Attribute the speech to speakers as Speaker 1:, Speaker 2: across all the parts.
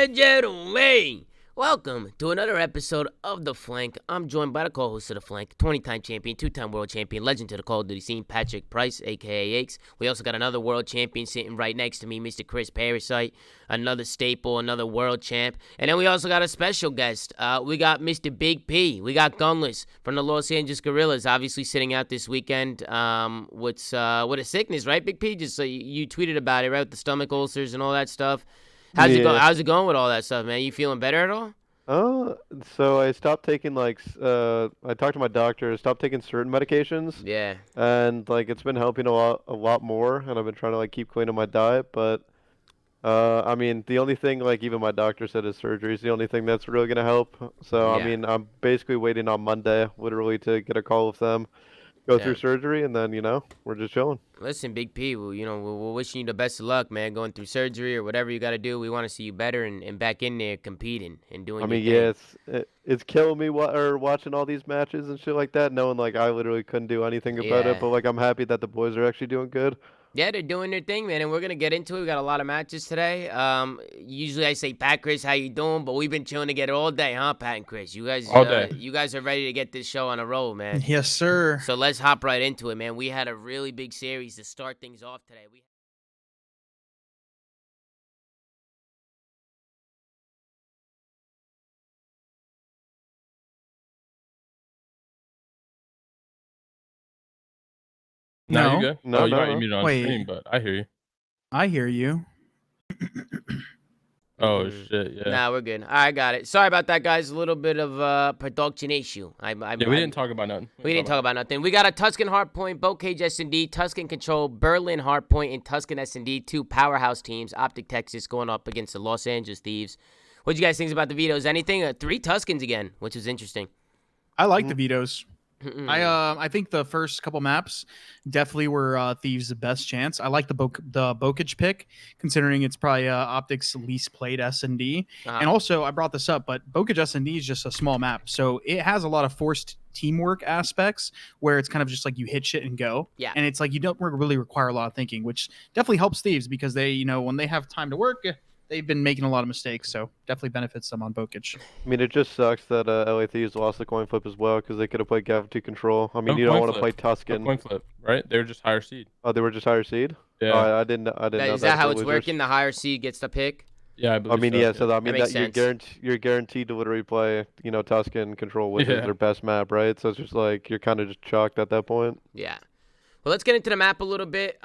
Speaker 1: and gentlemen, welcome to another episode of The Flank. I'm joined by the co-host of The Flank, 20-time champion, 2-time world champion, legend to the Call of Duty scene, Patrick Price, a.k.a. Aches. We also got another world champion sitting right next to me, Mr. Chris Parasite, another staple, another world champ. And then we also got a special guest. We got Mr. Big P. We got Gunless from the Los Angeles Guerrillas, obviously sitting out this weekend with a sickness, right, Big P? Just so you tweeted about it, right, with the stomach ulcers and all that stuff. How's it going with all that stuff, man? You feeling better at all?
Speaker 2: So I stopped taking I talked to my doctor, stopped taking certain medications.
Speaker 1: Yeah.
Speaker 2: And it's been helping a lot more, and I've been trying to keep clean on my diet, but I mean, the only thing even my doctor said is surgery is the only thing that's really gonna help. So
Speaker 1: Yeah.
Speaker 2: I mean, I'm basically waiting on Monday, literally, to get a call with them, go
Speaker 1: Yeah.
Speaker 2: through surgery, and then we're just chilling.
Speaker 1: Listen, Big P, we're wishing you the best of luck, man, going through surgery or whatever you got to do. We want to see you better and back in there competing and doing
Speaker 2: I mean,
Speaker 1: your thing.
Speaker 2: yeah, it's killing me watching all these matches and shit like that, knowing I literally couldn't do anything about it.
Speaker 1: Yeah.
Speaker 2: But I'm happy that the boys are actually doing good.
Speaker 1: Yeah, they're doing their thing, man, and we're gonna get into it. We got a lot of matches today. Usually I say, Pat, Chris, how you doing? But we've been chilling together all day, huh, Pat and Chris? You guys,
Speaker 3: All day.
Speaker 1: you guys are ready to get this show on a roll, man.
Speaker 4: Yes, sir.
Speaker 1: So let's hop right into it, man. We had a really big series to start things off today.
Speaker 3: No,
Speaker 4: No.
Speaker 3: you good?
Speaker 2: No,
Speaker 3: You
Speaker 2: no,
Speaker 3: might
Speaker 2: no.
Speaker 3: be muted on
Speaker 4: Wait.
Speaker 3: stream, but I hear you.
Speaker 4: I hear you.
Speaker 3: Oh shit, yeah.
Speaker 1: Nah, we're good. I got it. Sorry about that, guys. A little bit of production issue.
Speaker 3: We didn't talk about nothing.
Speaker 1: We didn't talk about nothing. We got a Tuscan Hardpoint, Bocage S&D, Tuscan Control, Berlin Hardpoint, and Tuscan S&D, two powerhouse teams. Optic, Texas, going up against the Los Angeles Thieves. What do you guys think about the vetoes? Anything? 3 Tuscans again, which was interesting.
Speaker 4: I like the vetoes. I think the first couple maps definitely were Thieves' best chance. I like the Bocage pick, considering it's probably Optic's least played S&D. And also, I brought this up, but Bocage S&D is just a small map, so it has a lot of forced teamwork aspects where it's kind of just you hit shit and go.
Speaker 1: Yeah.
Speaker 4: And it's you don't really require a lot of thinking, which definitely helps Thieves because they, when they have time to work, they've been making a lot of mistakes, so definitely benefits them on Bocage.
Speaker 2: I mean, it just sucks that LA Thieves lost the coin flip as well because they could have played Gravity Control. I mean,
Speaker 3: No
Speaker 2: you don't
Speaker 3: coin
Speaker 2: want to
Speaker 3: flip.
Speaker 2: play Tuscan.
Speaker 3: No coin flip, right? They were just higher seed.
Speaker 2: Oh, they were just higher seed?
Speaker 3: Yeah.
Speaker 2: Oh, I didn't know
Speaker 1: Is that how it's working? The higher seed gets the pick?
Speaker 3: Yeah, I
Speaker 2: I
Speaker 3: believe
Speaker 2: mean,
Speaker 3: so.
Speaker 2: yeah, so I mean
Speaker 1: makes
Speaker 2: that you're guaranteed to literally play, Tuscan Control, which is
Speaker 3: Yeah.
Speaker 2: their best map, right? So it's just you're kind of just chalked at that point.
Speaker 1: Yeah. Well, let's get into the map a little bit.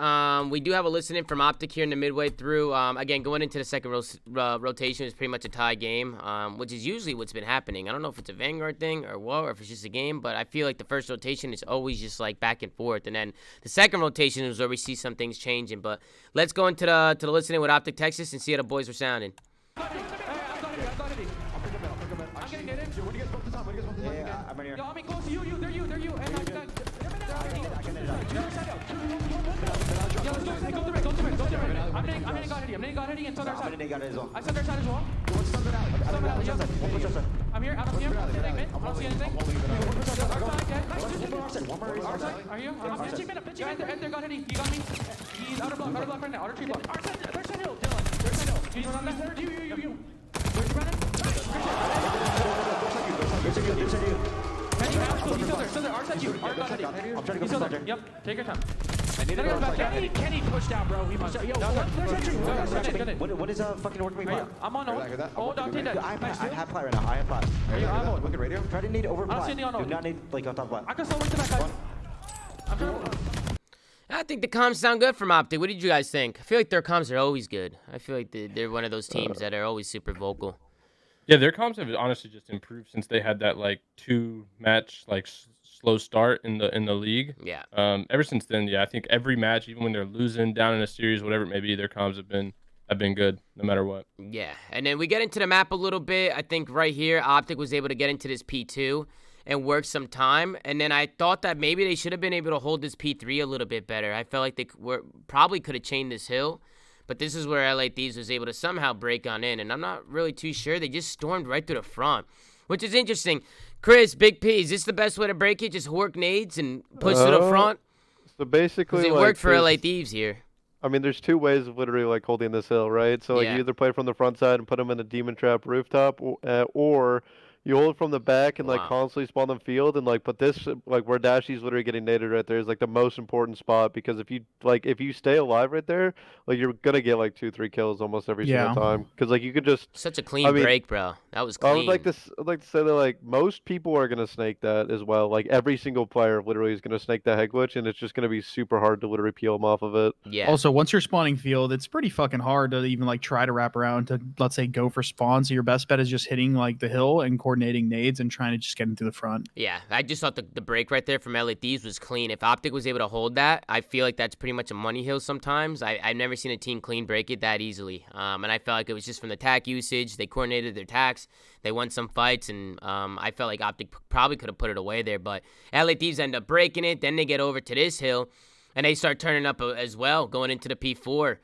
Speaker 1: We do have a listen in from Optic here in the midway through. Again, going into the second rotation is pretty much a tie game, which is usually what's been happening. I don't know if it's a Vanguard thing or what, or if it's just a game, but I feel like the first rotation is always just back and forth. And then the second rotation is where we see some things changing. But let's go into the listening with Optic Texas and see how the boys were sounding.
Speaker 5: I'm on their side as well. I'm here. I don't see him. I don't see anything. Our side. Are you? I'm pitching in. Enter got hitting. He got me. He's outer block right now. Outer tree block. Third side hill. Dylan. Third side hill. He's on left. You. Where's Brennan? Third side you. He's still there. Our side you. Art got hitting. I'm trying to go for center. Yep. Take your time. Kenny pushed down, bro. He pushed down. Yo, what is fucking working with I'm on hold. Hold on, I have plat right now. I have plat. I'm on. Look at radio. Try to need over plat. I don't see any on hold. Do not need on top plat. I can still work the back side. I'm trying to...
Speaker 1: I think the comms sound good from Optic. What did you guys think? I feel like their comms are always good. I feel like they're one of those teams that are always super vocal.
Speaker 3: Yeah, their comms have honestly just improved since they had that 2-match slow start in the league.
Speaker 1: Yeah.
Speaker 3: Ever since then, yeah, I think every match, even when they're losing down in a series, whatever it may be, their comms have been good no matter what.
Speaker 1: Yeah, and then we get into the map a little bit. I think right here, Optic was able to get into this P2 and work some time. And then I thought that maybe they should have been able to hold this P3 a little bit better. I felt like they probably could have chained this hill. But this is where LA Thieves was able to somehow break on in. And I'm not really too sure. They just stormed right through the front, which is interesting. Chris, Big P, is this the best way to break it? Just work nades and push to the front?
Speaker 2: So basically,
Speaker 1: It worked for LA Thieves here.
Speaker 2: I mean, there's two ways of literally like holding this hill, right? So like
Speaker 1: Yeah.
Speaker 2: you either play from the front side and put them in a demon trap rooftop, or you hold it from the back and like
Speaker 1: Wow.
Speaker 2: constantly spawn them field and like. But this like where Dashy's literally getting naded right there is like the most important spot because if you stay alive right there, like you're gonna get like 2-3 kills almost every single
Speaker 4: Yeah.
Speaker 2: time. Because like you could just,
Speaker 1: Such a
Speaker 2: I
Speaker 1: clean
Speaker 2: mean,
Speaker 1: break, bro. That was
Speaker 2: I would like
Speaker 1: clean.
Speaker 2: I'd like to say that like most people are gonna snake that as well. Like every single player literally is gonna snake that head glitch, and it's just gonna be super hard to literally peel them off of it.
Speaker 1: Yeah.
Speaker 4: Also, once you're spawning field, it's pretty fucking hard to even like try to wrap around to, let's say, go for spawn. So your best bet is just hitting like the hill and coordinating nades and trying to just get into the front.
Speaker 1: Yeah, I just thought the break right there from LA Thieves was clean. If Optic was able to hold that, I feel like that's pretty much a money hill sometimes. I've never seen a team clean break it that easily. And I felt like it was just from the tack usage. They coordinated their tacks. They won some fights, and I felt like Optic probably could have put it away there. But LA Thieves end up breaking it. Then they get over to this hill, and they start turning up as well, going into the P4.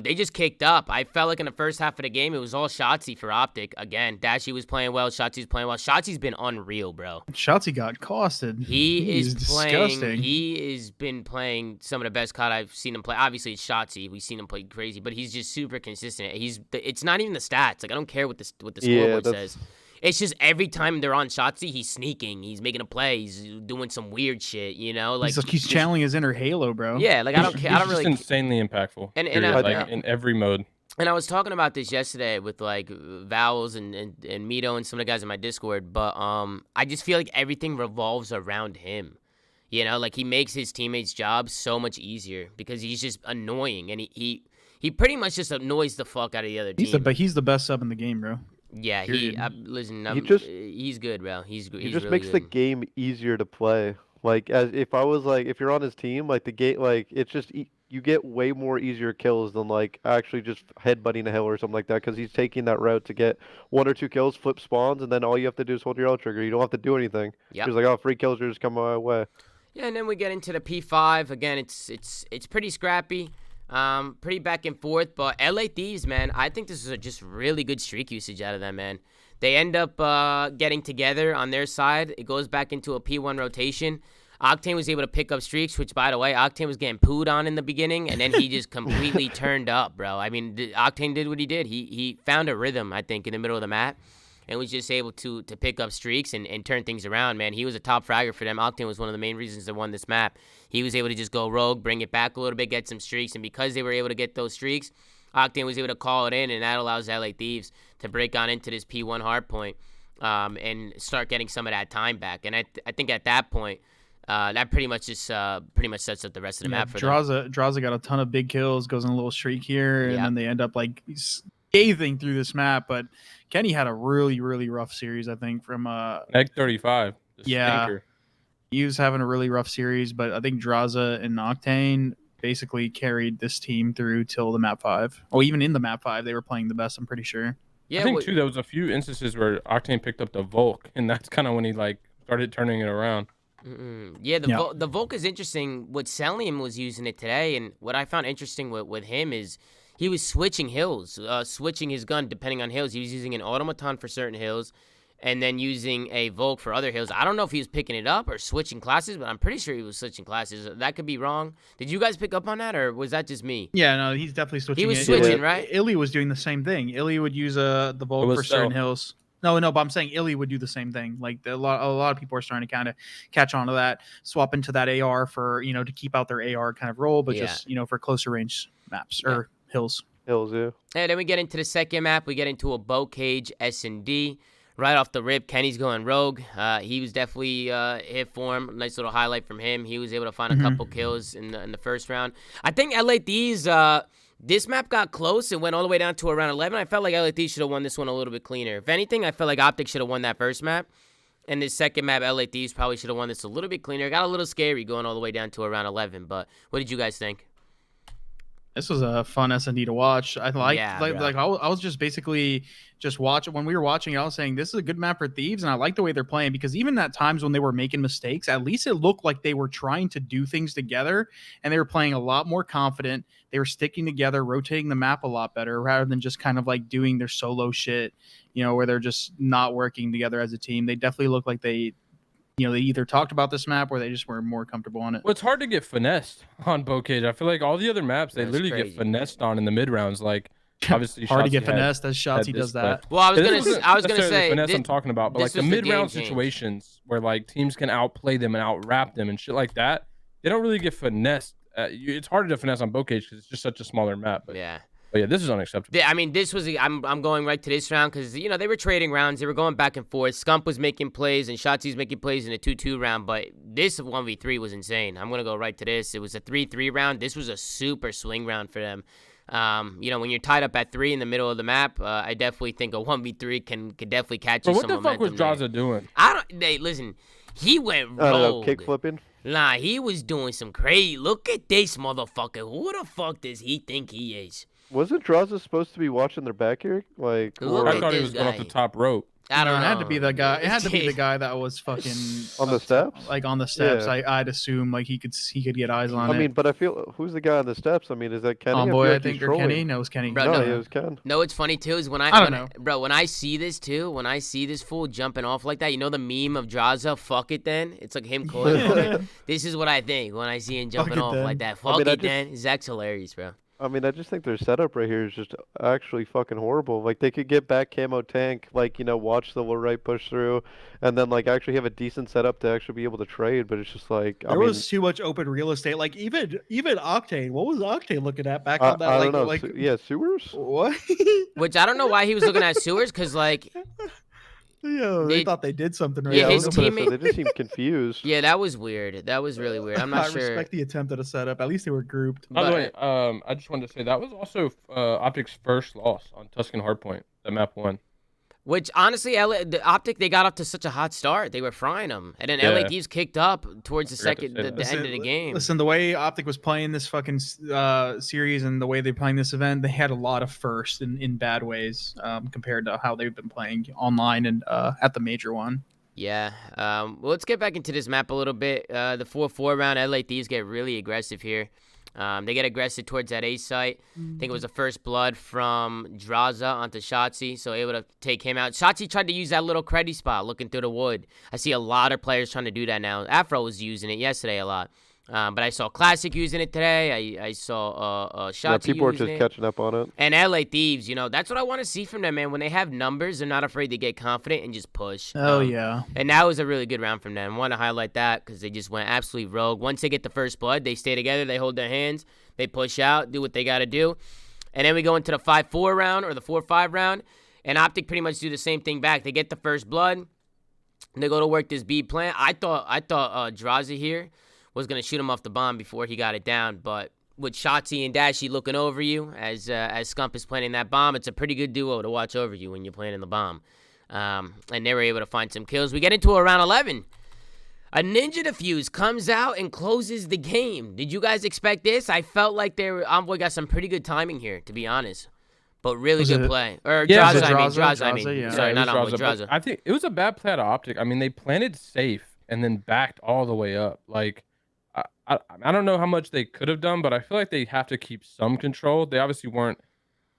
Speaker 1: They just kicked up. I felt like in the first half of the game, it was all Shotzzy for Optic. Again, Dashy was playing well. Shotzi's playing well. Shotzi's been unreal, bro.
Speaker 4: Shotzzy got costed.
Speaker 1: He's
Speaker 4: disgusting.
Speaker 1: playing. He has been playing some of the best COD I've seen him play. Obviously, it's Shotzi. We've seen him play crazy, but he's just super consistent. It's not even the stats. Like I don't care what the scoreboard says. It's just every time they're on Shotzi, he's sneaking. He's making a play. He's doing some weird shit. You know, like
Speaker 4: he's channeling his inner Halo, bro.
Speaker 1: yeah. Like I don't care. I don't
Speaker 3: He's
Speaker 1: really.
Speaker 3: just insanely impactful.
Speaker 1: And
Speaker 3: period,
Speaker 1: I-
Speaker 3: like in every mode.
Speaker 1: And I was talking about this yesterday with like Vowels and Mito and some of the guys in my Discord, but I just feel like everything revolves around him. You know, like he makes his teammates' jobs so much easier because he's just annoying, and he pretty much just annoys the fuck out of the other team.
Speaker 4: He's the best sub in the game, bro.
Speaker 1: Yeah,
Speaker 4: Period.
Speaker 1: he's good, bro. He's
Speaker 2: He just
Speaker 1: really
Speaker 2: makes the
Speaker 1: good.
Speaker 2: game easier to play. Like as if you're on his team, like the game, like it's just you get way more easier kills than like actually just headbutting a hill or something like that because he's taking that route to get 1 or 2 kills, flip spawns, and then all you have to do is hold your L trigger. You don't have to do anything.
Speaker 1: Yep.
Speaker 2: He's like, oh, free kills are just coming my way.
Speaker 1: Yeah, and then we get into the P5 again. It's pretty scrappy, pretty back and forth. But LA Thieves, man, I think this is a just really good streak usage out of them, man. They end up getting together on their side. It goes back into a P1 rotation. Octane was able to pick up streaks, which, by the way, Octane was getting pooed on in the beginning, and then he just completely turned up, bro. I mean, Octane did what he did. He found a rhythm, I think, in the middle of the map, and was just able to pick up streaks and turn things around, man. He was a top fragger for them. Octane was one of the main reasons they won this map. He was able to just go rogue, bring it back a little bit, get some streaks, and because they were able to get those streaks, Octane was able to call it in, and that allows LA Thieves to break on into this P1 hardpoint and start getting some of that time back. And I think at that point, that pretty much sets up the rest of the map for them.
Speaker 4: Draza got a ton of big kills, goes on a little streak here, and then they end up like scathing through this map. But Kenny had a really, really rough series, I think, from
Speaker 3: Egg 35.
Speaker 4: Yeah.
Speaker 3: Stinker.
Speaker 4: He was having a really rough series, but I think Draza and Octane basically carried this team through till the map 5. Oh, even in the map 5, they were playing the best, I'm pretty sure.
Speaker 1: Yeah,
Speaker 3: I think too there was a few instances where Octane picked up the Volk, and that's kind of when he like started turning it around.
Speaker 1: Yeah, the Volk is interesting. What Celium was using it today, and what I found interesting with him is he was switching hills, switching his gun depending on hills. He was using an automaton for certain hills, and then using a Volk for other hills. I don't know if he was picking it up or switching classes, but I'm pretty sure he was switching classes. That could be wrong. Did you guys pick up on that, or was that just me?
Speaker 4: Yeah, no, he's definitely switching.
Speaker 1: He was switching, right?
Speaker 4: Illy was doing the same thing. Illy would use the Volk for certain hills. No, but I'm saying Illy would do the same thing. Like a lot of people are starting to kind of catch on to that, swap into that AR for to keep out their AR kind of role, but just for closer range maps or hills.
Speaker 2: Hills, yeah.
Speaker 1: And then we get into the second map. We get into a bow cage S&D. Right off the rip, Kenny's going rogue. He was definitely hit for him. Nice little highlight from him. He was able to find a couple kills in the first round. I think LA Thieves, this map got close and went all the way down to around 11. I felt like LA Thieves should have won this one a little bit cleaner. If anything, I felt like Optic should have won that first map. And this second map, LA Thieves probably should have won this a little bit cleaner. It got a little scary going all the way down to around 11. But what did you guys think?
Speaker 4: This was a fun S&D to watch. I was just basically just watching when we were watching it. I was saying this is a good map for Thieves, and I like the way they're playing because even at times when they were making mistakes, at least it looked like they were trying to do things together, and they were playing a lot more confident. They were sticking together, rotating the map a lot better, rather than just kind of like doing their solo shit, where they're just not working together as a team. They definitely look like they you know, they either talked about this map or they just were more comfortable on it.
Speaker 3: Well, it's hard to get finessed on Bocage. I feel like all the other maps they
Speaker 1: That's
Speaker 3: literally
Speaker 1: crazy.
Speaker 3: get finessed on in the mid rounds. Like obviously
Speaker 4: Hard to
Speaker 3: Shotzzy
Speaker 4: get
Speaker 3: had
Speaker 4: finessed as Shotzzy does
Speaker 3: this
Speaker 4: that.
Speaker 1: Well, I was
Speaker 3: This
Speaker 1: gonna
Speaker 3: wasn't necessarily
Speaker 1: say
Speaker 3: finesse
Speaker 1: this,
Speaker 3: I'm talking about, but
Speaker 1: this
Speaker 3: like the
Speaker 1: was the
Speaker 3: mid round
Speaker 1: game change.
Speaker 3: situations where like teams can outplay them and out-rap them and shit like that. They don't really get finessed. It's harder to finesse on Bocage because it's just such a smaller map. But
Speaker 1: yeah.
Speaker 3: But yeah, this is unacceptable.
Speaker 1: I mean, this was. I'm going right to this round because you know they were trading rounds. They were going back and forth. Scump was making plays and Shotzi's making plays in a 2-2 round. But this 1v3 was insane. I'm gonna go right to this. It was a 3-3 round. This was a super swing round for them. You know, when you're tied up at 3 in the middle of the map, I definitely think a 1v3 can definitely catch you
Speaker 3: But
Speaker 1: some
Speaker 3: what the fuck was
Speaker 1: momentum there.
Speaker 3: Draza doing?
Speaker 1: Hey, listen, he went rogue.
Speaker 2: I don't know, kick flipping.
Speaker 1: Nah, he was doing some crazy. Look at this motherfucker. Who the fuck does he think he is?
Speaker 2: Wasn't Draza supposed to be watching their back here? Like,
Speaker 1: Look
Speaker 2: or
Speaker 1: at
Speaker 3: I thought he
Speaker 1: this
Speaker 3: was going off
Speaker 1: guy.
Speaker 3: the top rope.
Speaker 1: I don't know.
Speaker 4: It had to be the guy. It had to be the guy that was fucking
Speaker 2: on the steps?
Speaker 4: like on the steps.
Speaker 2: Yeah.
Speaker 4: I'd assume like he could get eyes on
Speaker 2: I
Speaker 4: it.
Speaker 2: mean, but I feel who's the guy on the steps? I mean, is that Kenny?
Speaker 4: Boy,
Speaker 2: feel
Speaker 4: I
Speaker 2: like he's
Speaker 4: think, or Kenny.
Speaker 2: trolling.
Speaker 4: No, it's Kenny.
Speaker 1: Bro,
Speaker 2: No,
Speaker 1: no.
Speaker 2: it was Ken.
Speaker 1: No, what's funny too is when I
Speaker 4: don't know.
Speaker 1: bro, when I see this too, when I see this fool jumping off like that, you know the meme of Draza, fuck it then? It's like him calling it. This is what I think when I see him jumping
Speaker 4: it
Speaker 1: off
Speaker 4: then.
Speaker 1: like that.
Speaker 2: I
Speaker 1: Fuck
Speaker 2: mean, I
Speaker 1: it
Speaker 2: just-
Speaker 1: then. Zach's hilarious, bro.
Speaker 2: I mean, I just think their setup right here is just actually fucking horrible. Like, they could get back camo tank, like, you know, watch the low right push through, and then, like, actually have a decent setup to actually be able to trade, but it's just like,
Speaker 6: There was too much open real estate. Like even Octane. What was Octane looking at back on that?
Speaker 2: I
Speaker 6: like,
Speaker 2: don't know.
Speaker 6: like
Speaker 2: Yeah, sewers?
Speaker 6: what?
Speaker 1: Which I don't know why he was looking at sewers, because like
Speaker 6: Yo,
Speaker 1: They-
Speaker 6: they thought they did something right.
Speaker 1: Yeah,
Speaker 2: I
Speaker 1: his
Speaker 2: was gonna say,
Speaker 1: teammate-
Speaker 2: they just seem confused.
Speaker 1: yeah, that was weird. That was really weird. I'm not
Speaker 6: I
Speaker 1: sure.
Speaker 6: respect the attempt at a setup. At least they were grouped.
Speaker 3: By the
Speaker 1: But-
Speaker 3: way, I just wanted to say that was also Optic's first loss on Tuscan Hardpoint. That map won.
Speaker 1: Which honestly, the Optic, they got off to such a hot start. They were frying them, and then LA
Speaker 3: Yeah.
Speaker 1: Thieves kicked up towards the
Speaker 3: Forgot to
Speaker 1: second,
Speaker 3: say
Speaker 1: the,
Speaker 3: that.
Speaker 1: the end of the game.
Speaker 4: Listen, the way Optic was playing this fucking series and the way they're playing this event, they had a lot of firsts in bad ways compared to how they've been playing online and at the major one.
Speaker 1: Yeah. Well, let's get back into this map a little bit. The 4-4 round, LA Thieves get really aggressive here. They get aggressive towards that A site. I think it was the first blood from Draza onto Shotzi, so able to take him out. Shotzi tried to use that little creddy spot looking through the wood. I see a lot of players trying to do that now. Afro was using it yesterday a lot. But I saw Classic using it today. I saw Shotzi
Speaker 2: Yeah, people are
Speaker 1: using
Speaker 2: just
Speaker 1: it.
Speaker 2: catching up on it.
Speaker 1: And LA Thieves, you know, that's what I want to see from them, man. When they have numbers, they're not afraid to get confident and just push.
Speaker 4: Oh yeah.
Speaker 1: And that was a really good round from them. I want to highlight that because they just went absolutely rogue. Once they get the first blood, they stay together, they hold their hands, they push out, do what they got to do. And then we go into the 5-4 round or the 4-5 round, and Optic pretty much do the same thing back. They get the first blood, and they go to work this B plan. I thought Draza here was going to shoot him off the bomb before he got it down, but with Shotzi and Dashy looking over you as Scump is planting that bomb, it's a pretty good duo to watch over you when you're planting the bomb. And they were able to find some kills. We get into a round 11. A Ninja Defuse comes out and closes the game. Did you guys expect this? I felt like Envoy got some pretty good timing here, to be honest. But really
Speaker 4: Was
Speaker 1: good
Speaker 4: it-
Speaker 1: play. Or
Speaker 3: Yeah,
Speaker 1: Draza,
Speaker 3: was it
Speaker 1: I mean.
Speaker 4: Draza, yeah.
Speaker 1: Sorry,
Speaker 3: it
Speaker 1: not
Speaker 3: was
Speaker 1: Envoy,
Speaker 3: but
Speaker 1: Draza.
Speaker 3: I think it was a bad play out of Optic. I mean, they planted safe and then backed all the way up. Like, I don't know how much they could have done, but I feel like they have to keep some control. They obviously weren't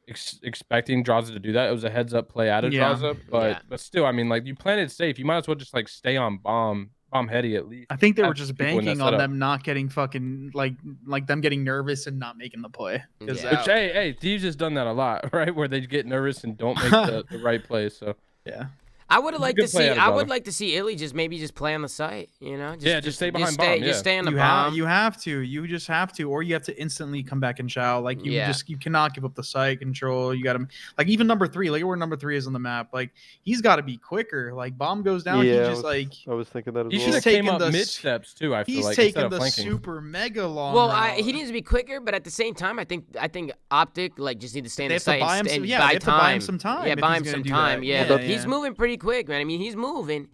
Speaker 3: expecting Draza to do that. It was a heads up play out of
Speaker 4: Yeah.
Speaker 3: Draza,
Speaker 1: Yeah.
Speaker 3: but still, I mean, like you planted safe. You might as well just like stay on bomb heady at least.
Speaker 4: I think they were
Speaker 3: Have
Speaker 4: just
Speaker 3: people in that
Speaker 4: banking on
Speaker 3: setup.
Speaker 4: them not getting fucking like them getting nervous and not making the play. 'Cause
Speaker 1: Yeah.
Speaker 3: Which hey, Thieves has done that a lot, right? Where they get nervous and don't make the right play. So
Speaker 4: yeah.
Speaker 1: I would have liked
Speaker 3: good
Speaker 1: to see.
Speaker 3: play out of
Speaker 1: I would
Speaker 3: Draza.
Speaker 1: like to see Illy just maybe just play on the site. You know,
Speaker 3: Just stay behind
Speaker 1: stay,
Speaker 3: bomb,
Speaker 1: Just
Speaker 3: yeah.
Speaker 1: stay on the
Speaker 4: You
Speaker 1: bomb.
Speaker 4: you have to. You just have to, or you have to instantly come back and chow. Like you
Speaker 1: Yeah.
Speaker 4: you cannot give up the site control. You got to like even number 3. Look at where number 3 is on the map. Like he's got to be quicker. Like bomb goes down,
Speaker 2: Yeah,
Speaker 4: he
Speaker 2: I
Speaker 4: just like
Speaker 2: I was thinking that as
Speaker 3: he
Speaker 2: well.
Speaker 3: should have
Speaker 4: He's
Speaker 3: came
Speaker 4: taking
Speaker 3: up
Speaker 4: the
Speaker 3: mid
Speaker 4: s-
Speaker 3: steps too. I feel
Speaker 4: he's
Speaker 3: like instead
Speaker 4: taking
Speaker 3: of
Speaker 4: the
Speaker 3: flanking.
Speaker 4: super mega long.
Speaker 1: Well,
Speaker 4: route.
Speaker 1: he needs to be quicker, but at the same time, I think Optic like just need to stay in
Speaker 4: They
Speaker 1: the
Speaker 4: have to
Speaker 1: site
Speaker 4: buy
Speaker 1: and
Speaker 4: him some-
Speaker 1: and
Speaker 4: yeah,
Speaker 1: buy
Speaker 4: they have to
Speaker 1: time.
Speaker 4: buy him some time
Speaker 1: Yeah,
Speaker 4: if
Speaker 1: buy
Speaker 4: he's
Speaker 1: him
Speaker 4: gonna
Speaker 1: some
Speaker 4: do
Speaker 1: time.
Speaker 4: that.
Speaker 1: Yeah,
Speaker 4: Yeah,
Speaker 1: he's
Speaker 4: yeah.
Speaker 1: moving pretty quick, man. I mean, he's moving.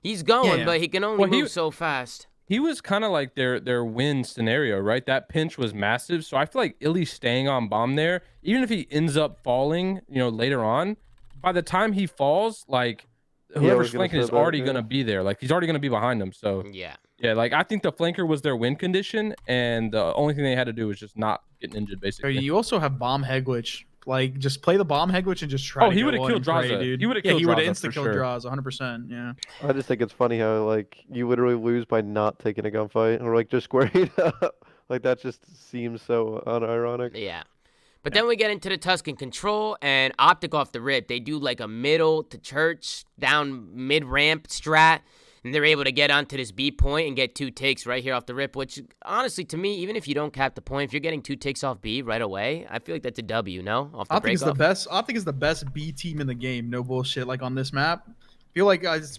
Speaker 1: He's going,
Speaker 4: Yeah.
Speaker 1: but he can only
Speaker 3: Well, he-
Speaker 1: move so fast.
Speaker 3: He was kind of like their win scenario, right? That pinch was massive. So I feel like Illy's staying on bomb there, even if he ends up falling, later on, by the time he falls, like
Speaker 2: I
Speaker 3: whoever's
Speaker 2: was gonna
Speaker 3: flanking
Speaker 2: say
Speaker 3: is
Speaker 2: that,
Speaker 3: already
Speaker 2: yeah.
Speaker 3: gonna be there. Like he's already gonna be behind him. So
Speaker 1: Yeah.
Speaker 3: yeah, like I think the flanker was their win condition, and the only thing they had to do was just not get injured,
Speaker 4: So
Speaker 3: basically.
Speaker 4: you also have bomb head glitch Like, just play the bomb Hegwitch and just try.
Speaker 3: Oh,
Speaker 4: to
Speaker 3: he
Speaker 4: go
Speaker 3: would have
Speaker 4: on
Speaker 3: killed
Speaker 4: and pray,
Speaker 3: Draza.
Speaker 4: dude.
Speaker 3: He would have
Speaker 4: Yeah,
Speaker 3: killed
Speaker 4: he would
Speaker 3: Draza
Speaker 4: have
Speaker 3: for
Speaker 4: insta killed
Speaker 3: sure.
Speaker 4: draws 100%. Yeah.
Speaker 2: I just think it's funny how like you literally lose by not taking a gunfight or like just squaring up. Like that just seems so unironic.
Speaker 1: Yeah. But then we get into the Tuscan control and Optic off the rip. They do like a middle to church down mid ramp strat, and they're able to get onto this B point and get 2 takes right here off the rip, which honestly to me, even if you don't cap the point, if you're getting 2 takes off B right away, I feel like that's a W, no? Off the
Speaker 4: Optic is the
Speaker 1: break-off.
Speaker 4: best. Optic is the best B team in the game. No bullshit. Like on this map, I feel like it's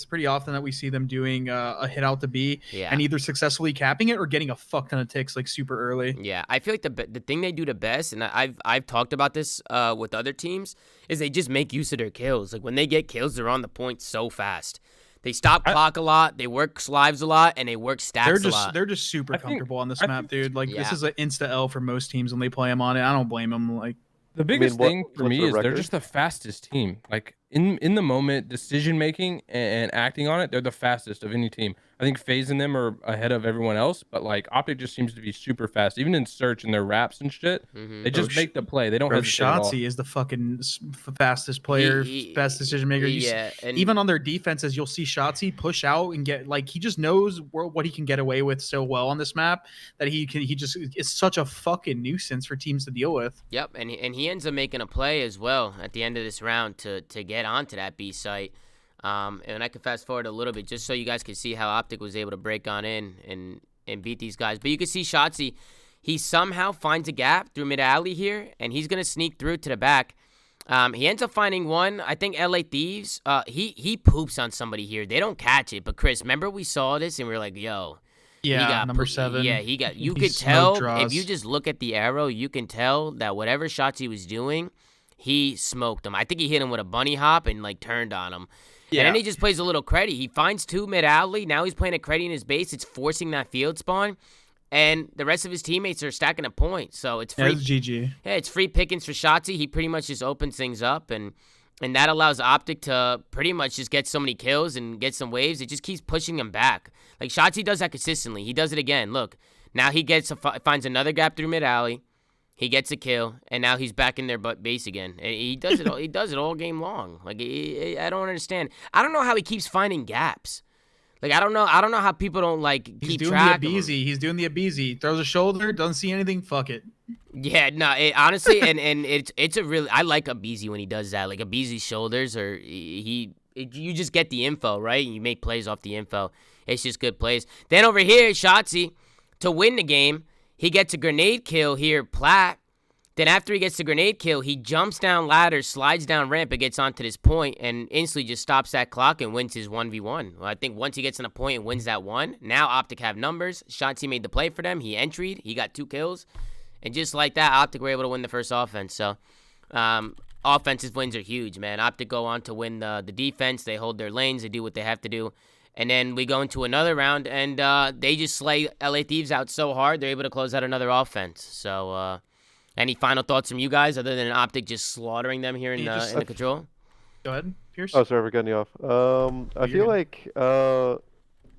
Speaker 4: pretty often that we see them doing a hit out to B
Speaker 1: Yeah.
Speaker 4: and either successfully capping it or getting a fuck ton of ticks like super early.
Speaker 1: Yeah, I feel like the thing they do the best, and I've talked about this with other teams, is they just make use of their kills. Like when they get kills, they're on the point so fast. They stop clock a lot, they work lives a lot, and they work stacks a lot.
Speaker 4: They're just super comfortable on this
Speaker 3: I
Speaker 4: map, dude. Like this
Speaker 1: Yeah.
Speaker 4: is an insta L for most teams when they play them on it. I don't blame them. Like
Speaker 3: The biggest
Speaker 2: what-
Speaker 3: thing for
Speaker 2: what's
Speaker 3: me
Speaker 2: the
Speaker 3: is they're
Speaker 2: record?
Speaker 3: just the fastest team. Like in the moment, decision making and acting on it, they're the fastest of any team. I think FaZe and them are ahead of everyone else, but like Optic just seems to be super fast. Even in search and their raps and shit, they just make the play. They don't
Speaker 4: Bro,
Speaker 3: hesitate at all.
Speaker 4: Shotzi is the fucking fastest player, fast decision maker.
Speaker 1: Yeah, and
Speaker 4: Even on their defenses, you'll see Shotzi push out and get like he just knows what he can get away with so well on this map that he just is such a fucking nuisance for teams to deal with.
Speaker 1: Yep, and he ends up making a play as well at the end of this round to get onto that B site. And I can fast forward a little bit just so you guys can see how Optic was able to break on in and beat these guys. But you can see Shotzi, he somehow finds a gap through mid alley here, and he's gonna sneak through to the back. He ends up finding one. I think LA Thieves. He poops on somebody here. They don't catch it, but Chris, remember we saw this and we were like, yo.
Speaker 4: Yeah,
Speaker 1: he got
Speaker 4: number
Speaker 1: pooped.
Speaker 4: 7.
Speaker 1: Yeah, he got. You
Speaker 4: He
Speaker 1: could
Speaker 4: smoked
Speaker 1: tell
Speaker 4: draws.
Speaker 1: if you just look at the arrow, you can tell that whatever shots he was doing, he smoked him. I think he hit him with a bunny hop and like turned on him. Yeah. And then he just plays a little creddy. He finds 2 mid alley. Now he's playing a creddy in his base. It's forcing that field spawn, and the rest of his teammates are stacking a point. So it's free.
Speaker 4: That's GG.
Speaker 1: Yeah, it's free pickings for Shotzi. He pretty much just opens things up, and that allows Optic to pretty much just get so many kills and get some waves. It just keeps pushing him back. Like Shotzi does that consistently. He does it again. Look, now he finds another gap through mid alley. He gets a kill, and now he's back in their base again. And he does it. He does it all game long. Like I don't understand. I don't know how he keeps finding gaps. Like I don't know how people don't like
Speaker 4: He's
Speaker 1: keep
Speaker 4: doing
Speaker 1: track
Speaker 4: the
Speaker 1: of him.
Speaker 4: Abizi. He's doing the Abizi. Throws a shoulder, doesn't see anything. Fuck it.
Speaker 1: Yeah, no, honestly, and it's a really, I like Abizi when he does that. Like Abizi's shoulders, or you just get the info, right? And you make plays off the info. It's just good plays. Then over here, Shotzi, to win the game, he gets a grenade kill here, Platt. Then after he gets the grenade kill, he jumps down ladder, slides down ramp, and gets onto this point, and instantly just stops that clock and wins his 1v1. Well, I think once he gets on a point and wins that one, now Optic have numbers. Shotzi made the play for them. He entried. He got 2 kills. And just like that, Optic were able to win the first offense. So offensive wins are huge, man. Optic go on to win the defense. They hold their lanes. They do what they have to do. And then we go into another round, and they just slay LA Thieves out so hard, they're able to close out another offense. So any final thoughts from you guys other than Optic just slaughtering them here in the control?
Speaker 4: Go ahead, Pierce.
Speaker 2: Oh, sorry for cutting you off. I feel like,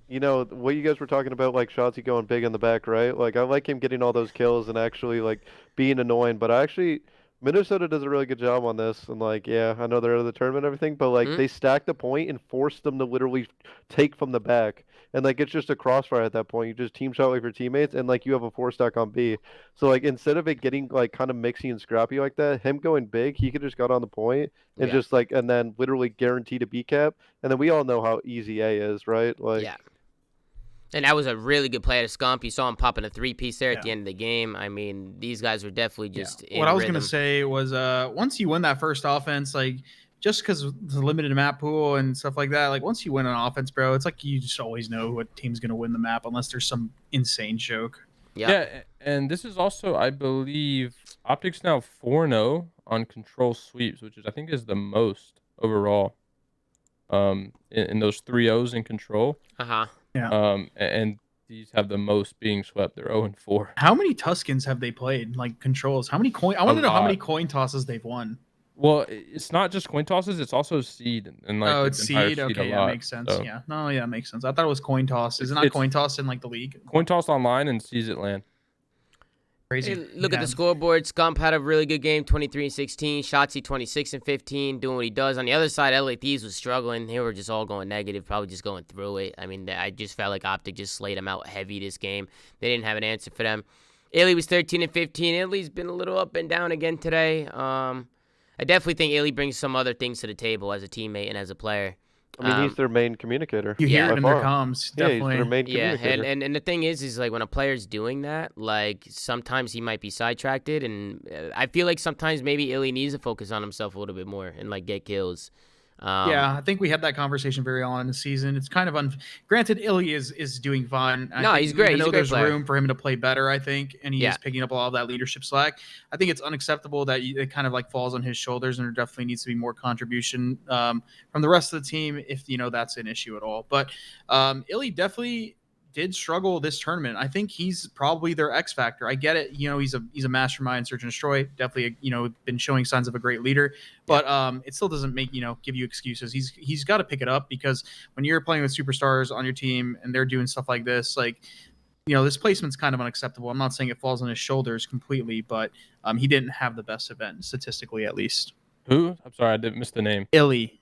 Speaker 2: you know, what you guys were talking about, like Shotzi going big in the back, right? Like, I like him getting all those kills and actually, like, being annoying. But Minnesota does a really good job on this. And, like, yeah, I know they're out of the tournament and everything, but, like, they stack the point and force them to literally take from the back. And, like, it's just a crossfire at that point. You just team shot with your teammates, and, like, you have a 4-stack on B. So, like, instead of it getting, like, kind of mixy and scrappy like that, him going big, he could just got on the point and just, like, and then literally guaranteed a B cap. And then we all know how easy A is, right? Like,
Speaker 1: yeah. And that was a really good play at a Scump. You saw him popping a 3-piece there at the end of the game. I mean, these guys were definitely just in
Speaker 4: What I was
Speaker 1: rhythm.
Speaker 4: going to say was once you win that first offense, like, just because the limited map pool and stuff like that, like, once you win an offense, bro, it's like you just always know what team's going to win the map unless there's some insane joke.
Speaker 3: Yeah, and this is also, I believe, Optic's now 4-0 on control sweeps, which I think is the most overall in those 3-0s in control.
Speaker 1: Uh-huh.
Speaker 4: Yeah.
Speaker 3: And these have the most being swept. They're 0-4.
Speaker 4: How many Tuscans have they played? Like, controls? How many coin? I want to know how many coin tosses they've won.
Speaker 3: Well, it's not just coin tosses; it's also seed. And like,
Speaker 4: oh, it's seed.
Speaker 3: a
Speaker 4: Okay, yeah,
Speaker 3: lot,
Speaker 4: makes sense.
Speaker 3: so.
Speaker 4: Yeah, no, yeah, makes sense. I thought it was coin toss. Is it not
Speaker 3: It's
Speaker 4: coin toss in like the league?
Speaker 3: Coin toss online and sees it land.
Speaker 4: Crazy.
Speaker 1: Hey, look at
Speaker 4: Yeah.
Speaker 1: the scoreboard. Scump had a really good game, 23-16. Shotzzy 26-15, doing what he does. On the other side, LA Thieves was struggling. They were just all going negative, probably just going through it. I mean, I just felt like Optic just slayed them out heavy this game. They didn't have an answer for them. Illy was 13-15. Illy's been a little up and down again today. I definitely think Illy brings some other things to the table as a teammate and as a player.
Speaker 2: I mean, he's their main communicator.
Speaker 4: You hear
Speaker 1: Yeah.
Speaker 4: it in
Speaker 2: by
Speaker 4: their
Speaker 2: far.
Speaker 4: comms,
Speaker 2: Yeah, he's
Speaker 4: definitely.
Speaker 2: their main
Speaker 1: Yeah,
Speaker 2: communicator.
Speaker 1: and the thing is like when a player's doing that, like sometimes he might be sidetracked, and I feel like sometimes maybe Illy needs to focus on himself a little bit more and like get kills.
Speaker 4: Yeah, I think we had that conversation very on in the season. It's kind of granted, Illy is doing fine.
Speaker 1: No, he's great.
Speaker 4: Even
Speaker 1: He's a
Speaker 4: though
Speaker 1: great
Speaker 4: there's
Speaker 1: player.
Speaker 4: room for him to play better, I think, and he
Speaker 1: Yeah.
Speaker 4: is picking up a lot of that leadership slack. I think it's unacceptable that it kind of like falls on his shoulders, and there definitely needs to be more contribution from the rest of the team if that's an issue at all. But Illy definitely did struggle this tournament. I think he's probably their X factor. I get it. He's a mastermind, search and destroy. Definitely, been showing signs of a great leader. But it still doesn't make give you excuses. He's got to pick it up, because when you're playing with superstars on your team and they're doing stuff like this, like this placement's kind of unacceptable. I'm not saying it falls on his shoulders completely, but he didn't have the best event statistically, at least.
Speaker 3: Who? I'm sorry, I didn't miss the name.
Speaker 4: Illy.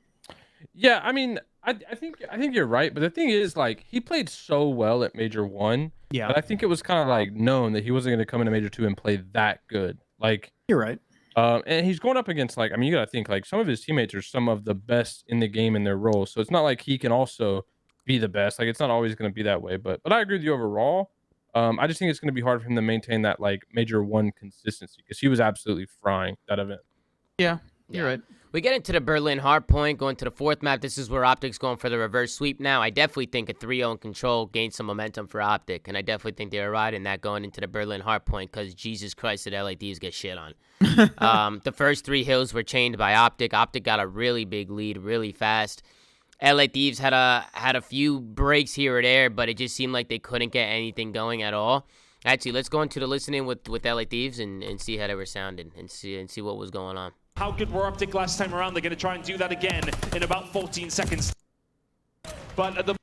Speaker 3: Yeah, I mean, I think you're right, but the thing is, like, he played so well at Major 1,
Speaker 4: Yeah,
Speaker 3: but I think it was kind of like known that he wasn't going to come into Major 2 and play that good. Like,
Speaker 4: you're right.
Speaker 3: and he's going up against, like, I mean, you got to think, like, some of his teammates are some of the best in the game in their roles, so it's not like he can also be the best. Like, it's not always going to be that way, but I agree with you overall. I just think it's going to be hard for him to maintain that, like, Major 1 consistency, because he was absolutely frying that event.
Speaker 4: Yeah, you're right.
Speaker 1: We get into the Berlin hardpoint, going to the fourth map. This is where Optic's going for the reverse sweep now. I definitely think a 3-0 in control gained some momentum for Optic, and I definitely think they were riding that going into the Berlin hardpoint, because Jesus Christ, did LA Thieves get shit on. The first 3 hills were chained by Optic. Optic got a really big lead really fast. LA Thieves had a few breaks here or there, but it just seemed like they couldn't get anything going at all. Actually, let's go into the listening with LA Thieves and see how they were sounding and see what was going on.
Speaker 7: How good were Optic last time around? They're going to try and do that again in about 14 seconds. But the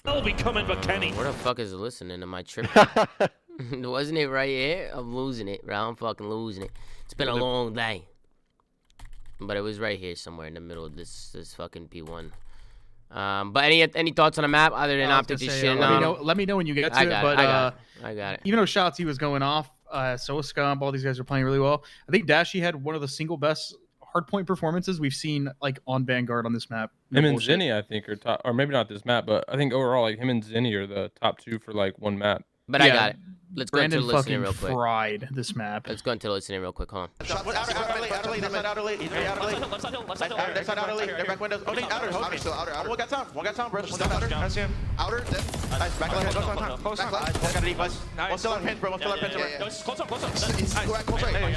Speaker 7: will be coming, but Kenny.
Speaker 1: Where the fuck is the listening? Am I tripping? Wasn't it right here? I'm losing it, bro. I'm fucking losing it. It's been a long day. But it was right here somewhere in the middle of this fucking P1. But any thoughts on the map other than Optic just shitting on?
Speaker 4: Let me know when you get to
Speaker 1: I
Speaker 4: it.
Speaker 1: got
Speaker 4: But
Speaker 1: it. I got it.
Speaker 4: even though Shotzzy was going off, so was Scump, all these guys were playing really well. I think Dashy had one of the single best hardpoint performances we've seen like on Vanguard on this map. No
Speaker 3: Him and
Speaker 4: bullshit.
Speaker 3: Zinni, I think, are top, or maybe not this map, but I think overall, like, him and Zinni are the top 2 for, like, one map.
Speaker 1: But I got it. Let's go into
Speaker 4: Brandon
Speaker 1: the listening
Speaker 4: fucking
Speaker 1: real quick.
Speaker 4: fried this map.
Speaker 1: Let's go into the listening real quick. Hold on.
Speaker 5: Outer late. He's outer late.
Speaker 7: Left side hill, left side hill.
Speaker 5: Left side outer late. They're back windows. Oh, outer. Outer still outer. One got time, bro. One got time. I see him. Outer. Nice. Back left. Close up. One got a deep left. One still on pins, bro. One still on pins.
Speaker 7: Close up.
Speaker 5: He's close right. I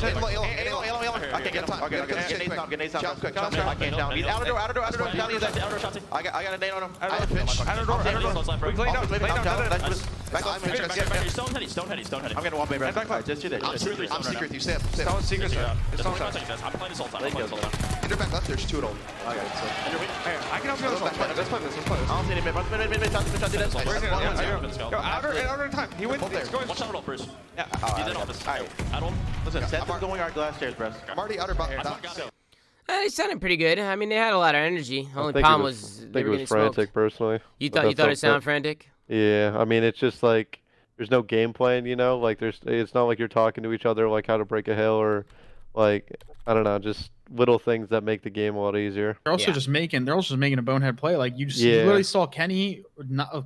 Speaker 5: can't get him. Okay. Get nades down. Quick. I can't down. He's outer door. Down is that. I got a nade on him. Outer door. We clean up. Back left.
Speaker 7: Stone heady.
Speaker 5: I'm getting one baby. Back just shoot it. I'm secret with you, Sam. Stone secret.
Speaker 7: It's only 5 seconds. I'm playing this whole time.
Speaker 5: Enter back left. There's 2 at all. I got it. I can help you on this one. Let's play this. I don't see any mid. Mid. Go outer in time. He wins.
Speaker 7: Watch out, Bruce.
Speaker 5: Yeah.
Speaker 7: You did office.
Speaker 5: Alright.
Speaker 7: Add-on.
Speaker 5: Listen, Seth is going our glass stairs, bro. I'm already outer box.
Speaker 1: They sounded pretty good. I mean, they had a lot of energy. Only
Speaker 2: think
Speaker 1: problem
Speaker 2: it
Speaker 1: was
Speaker 2: I
Speaker 1: they
Speaker 2: think it
Speaker 1: were
Speaker 2: was
Speaker 1: getting
Speaker 2: frantic,
Speaker 1: smoked.
Speaker 2: personally.
Speaker 1: You
Speaker 2: But
Speaker 1: thought
Speaker 2: that's
Speaker 1: it sounded frantic?
Speaker 2: Yeah, I mean, it's just like there's no game plan, like it's not like you're talking to each other like how to break a hill or like I don't know, just little things that make the game a lot easier.
Speaker 4: They're also
Speaker 1: Yeah.
Speaker 4: just making a bonehead play. Like you
Speaker 2: Yeah.
Speaker 4: literally saw Kenny.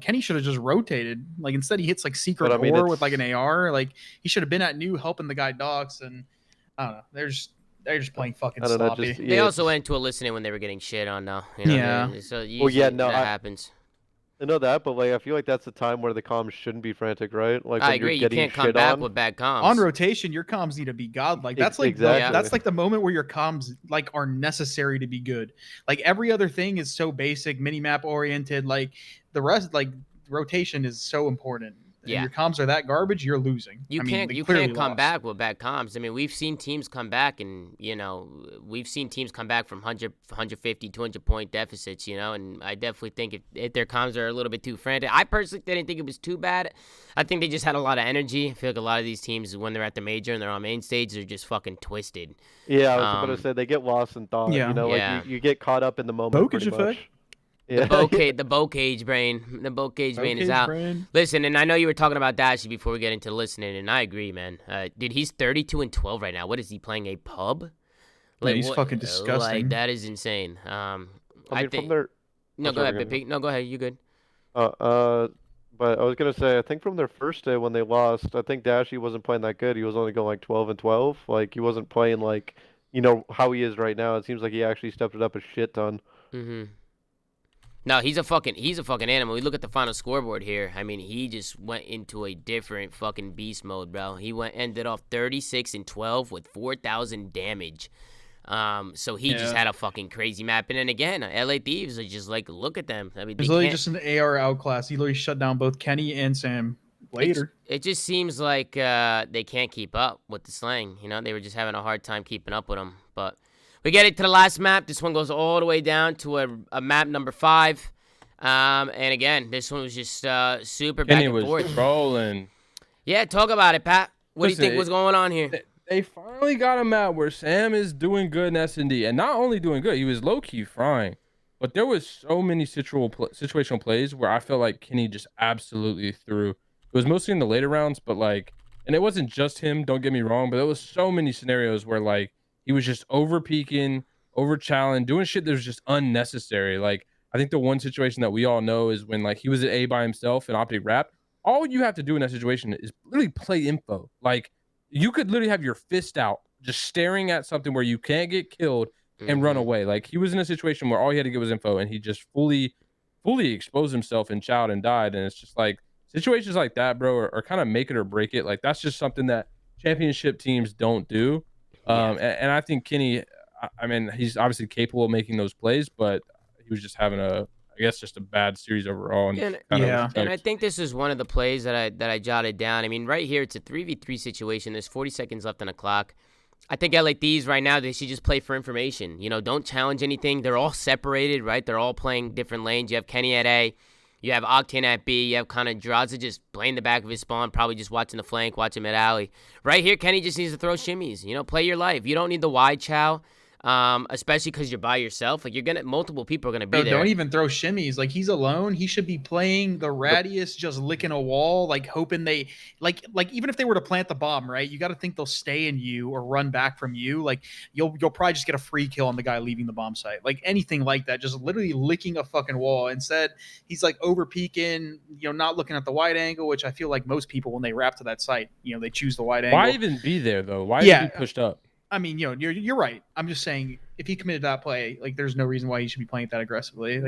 Speaker 4: Kenny should have just rotated. Like instead he hits like secret
Speaker 2: But, I mean,
Speaker 4: ore
Speaker 2: it's-
Speaker 4: with like an AR. Like he should have been at new helping the guy docs. And I don't know. They're just playing fucking
Speaker 2: I don't know,
Speaker 4: sloppy.
Speaker 2: just
Speaker 1: They
Speaker 2: yeah,
Speaker 1: also went into a listening when they were getting shit on, though.
Speaker 4: Yeah.
Speaker 1: So usually
Speaker 2: no,
Speaker 1: that
Speaker 2: I-
Speaker 1: happens.
Speaker 2: I know that, but like I feel like that's the time where the comms shouldn't be frantic, right? Like when
Speaker 1: I agree.
Speaker 2: you're
Speaker 1: You
Speaker 2: getting
Speaker 1: can't come
Speaker 2: shit
Speaker 1: back
Speaker 2: on.
Speaker 1: with bad comms.
Speaker 4: On rotation, your comms need to be godlike. That's like
Speaker 2: Exactly.
Speaker 4: that's like the moment where your comms like are necessary to be good. Like every other thing is so basic, mini map oriented. Like the rest, like rotation is so important. and
Speaker 1: Yeah.
Speaker 4: your comms are that garbage, you're losing.
Speaker 1: You
Speaker 4: I mean, they
Speaker 1: you
Speaker 4: clearly
Speaker 1: can't come
Speaker 4: lost.
Speaker 1: back with bad comms. I mean, we've seen teams come back and, we've seen teams come back from 100, 150, 200-point deficits, and I definitely think if their comms are a little bit too frantic. I personally didn't think it was too bad. I think they just had a lot of energy. I feel like a lot of these teams, when they're at the major and they're on main stage, they're just fucking twisted.
Speaker 2: Yeah, I was about to say they get lost in thought.
Speaker 4: Yeah.
Speaker 1: Yeah.
Speaker 2: Like you get caught up in the moment
Speaker 6: Bokage
Speaker 2: pretty much.
Speaker 6: effect.
Speaker 2: Yeah.
Speaker 1: The bocage brain. The bocage brain is
Speaker 6: Bokage
Speaker 1: out.
Speaker 6: brain.
Speaker 1: Listen, and I know you were talking about Dashy before we get into listening, and I agree, man. Dude, he's 32-12 right now. What is he playing, a pub?
Speaker 4: He's fucking disgusting.
Speaker 1: Like, that is insane.
Speaker 2: I mean,
Speaker 1: think.
Speaker 2: from their.
Speaker 1: No,
Speaker 2: Oh,
Speaker 1: go
Speaker 2: sorry,
Speaker 1: ahead, Big. No, go ahead. You good?
Speaker 2: But I was gonna say, I think from their first day when they lost, I think Dashy wasn't playing that good. He was only going like 12-12. Like he wasn't playing like, how he is right now. It seems like he actually stepped it up a shit ton.
Speaker 1: Mm-hmm. No, he's a fucking animal. We look at the final scoreboard here. I mean, he just went into a different fucking beast mode, bro. He ended off 36-12 with 4,000 damage. So he just had a fucking crazy map. And then again, LA Thieves are just like, look at them. I mean,
Speaker 4: He's literally just an AR outclass. He literally shut down both Kenny and Sam later.
Speaker 1: It just seems like they can't keep up with the slang. They were just having a hard time keeping up with them. But we get it to the last map. This one goes all the way down to a map number 5. And again, this one was just super back
Speaker 3: Kenny
Speaker 1: and
Speaker 3: was
Speaker 1: forth.
Speaker 3: trolling.
Speaker 1: Yeah, talk about it, Pat. What do you
Speaker 3: Listen,
Speaker 1: think was going on here?
Speaker 3: They finally got a map where Sam is doing good in S&D, and not only doing good, he was low-key frying. But there was so many situational plays where I felt like Kenny just absolutely threw. It was mostly in the later rounds, but and it wasn't just him, don't get me wrong, but there was so many scenarios where he was just over peaking, over challenge, doing shit that was just unnecessary. I think the one situation that we all know is when he was at A by himself in Optic Rap. All you have to do in that situation is literally play info. You could literally have your fist out, just staring at something where you can't get killed and run away. He was in a situation where all he had to get was info, and he just fully exposed himself and chowed and died. And it's just situations like that, bro, are kind of make it or break it. That's just something that championship teams don't do. And I think Kenny, I mean, he's obviously capable of making those plays, but he was just having just a bad series overall. And
Speaker 1: I think this is one of the plays that I jotted down. I mean, right here, it's a 3v3 situation. There's 40 seconds left on the clock. I think LA Thieves right now, they should just play for information. Don't challenge anything. They're all separated, right? They're all playing different lanes. You have Kenny at A. You have Octane at B. You have kind of Draza just playing the back of his spawn, probably just watching the flank, watching mid alley. Right here, Kenny just needs to throw shimmies. Play your life. You don't need the wide chow. Especially because you're by yourself. Multiple people are gonna be there.
Speaker 4: Don't even throw shimmies. He's alone. He should be playing the rattiest, just licking a wall, hoping they even if they were to plant the bomb, right? You got to think they'll stay in you or run back from you. You'll probably just get a free kill on the guy leaving the bomb site. Anything like that, just literally licking a fucking wall. Instead, he's over peeking, not looking at the wide angle, which I feel like most people when they wrap to that site, they choose the wide angle.
Speaker 3: Why even be there though? Why is he pushed up?
Speaker 4: I mean, you're right. I'm just saying, if he committed that play, there's no reason why he should be playing it that aggressively.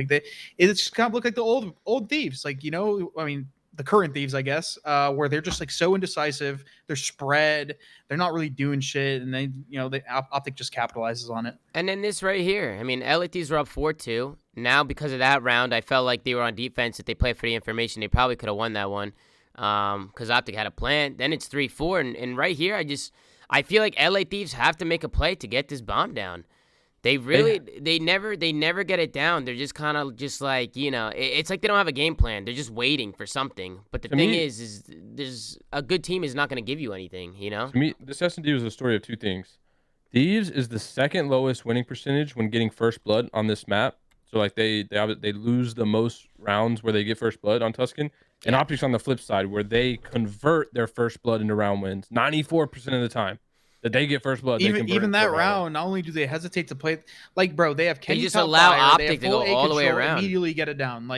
Speaker 4: It's just kind of look like the old Thieves, I mean, the current Thieves, I guess, where they're just so indecisive. They're spread. They're not really doing shit, and the Optic just capitalizes on it.
Speaker 1: And then this right here, I mean, LA Thieves were up 4-2. Now, because of that round, I felt like they were on defense. If they played for the information, they probably could have won that one. Because Optic had a plan. Then it's 3-4, and right here, I feel like LA Thieves have to make a play to get this bomb down. They really, they never get it down. They're just kind of it's like they don't have a game plan. They're just waiting for something. But the thing is there's a good team is not going to give you anything, To
Speaker 3: me, this S&D was a story of two things. Thieves is the second lowest winning percentage when getting first blood on this map. So they lose the most rounds where they get first blood on Tuscan. And Optic's on the flip side where they convert their first blood into round wins 94% of the time that they get first blood.
Speaker 4: Even that round, not only do they hesitate to play, bro, they have Kenny.
Speaker 1: They just
Speaker 4: top
Speaker 1: allow
Speaker 4: fire,
Speaker 1: Optic to go all the way around.
Speaker 4: Immediately get it down.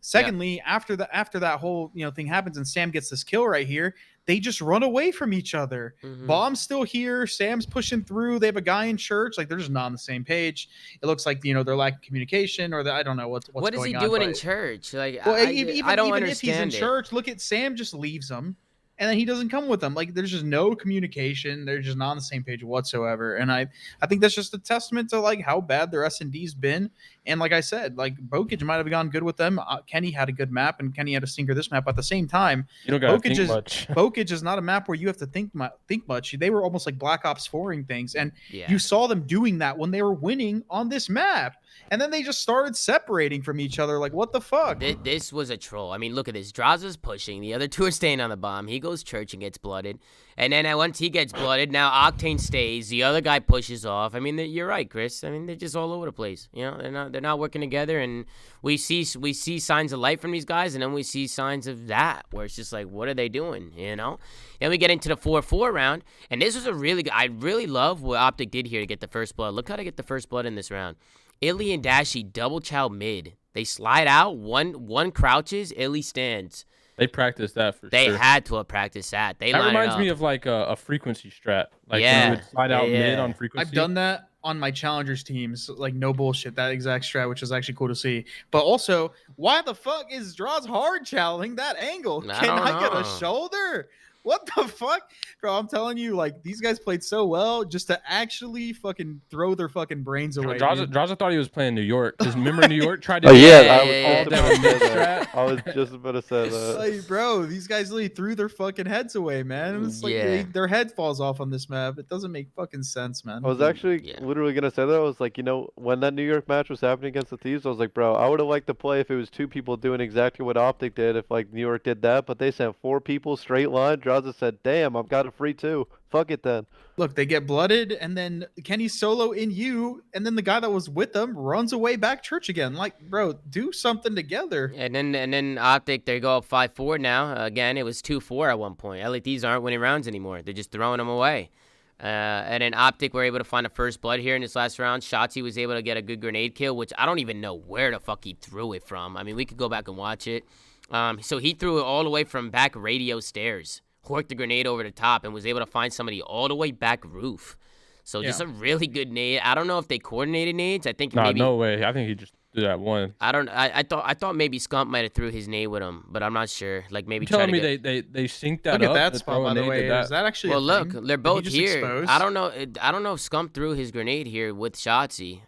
Speaker 4: Secondly, after that whole thing happens and Sam gets this kill right here, they just run away from each other.
Speaker 1: Mm-hmm.
Speaker 4: Bomb's still here. Sam's pushing through. They have a guy in church. They're just not on the same page. It looks like they're lacking communication, or I don't know what's
Speaker 1: what
Speaker 4: going on.
Speaker 1: What is he doing in church?
Speaker 4: I
Speaker 1: don't
Speaker 4: even
Speaker 1: understand
Speaker 4: if he's in church, look at Sam just leaves him, and then he doesn't come with them. There's just no communication. They're just not on the same page whatsoever. And I think that's just a testament to how bad their S&D's been. And like I said, like Bokic might have gone good with them. Kenny had a good map, and Kenny had a stinker this map. But at the same time,
Speaker 3: You don't gotta think much.
Speaker 4: Bokic is not a map where you have to think much. They were almost like Black Ops 4ing things, and
Speaker 1: Yeah.
Speaker 4: you saw them doing that when they were winning on this map. And then they just started separating from each other. Like, what the fuck?
Speaker 1: This was a troll. I mean, look at this. Draza's pushing. The other two are staying on the bomb. He goes church and gets blooded. And then once he gets blooded, now Octane stays. The other guy pushes off. I mean, you're right, Chris. I mean, they're just all over the place. You know, they're not working together. And we see signs of light from these guys, and then we see signs of that, where it's just like, what are they doing? You know? Then we get into the 4-4 round, and this was a really good. I really love what Optic did here to get the first blood. Look how to get the first blood in this round. Illy and Dashy double chow mid. They slide out. One crouches. Illy stands.
Speaker 3: They practiced that for
Speaker 1: They
Speaker 3: sure.
Speaker 1: had to have practiced that. That
Speaker 3: reminds me of like a frequency strat. Like when
Speaker 1: Yeah.
Speaker 3: you would slide out mid
Speaker 1: Yeah.
Speaker 3: on frequency.
Speaker 4: I've done that on my challengers teams, like no bullshit, that exact strat, which is actually cool to see. But also, why the fuck is Draws hard channeling that angle?
Speaker 1: I
Speaker 4: Can
Speaker 1: don't
Speaker 4: I get a
Speaker 1: know.
Speaker 4: shoulder? What the fuck? Bro, I'm telling you, like, these guys played so well just to actually fucking throw their fucking brains away. dude.
Speaker 3: Draza thought he was playing New York. Because remember New York tried to
Speaker 2: Oh yeah,
Speaker 1: Yeah,
Speaker 2: I was
Speaker 1: yeah,
Speaker 2: just
Speaker 3: yeah.
Speaker 2: about to say
Speaker 3: Strat.
Speaker 2: that. I was just about to say that.
Speaker 4: Like, bro, these guys literally threw their fucking heads away, man. It's like
Speaker 1: Yeah.
Speaker 4: their head falls off on this map. It doesn't make fucking sense, man.
Speaker 2: I was actually
Speaker 1: Yeah.
Speaker 2: literally gonna say that. I was like, you know, when that New York match was happening against the Thieves, I was like, bro, I would have liked to play if it was 2 people doing exactly what Optic did. If like New York did that, but they sent 4 people straight line. Draza said, "Damn, I've got a free 2. Fuck it then."
Speaker 4: Look, they get blooded, and then Kenny's solo in you, and then the guy that was with them runs away back church again. Like, bro, do something together.
Speaker 1: And then Optic, they go up 5-4 now. Again, it was 2-4 at one point. LATs aren't winning rounds anymore. They're just throwing them away. And then Optic were able to find a first blood here in this last round. Shotzi was able to get a good grenade kill, which I don't even know where the fuck he threw it from. I mean, we could go back and watch it. So he threw it all the way from back radio stairs. Horked the grenade over the top and was able to find somebody all the way back roof. So just a really good nade. I don't know if they coordinated nades. I think
Speaker 3: Nah,
Speaker 1: maybe
Speaker 3: no way. I think he just did that one.
Speaker 1: I thought maybe Scump might have threw his nade with him, but I'm not sure. Like maybe
Speaker 3: You
Speaker 1: try
Speaker 3: telling
Speaker 1: to
Speaker 3: me
Speaker 1: get...
Speaker 3: they synced that
Speaker 4: Look
Speaker 3: up?
Speaker 4: at that
Speaker 3: to
Speaker 4: spot,
Speaker 3: throw
Speaker 4: by
Speaker 3: a
Speaker 4: the
Speaker 3: nade
Speaker 4: way.
Speaker 3: to
Speaker 4: Is that actually
Speaker 1: Well,
Speaker 4: a
Speaker 1: look,
Speaker 4: thing?
Speaker 1: they're
Speaker 4: Did he
Speaker 1: both
Speaker 4: just
Speaker 1: here.
Speaker 4: expose?
Speaker 1: I don't know if Scump threw his grenade here with Shotzi.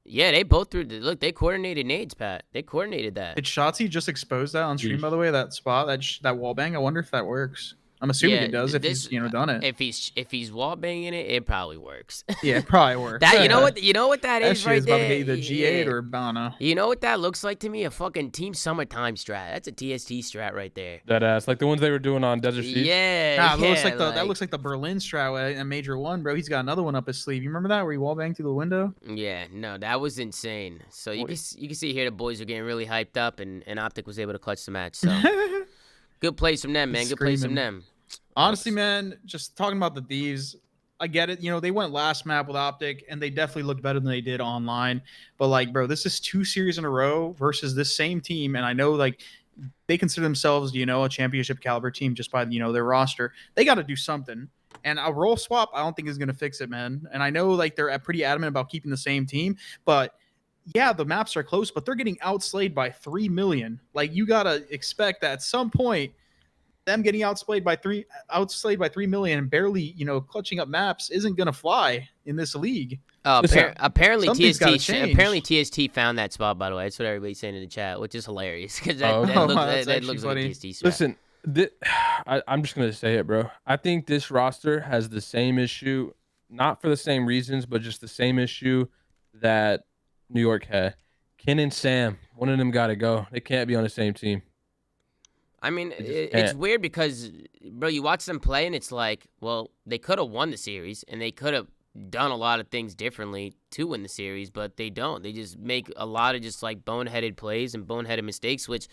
Speaker 1: Yeah, they both threw. Look, they coordinated nades, Pat. They coordinated that.
Speaker 4: Did Shotzi just expose that on stream,
Speaker 3: Yeesh.
Speaker 4: by the way? That spot, that wall bang? I wonder if that works. I'm assuming
Speaker 1: Yeah,
Speaker 4: it does if
Speaker 1: this-
Speaker 4: he's done it.
Speaker 1: If he's wall banging it, it probably works.
Speaker 4: Yeah, it probably works.
Speaker 1: That you know what that
Speaker 4: That
Speaker 1: is
Speaker 4: shit
Speaker 1: right
Speaker 4: is about to
Speaker 1: there.
Speaker 4: get either G8
Speaker 1: Yeah.
Speaker 4: or Bana.
Speaker 1: You know what that looks like to me? A fucking Team Summertime strat. That's a TST strat right there.
Speaker 3: That ass, like the ones they were doing on Desert Siege.
Speaker 1: Yeah,
Speaker 4: Nah, that looks
Speaker 1: yeah,
Speaker 4: like that looks like the Berlin strat in Major 1, bro. He's got another one up his sleeve. You remember that where he wall banged through the window?
Speaker 1: Yeah, no, that was insane. So you can see here the boys are getting really hyped up, and Optic was able to clutch the match. So good plays from them, man. Good plays from
Speaker 4: Screaming.
Speaker 1: them.
Speaker 4: Honestly, man, just talking about the Thieves, I get it. You know, they went last map with Optic, and they definitely looked better than they did online. But, like, bro, this is 2 series in a row versus this same team. And I know, like, they consider themselves, you know, a championship caliber team just by, you know, their roster. They got to do something. And a role swap, I don't think is going to fix it, man. And I know, like, they're pretty adamant about keeping the same team. But, yeah, the maps are close, but they're getting outslayed by 3 million. Like, you got to expect that at some point, them getting outplayed by 3 million and barely, you know, clutching up maps isn't gonna fly in this league.
Speaker 3: Listen,
Speaker 1: Apparently
Speaker 4: something's gotta
Speaker 1: TST
Speaker 4: change.
Speaker 1: apparently TST found that spot, by the way. That's what everybody's saying in the chat, which is hilarious because that,
Speaker 3: Oh,
Speaker 1: that
Speaker 3: okay.
Speaker 1: looks,
Speaker 4: That's
Speaker 1: that
Speaker 4: actually
Speaker 1: looks like a
Speaker 4: funny.
Speaker 1: TST strat.
Speaker 3: Listen, I'm just gonna say it, bro. I think this roster has the same issue, not for the same reasons, but just the same issue that New York had. Ken and Sam, one of them got to go. They can't be on the same team.
Speaker 1: I mean,
Speaker 3: just
Speaker 1: it's
Speaker 3: can't.
Speaker 1: weird because, bro, you watch them play and it's like, well, they could have won the series and they could have done a lot of things differently to win the series, but they don't. They just make a lot of just like boneheaded plays and boneheaded mistakes, which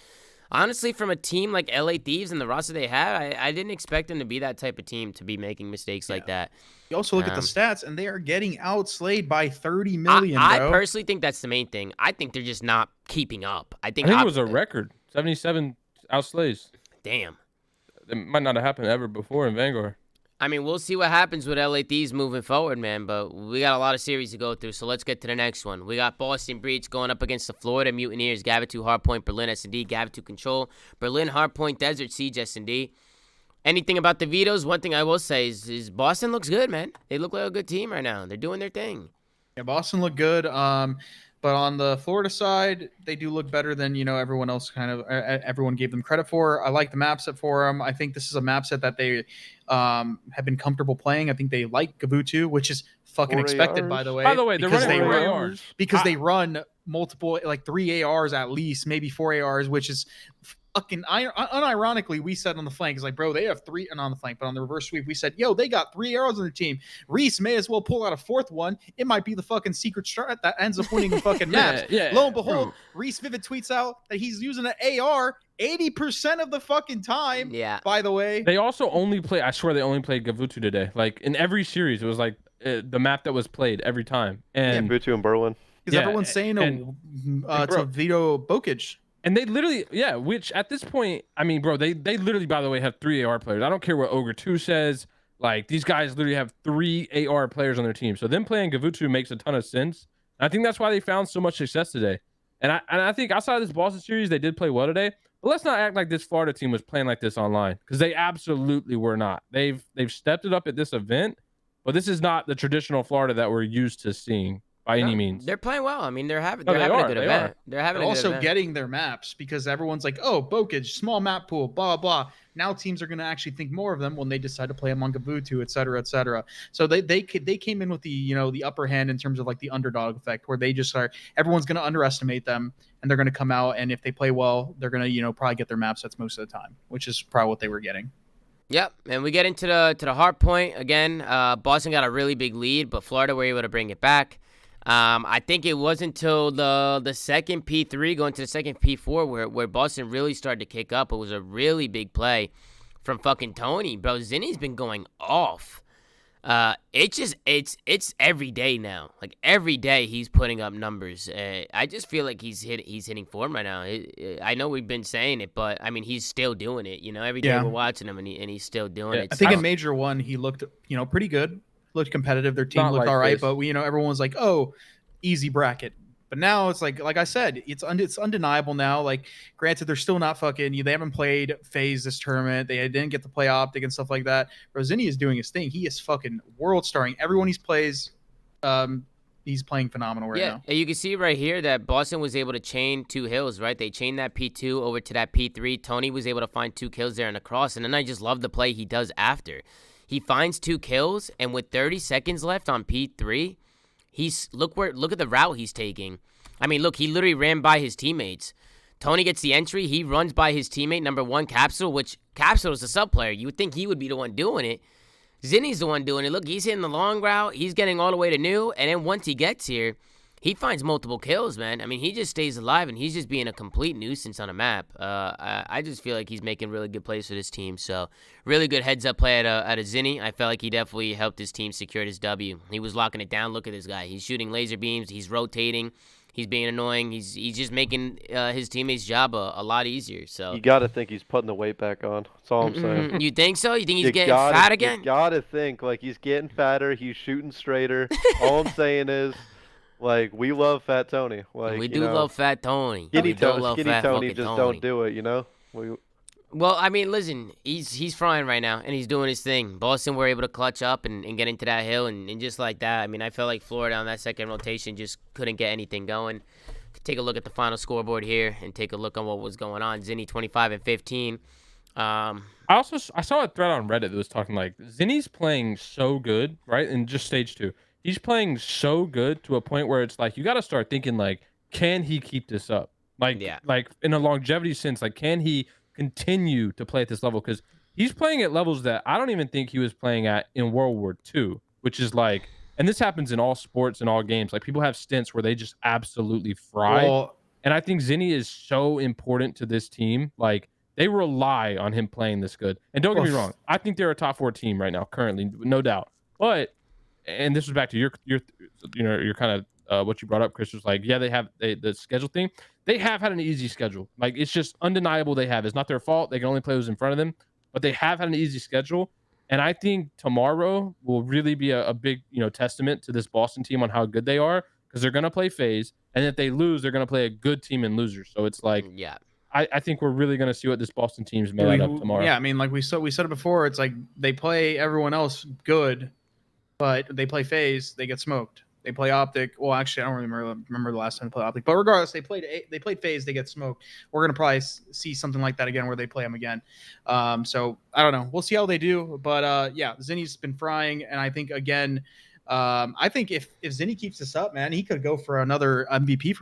Speaker 1: honestly, from a team like LA Thieves and the roster they had, I didn't expect them to be that type of team to be making mistakes like that.
Speaker 4: You also look at the
Speaker 1: Um,
Speaker 4: stats, and they are getting outslayed by 30 million.
Speaker 1: I
Speaker 4: bro.
Speaker 1: personally think that's the main thing. I think they're just not keeping up. I
Speaker 3: I
Speaker 1: think,
Speaker 3: think it was a record, 77 outslays.
Speaker 1: damn.
Speaker 3: It might not have happened ever before in Vanguard.
Speaker 1: I mean, we'll see what happens with LA Thieves moving forward, man. But we got a lot of series to go through, so let's get to the next one. We got Boston Breach going up against the Florida Mutineers, Gavitu Hardpoint, Berlin S&D, Gavitu Control, Berlin Hardpoint, Desert Siege S&D. Anything about the vetoes? One thing I will say is Boston looks good, man. They look like a good team right now. They're doing their thing.
Speaker 4: Yeah, Boston looked good. But on the Florida side, they do look better than everyone else. Everyone gave them credit for. I like the map set for them. I think this is a map set that they have been comfortable playing. I think they like Gavutu, which is fucking
Speaker 2: 4
Speaker 4: expected, by
Speaker 2: ARs.
Speaker 4: the way.
Speaker 3: By the way, they're
Speaker 4: because
Speaker 3: running
Speaker 4: they
Speaker 3: 4
Speaker 4: run
Speaker 3: ARs.
Speaker 4: because they run multiple, like 3 ARs at least, maybe 4 ARs, which is fucking unironically. We said on the flank, it's like, bro, they have 3, and on the flank, but on the reverse sweep, we said, yo, they got 3 arrows on their team. Reese may as well pull out a 4th one. It might be the fucking secret strat that ends up winning the fucking maps. Lo and behold, Reese Vivid tweets out that he's using an AR 80% of the fucking time.
Speaker 1: Yeah.
Speaker 4: By the way,
Speaker 3: They also only play. I swear they only played Gavutu today. Like in every series, it was like the map that was played every time. And
Speaker 2: Gavutu and Berlin.
Speaker 4: because everyone's saying to veto Bokage.
Speaker 3: And they literally, which at this point, I mean, bro, they literally, by the way, have 3 AR players. I don't care what Ogre 2 says. Like, these guys literally have 3 AR players on their team. So them playing Gavutu makes a ton of sense. And I think that's why they found so much success today. And I think outside of this Boston series, they did play well today. But let's not act like this Florida team was playing like this online, because they absolutely were not. They've stepped it up at this event, but this is not the traditional Florida that we're used to seeing by any means.
Speaker 1: They're playing well. I mean, they're having
Speaker 3: No,
Speaker 1: a good event. They're having
Speaker 4: They're
Speaker 1: a good
Speaker 4: also
Speaker 1: event.
Speaker 4: getting their maps, because everyone's like, oh, Bokage, small map pool, blah, blah. Now teams are going to actually think more of them when they decide to play them on Gavutu, et cetera, et cetera. So they came in with the upper hand in terms of like the underdog effect, where they just are, everyone's going to underestimate them, and they're going to come out, and if they play well, they're going to probably get their map sets most of the time, which is probably what they were getting.
Speaker 1: Yep, and we get into the hard point again. Boston got a really big lead, but Florida were able to bring it back. I think it wasn't until the second P3 going to the second P4 where Boston really started to kick up. It was a really big play from fucking Tony. Bro, Zinni's been going off. It's every day now. Like every day he's putting up numbers. I just feel like he's hitting form right now. I know we've been saying it, but I mean he's still doing it. Every day we're watching him and he's still doing it.
Speaker 4: I think in Major 1 he looked pretty good. Looked competitive. Their team looked all right, but everyone was like, "Oh, easy bracket." But now it's like I said, it's undeniable now. Like, granted, they're still not fucking. They haven't played FaZe this tournament. They didn't get to play Optic and stuff like that. Rosini is doing his thing. He is fucking world starring. Everyone he's plays, he's playing phenomenal right now.
Speaker 1: Yeah, you can see right here that Boston was able to chain 2 hills, right? They chained that P2 over to that P3. Tony was able to find 2 kills there in the cross, and then I just love the play he does after. He finds 2 kills, and with 30 seconds left on P3, look at the route he's taking. I mean, look, he literally ran by his teammates. Tony gets the entry. He runs by his teammate, number 1, Capsule, which Capsule is a sub player. You would think he would be the one doing it. Zinni's the one doing it. Look, he's hitting the long route. He's getting all the way to new, and then once he gets here, he finds multiple kills, man. I mean, he just stays alive, and he's just being a complete nuisance on a map. I just feel like he's making really good plays for this team. So, really good heads-up play at a Zinni. I felt like he definitely helped his team secure his W. He was locking it down. Look at this guy. He's shooting laser beams. He's rotating. He's being annoying. He's just making his teammates' job a lot easier. So
Speaker 2: You got to think he's putting the weight back on. That's all I'm saying.
Speaker 1: You think so? You think he's
Speaker 2: You
Speaker 1: getting
Speaker 2: gotta-
Speaker 1: fat again?
Speaker 2: You got to think, like, he's getting fatter. He's shooting straighter. All I'm saying is, like, we love Fat Tony. Like,
Speaker 1: We do love Fat Tony.
Speaker 2: Skinny,
Speaker 1: We do love
Speaker 2: skinny
Speaker 1: Fat
Speaker 2: Tony
Speaker 1: fucking
Speaker 2: just
Speaker 1: Tony.
Speaker 2: don't do it,
Speaker 1: Well, I mean, listen, he's frying right now, and he's doing his thing. Boston were able to clutch up and get into that hill, and just like that, I mean, I felt like Florida on that second rotation just couldn't get anything going. Take a look at the final scoreboard here and take a look on what was going on. Zinni 25 and 15.
Speaker 3: I saw a thread on Reddit that was talking like Zinni's playing so good, right? In just stage 2. He's playing so good to a point where it's like you got to start thinking like, can he keep this up? Like in a longevity sense, like can he continue to play at this level? Because he's playing at levels that I don't even think he was playing at in World War II, which is like, and this happens in all sports and all games. Like people have stints where they just absolutely fry. And I think Zinni is so important to this team. Like they rely on him playing this good. And don't get me wrong, I think they're a top 4 team right now, currently, no doubt. But, and this was back to your kind of what you brought up, Chris, was like, yeah, they have the schedule thing. They have had an easy schedule. Like it's just undeniable they have. It's not their fault. They can only play who's in front of them, but they have had an easy schedule. And I think tomorrow will really be a big, testament to this Boston team on how good they are, because they're going to play FaZe. And if they lose, they're going to play a good team in losers. So it's like, I think we're really going to see what this Boston team's made up tomorrow.
Speaker 4: Yeah, I mean, like we said it before. It's like they play everyone else good, but they play FaZe, they get smoked. They play Optic. Well, actually, I don't remember the last time they played Optic. But regardless, they played FaZe. They get smoked. We're gonna probably see something like that again, where they play them again. So I don't know. We'll see how they do. But yeah, Zinni's been frying, and I think again, I think if Zinni keeps this up, man, he could go for another MVP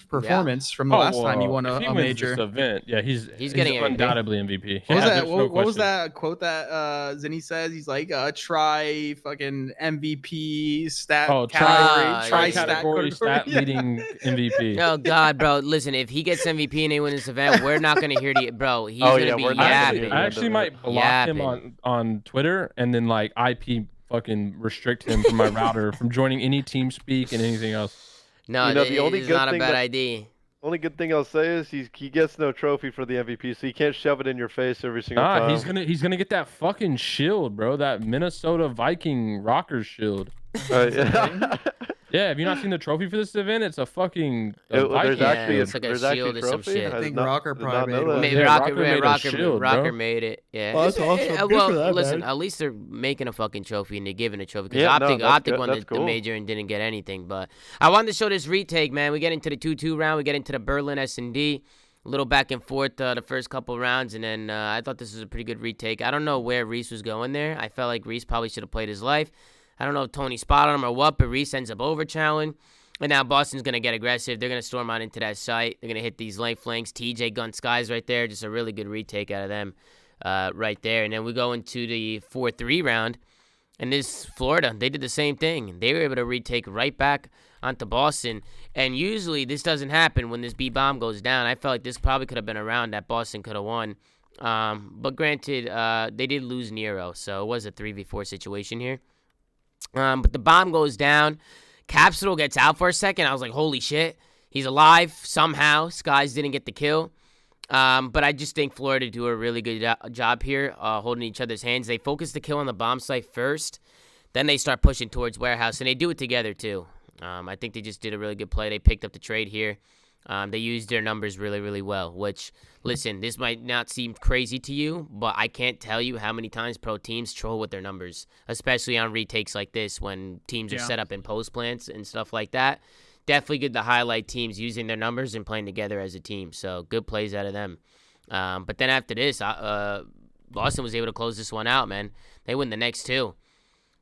Speaker 4: performance from the last time he won a major.
Speaker 3: This event, yeah, he's
Speaker 1: getting
Speaker 3: undoubtedly MVP.
Speaker 4: What was
Speaker 3: Yeah,
Speaker 4: that?
Speaker 3: there's no
Speaker 4: What was
Speaker 3: question.
Speaker 4: that quote that Zinni says? He's like, try fucking MVP stat
Speaker 3: Try
Speaker 4: stat
Speaker 3: category stat
Speaker 4: Yeah.
Speaker 3: leading MVP.
Speaker 1: Oh God, bro! Listen, if he gets MVP and they win this event, we're not gonna hear the bro. He's
Speaker 2: Oh,
Speaker 1: gonna
Speaker 2: yeah,
Speaker 1: be
Speaker 2: we're not gonna hear
Speaker 1: yapping.
Speaker 2: the
Speaker 3: I actually might block him on Twitter and then like IP fucking restrict him from my router from joining any team speak and anything else.
Speaker 1: No,
Speaker 2: You know, the only
Speaker 1: it's
Speaker 2: good
Speaker 1: not a
Speaker 2: thing
Speaker 1: bad
Speaker 2: that-
Speaker 1: idea.
Speaker 2: Only good thing I'll say is he gets no trophy for the MVP, so he can't shove it in your face every single time.
Speaker 3: He's gonna get that fucking shield, bro. That Minnesota Viking Rockers shield.
Speaker 2: Yeah.
Speaker 3: Yeah, have you not seen the trophy for this event? It's a fucking
Speaker 2: There's
Speaker 3: Viking
Speaker 2: actually
Speaker 1: it's like a
Speaker 2: there's actually
Speaker 1: shield or some
Speaker 2: trophy?
Speaker 1: shit.
Speaker 4: I
Speaker 2: did
Speaker 4: think
Speaker 2: not-
Speaker 4: Rocker
Speaker 2: did not
Speaker 4: probably
Speaker 2: know
Speaker 4: made
Speaker 2: that.
Speaker 4: one.
Speaker 1: Maybe
Speaker 3: Yeah,
Speaker 1: Rocker,
Speaker 3: Rocker made a shield,
Speaker 1: Rocker
Speaker 3: bro.
Speaker 1: made it. Yeah.
Speaker 6: Well, that's awesome. Good
Speaker 1: Well,
Speaker 6: for that,
Speaker 1: listen,
Speaker 6: man.
Speaker 1: at least they're making a fucking trophy and they're giving a trophy. Because
Speaker 2: Yeah, no,
Speaker 1: Optic,
Speaker 2: that's
Speaker 1: Optic
Speaker 2: good.
Speaker 1: won
Speaker 2: That's
Speaker 1: the
Speaker 2: cool.
Speaker 1: major and didn't get anything. But I wanted to show this retake, man. We get into the 2-2 round. We get into the Berlin S&D. A little back and forth the first couple rounds, and then I thought this was a pretty good retake. I don't know where Reese was going there. I felt like Reese probably should have played his life. I don't know if Tony spotted him or what, but Reese ends up overchallenging. And now Boston's going to get aggressive. They're going to storm out into that site. They're going to hit these lane flanks. TJ gun skies right there. Just a really good retake out of them right there. And then we go into the 4-3 round. And this Florida, they did the same thing. They were able to retake right back onto Boston. And usually this doesn't happen when this B-bomb goes down. I felt like this probably could have been a round that Boston could have won. But granted, they did lose Nero. So it was a 3v4 situation here. But the bomb goes down. Capsule gets out for a second. I was like, holy shit. He's alive somehow. Skies didn't get the kill. But I just think Florida do a really good job here, holding each other's hands. They focus the kill on the bomb site first. Then they start pushing towards warehouse. And they do it together, too. I think they just did a really good play. They picked up the trade here. They used their numbers really, really well. Which, listen, this might not seem crazy to you, but I can't tell you how many times pro teams troll with their numbers, especially on retakes like this when teams are set up in post plants and stuff like that. Definitely good to highlight teams using their numbers and playing together as a team. So good plays out of them. But then after this, Boston was able to close this one out, man. They win the next two.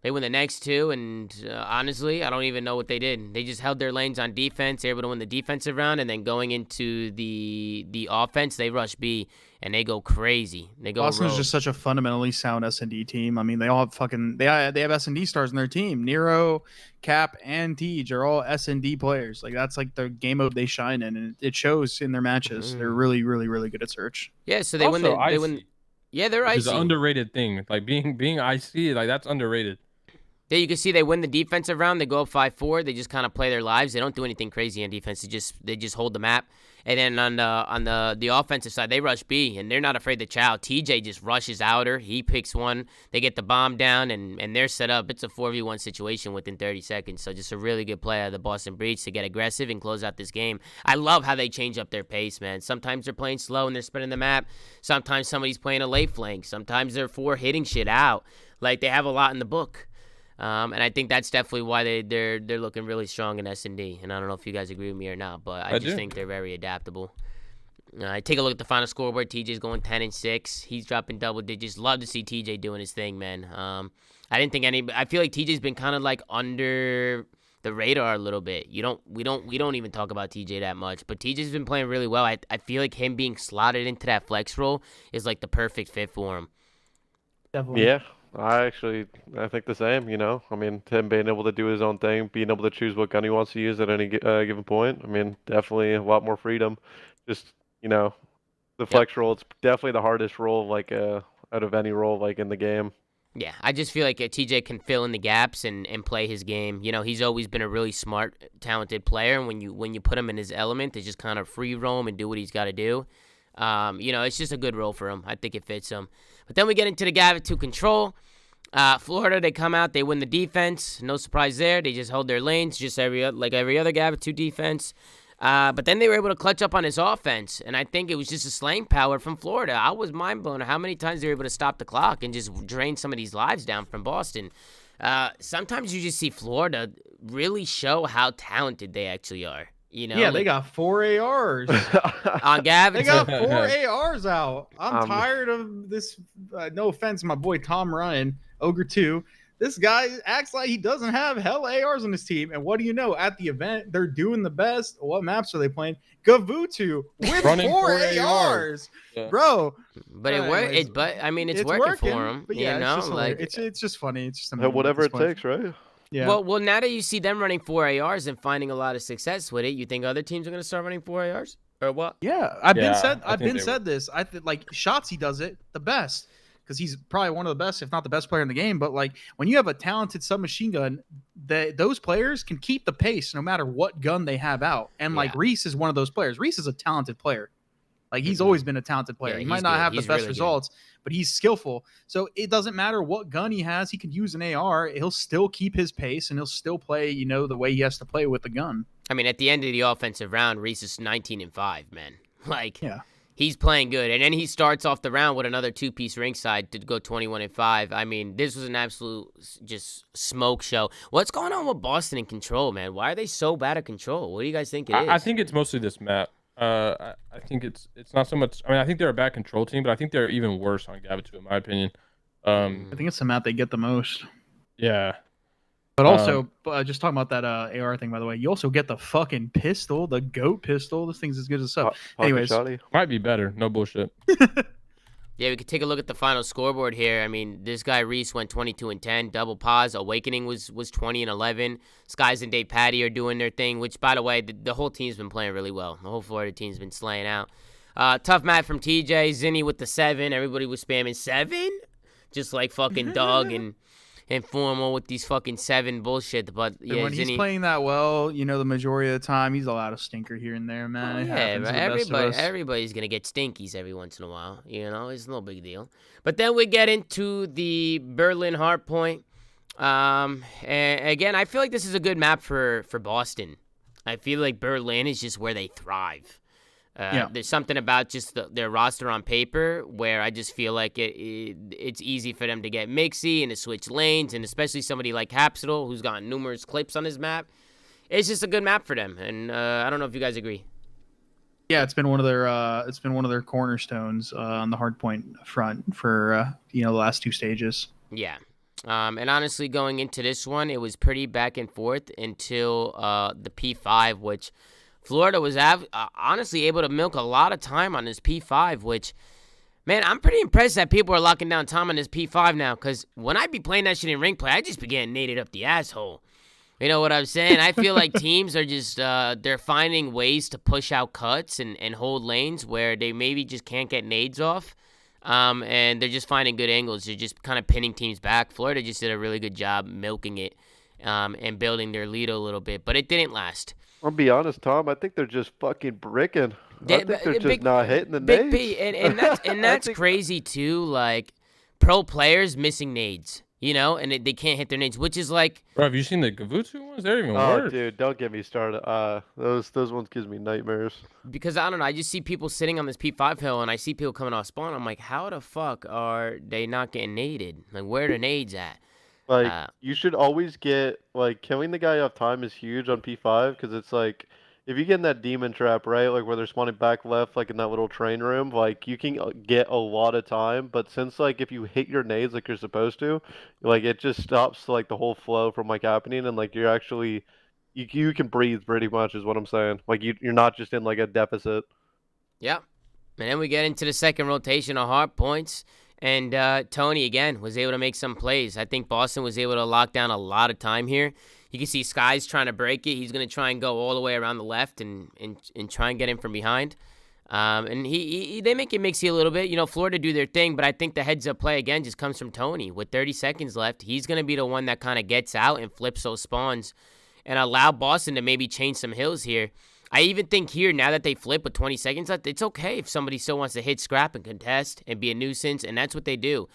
Speaker 1: And honestly, I don't even know what they did. They just held their lanes on defense. They were able to win the defensive round, and then going into the offense, they rush B, and they go crazy. They go
Speaker 4: Boston's
Speaker 1: rogue.
Speaker 4: just such a fundamentally sound S&D team. I mean, they all have they have S&D stars in their team. Nero, Cap, and Tej are all S&D players. Like that's like the game mode they shine in, and it shows in their matches. They're really, really, really good at search.
Speaker 1: Yeah, so they
Speaker 3: Also,
Speaker 1: win. They win.
Speaker 3: icy,
Speaker 1: Yeah, they're
Speaker 3: which is
Speaker 1: icy.
Speaker 3: an underrated thing. Like being IC, like that's underrated.
Speaker 1: Yeah, you can see they win the defensive round. They go up 5-4. They just kind of play their lives. They don't do anything crazy on defense. They just hold the map. And then on the offensive side, they rush B, and they're not afraid to chow. TJ just rushes outer. He picks one. They get the bomb down, and they're set up. It's a 4v1 situation within 30 seconds. So just a really good play out of the Boston Breach to get aggressive and close out this game. I love how they change up their pace, man. Sometimes they're playing slow and they're spreading the map. Sometimes somebody's playing a late flank. Sometimes they're hitting shit out. Like, they have a lot in the book. And I think that's definitely why they're looking really strong in S&D. And I don't know if you guys agree with me or not, but I just think they're very adaptable. Take a look at the final scoreboard. TJ's going 10-6. He's dropping double digits. Love to see TJ doing his thing, man. I didn't think I feel like TJ's been kind of like under the radar a little bit. We don't even talk about TJ that much, but TJ's been playing really well. I feel like him being slotted into that flex role is like the perfect fit for him.
Speaker 6: Definitely.
Speaker 2: Yeah, I think the same, you know. I mean, him being able to do his own thing, being able to choose what gun he wants to use at any given point. I mean, definitely a lot more freedom. Just, you know, the flex role, it's definitely the hardest role, like, out of any role, like, in the game.
Speaker 1: Yeah, I just feel like TJ can fill in the gaps and play his game. You know, he's always been a really smart, talented player, and when you put him in his element to just kind of free roam and do what he's got to do, you know, it's just a good role for him. I think it fits him. But then we get into the Gav 2 control. Florida, they come out, they win the defense. No surprise there. They just hold their lanes, just every other Gav 2 defense. But then they were able to clutch up on his offense, and I think it was just a slaying power from Florida. I was mind blown at how many times they were able to stop the clock and just drain some of these lives down from Boston. Sometimes you just see Florida really show how talented they actually are. You know,
Speaker 6: Yeah, they got 4 ARs.
Speaker 1: on Gavin.
Speaker 6: They got 4 ARs out. I'm
Speaker 2: Um,
Speaker 6: tired of this. No offense, my boy Tom Ryan, Ogre 2. This guy acts like he doesn't have hell ARs on his team. And what do you know? At the event, they're doing the best. What maps are they playing? Gavutu with
Speaker 3: Running
Speaker 6: 4
Speaker 3: 4
Speaker 6: ARs.
Speaker 3: Yeah.
Speaker 6: Bro.
Speaker 1: But
Speaker 6: Anyways,
Speaker 1: but I mean, it's working for him.
Speaker 6: But
Speaker 1: you
Speaker 6: yeah,
Speaker 1: know,
Speaker 6: it's just
Speaker 1: like
Speaker 6: it's just funny. It's just a meme at
Speaker 2: Whatever
Speaker 6: this
Speaker 2: it
Speaker 6: point.
Speaker 2: takes, right?
Speaker 6: Yeah.
Speaker 1: well, now that you see them running 4 ARs and finding a lot of success with it, you think other teams are gonna start running 4 ARs or what?
Speaker 6: Yeah, I've
Speaker 3: Yeah,
Speaker 6: been said
Speaker 3: I think they
Speaker 6: said this. I think like Shotzi does it the best because he's probably one of the best, if not the best player in the game. But like when you have a talented submachine gun, those players can keep the pace no matter what gun they have out. And like
Speaker 1: Yeah.
Speaker 6: Reese is one of those players. Reese is a talented player. Like he's always been a talented player.
Speaker 1: Yeah,
Speaker 6: he
Speaker 1: he's
Speaker 6: might not
Speaker 1: good.
Speaker 6: have the
Speaker 1: He's
Speaker 6: best
Speaker 1: really good.
Speaker 6: results, but he's skillful. So it doesn't matter what gun he has. He can use an AR. He'll still keep his pace and he'll still play, the way he has to play with the gun.
Speaker 1: I mean, at the end of the offensive round, Reese is 19-5, man. Like,
Speaker 6: Yeah.
Speaker 1: he's playing good, and then he starts off the round with another 2-piece ringside to go 21-5. I mean, this was an absolute just smoke show. What's going on with Boston in control, man? Why are they so bad at control? What do you guys think it is?
Speaker 3: I think it's mostly this map. I think it's not so much. I mean, I think they're a bad control team, but I think they're even worse on Gavitu, in my opinion.
Speaker 6: I think it's the map they get the most.
Speaker 3: Yeah.
Speaker 6: But also, just talking about that AR thing, by the way, you also get the fucking pistol, the GOAT pistol. This thing's as good as stuff.
Speaker 2: Pocket
Speaker 6: Anyways,
Speaker 2: shotty.
Speaker 3: Might be better. No bullshit.
Speaker 1: Yeah, we could take a look at the final scoreboard here. I mean, this guy Reese went 22-10, double pause. Awakening was 20-11. Skies and Dave Patty are doing their thing, which, by the way, the whole team's been playing really well. The whole Florida team's been slaying out. Tough match from TJ. Zinni with the 7. Everybody was spamming 7? Just like fucking Doug and Formal with these fucking 7 bullshit. But
Speaker 6: and
Speaker 1: yeah,
Speaker 6: when
Speaker 1: Zinni.
Speaker 6: he's playing that well, the majority of the time, he's allowed a stinker here and there, man. It
Speaker 1: Yeah,
Speaker 6: happens
Speaker 1: but
Speaker 6: to the best of us.
Speaker 1: everybody's gonna get stinkies every once in a while. It's no big deal. But then we get into the Berlin Hardpoint. And again, I feel like this is a good map for Boston. I feel like Berlin is just where they thrive.
Speaker 6: Yeah.
Speaker 1: There's something about just their roster on paper where I just feel like it's easy for them to get mixy and to switch lanes, and especially somebody like Capsule who's got numerous clips on his map. It's just a good map for them, and I don't know if you guys agree.
Speaker 6: Yeah, it's been one of their cornerstones on the hardpoint front for the last 2 stages.
Speaker 1: Yeah. And honestly, going into this one, it was pretty back and forth until the P5, which Florida was honestly able to milk a lot of time on this P5, which, man, I'm pretty impressed that people are locking down time on this P5 now, because when I be playing that shit in ring play, I just be getting naded up the asshole. You know what I'm saying? I feel like teams are just, they're finding ways to push out cuts and hold lanes where they maybe just can't get nades off. And they're just finding good angles. They're just kind of pinning teams back. Florida just did a really good job milking it and building their lead a little bit, but it didn't last.
Speaker 2: I'll be honest, Tom. I think they're just fucking bricking. I think they're just
Speaker 1: Big-
Speaker 2: not hitting the
Speaker 1: Big
Speaker 2: nades.
Speaker 1: P, and that's
Speaker 2: think-
Speaker 1: crazy too. Like pro players missing nades, and they can't hit their nades, which is like,
Speaker 3: Bro, have you seen the Gavutu ones? They're even
Speaker 2: Oh,
Speaker 3: worse.
Speaker 2: dude, don't get me started. Those ones gives me nightmares.
Speaker 1: because I don't know. I just see people sitting on this P5 hill, and I see people coming off spawn. I'm like, how the fuck are they not getting naded? Like, where are the nades at?
Speaker 2: Like, you should always get, like, killing the guy off time is huge on P5, because it's like, if you get in that demon trap, right, like where they're spawning back left, like in that little train room, like, you can get a lot of time, but since, like, if you hit your nades like you're supposed to, like, it just stops, like, the whole flow from, like, happening, and, like, you're actually, you can breathe pretty much, is what I'm saying. Like, you're not just in, like, a deficit.
Speaker 1: Yep. And then we get into the second rotation of hard points. And Tony, again, was able to make some plays. I think Boston was able to lock down a lot of time here. You can see Sky's trying to break it. He's going to try and go all the way around the left and try and get him from behind. And they make it mixy a little bit. Florida do their thing, but I think the heads-up play, again, just comes from Tony. With 30 seconds left, he's going to be the one that kind of gets out and flips those spawns and allow Boston to maybe change some hills here. I even think here, now that they flip with 20 seconds left, it's okay if somebody still wants to hit scrap and contest and be a nuisance, and that's what they do.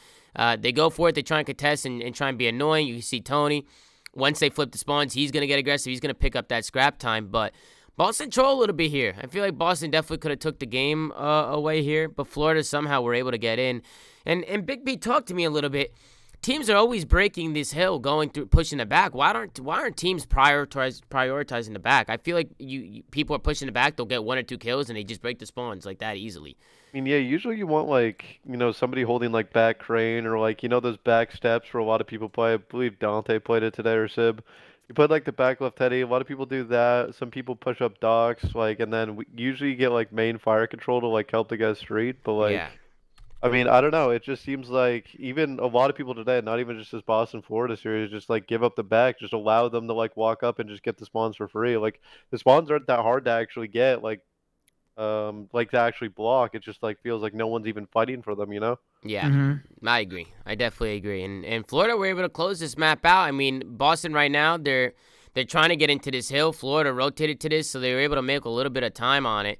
Speaker 1: They go for it. They try and contest and try and be annoying. You see Tony, once they flip the spawns, he's going to get aggressive. He's going to pick up that scrap time, but Boston troll a little bit here. I feel like Boston definitely could have took the game away here, but Florida somehow were able to get in. And Big B, talk to me a little bit. teams are always breaking this hill, going through, pushing the back. Why aren't teams prioritizing the back? I feel like people are pushing the back. They'll get 1 or 2 kills and they just break the spawns like that easily.
Speaker 2: I mean, yeah, usually you want like, somebody holding like back crane or like, those back steps where a lot of people play. I believe Dante played it today or Sib. You put like the back left heady. A lot of people do that. Some people push up docks, like, and then usually you get like main fire control to like help the guys street. But like,
Speaker 1: Yeah.
Speaker 2: I mean, I don't know. It just seems like even a lot of people today, not even just this Boston Florida series, just like give up the back, just allow them to like walk up and just get the spawns for free. Like the spawns aren't that hard to actually get, like to actually block. It just like feels like no one's even fighting for them, you know?
Speaker 1: Yeah, I agree. I definitely agree. And Florida were able to close this map out. I mean, Boston right now, they're trying to get into this hill. Florida rotated to this, so they were able to make a little bit of time on it.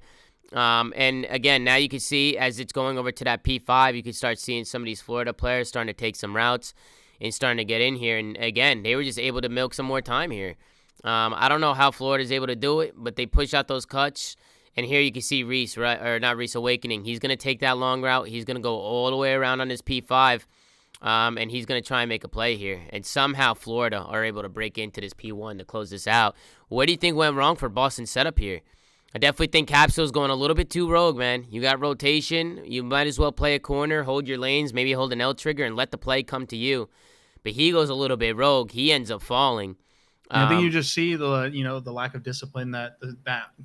Speaker 1: And again, now you can see as it's going over to that P5, you can start seeing some of these Florida players starting to take some routes and starting to get in here. And again, they were just able to milk some more time here. I don't know how Florida's able to do it, but they push out those cuts. And here you can see Reese, right? Or not Reese Awakening. He's going to take that long route. He's going to go all the way around on his P5. And he's going to try and make a play here. And somehow Florida are able to break into this P1 to close this out. What do you think went wrong for Boston's setup here? I definitely think Capsule's going a little bit too rogue, man. You got rotation. You might as well play a corner, hold your lanes, maybe hold an L trigger, and let the play come to you. But he goes a little bit rogue. He ends up falling.
Speaker 6: I think you just see the the lack of discipline that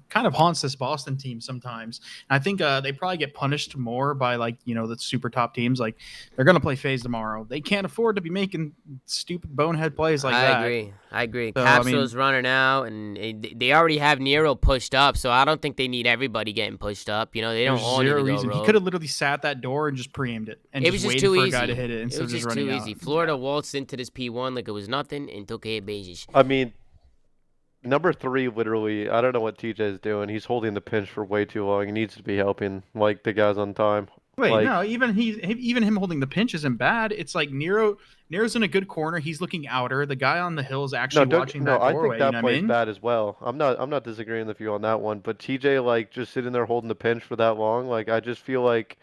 Speaker 6: kind of haunts this Boston team sometimes. And I think they probably get punished more by the super top teams. Like they're gonna play FaZe tomorrow. They can't afford to be making stupid bonehead plays like that.
Speaker 1: I agree.
Speaker 6: So,
Speaker 1: Capsule's running out, and they already have Nero pushed up, so I don't think they need everybody getting pushed up. They don't all need to go rogue.
Speaker 6: He could have literally sat that door and just preempted it and
Speaker 1: It was
Speaker 6: just
Speaker 1: just
Speaker 6: waited
Speaker 1: too
Speaker 6: for
Speaker 1: easy.
Speaker 6: a guy to hit it
Speaker 1: It
Speaker 6: instead
Speaker 1: was
Speaker 6: of just
Speaker 1: just
Speaker 6: running
Speaker 1: too
Speaker 6: out.
Speaker 1: easy. Florida waltzed into this P1 like it was nothing and took a beige.
Speaker 2: I mean, number 3, literally, I don't know what TJ is doing. He's holding the pinch for way too long. He needs to be helping like the guys on time.
Speaker 6: Wait,
Speaker 2: like,
Speaker 6: no, even him holding the pinch isn't bad. It's like Nero's in a good corner. He's looking outer. The guy on the hill is actually watching that
Speaker 2: I
Speaker 6: doorway.
Speaker 2: think that play's
Speaker 6: I mean?
Speaker 2: bad as well. I'm not disagreeing with you on that one, but TJ like just sitting there holding the pinch for that long, like I just feel like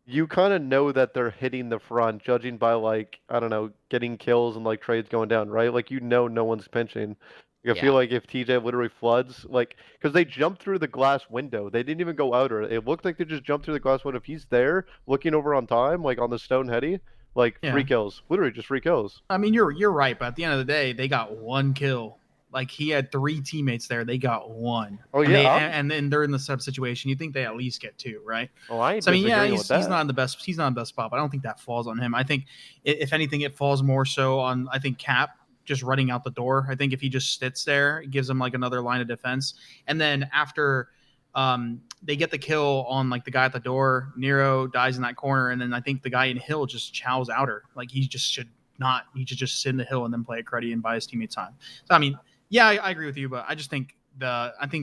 Speaker 2: you kind of know that they're hitting the front, judging by like I don't know, getting kills and like trades going down, right? Like no one's pinching. Like, I feel like if TJ literally floods, like, because they jumped through the glass window, they didn't even go outer. It looked like they just jumped through the glass window. If he's there looking over on time, like on the stone heady, like
Speaker 6: Yeah.
Speaker 2: 3 kills, literally just 3 kills.
Speaker 6: I mean, you're right, but at the end of the day, they got 1 kill. Like he had 3 teammates there, they got 1.
Speaker 2: Oh,
Speaker 6: and
Speaker 2: yeah,
Speaker 6: and then they're in the sub situation. You think they at least get 2, right?
Speaker 2: Oh, I ain't
Speaker 6: So I mean, yeah,
Speaker 2: disagreeing with that.
Speaker 6: he's not in the best. He's not in the best spot, but I don't think that falls on him. I think if anything, it falls more so on Cap just running out the door. I think if he just sits there, it gives him like another line of defense. And then after they get the kill on like the guy at the door, Nero dies in that corner, and then I think the guy in hill just chows outer. Like he just should not. He should just sit in the hill and then play a credit and buy his teammate time. So I mean, yeah, I agree with you, but I just think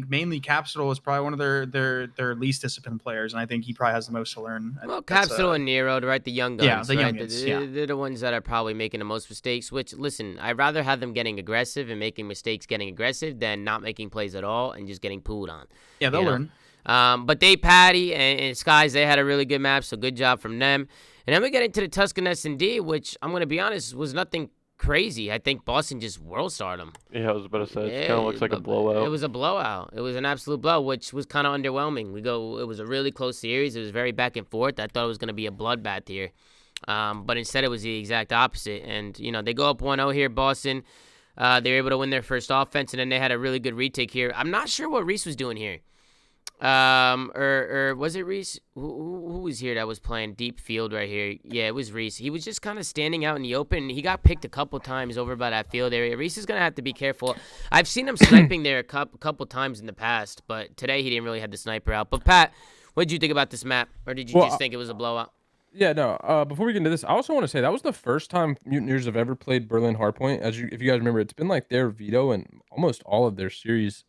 Speaker 6: mainly Capsule is probably one of their least disciplined players, and I think he probably has the most to learn.
Speaker 1: Well, Capsule and Nero, right? The young guns.
Speaker 6: Yeah, the
Speaker 1: right?
Speaker 6: youngins,
Speaker 1: They're the ones that are probably making the most mistakes, which, listen, I'd rather have them getting aggressive and making mistakes getting aggressive than not making plays at all and just getting pooed on.
Speaker 6: Yeah, they'll learn.
Speaker 1: But they, Patty and Skies, they had a really good map, so good job from them. And then we get into the Tuscan S&D, which, I'm going to be honest, was nothing crazy. I think Boston just world starred them.
Speaker 2: Yeah, I was about to say, it kind of looks like a blowout.
Speaker 1: It was a blowout. It was an absolute blow, which was kind of underwhelming. It was a really close series. It was very back and forth. I thought it was going to be a bloodbath here. But instead it was the exact opposite. And, they go up 1-0 here, Boston. They were able to win their first offense, and then they had a really good retake here. I'm not sure what Reese was doing here. Or was it Reese? Who was here that was playing deep field right here? Yeah, it was Reese. He was just kind of standing out in the open. He got picked a couple times over by that field area. Reese is going to have to be careful. I've seen him sniping there a couple times in the past, but today he didn't really have the sniper out. But Pat, what did you think about this map? Or did you just think it was a blowout?
Speaker 3: Yeah, no. Before we get into this, I also want to say that was the first time Mutineers have ever played Berlin Hardpoint. If you guys remember, it's been like their veto in almost all of their series.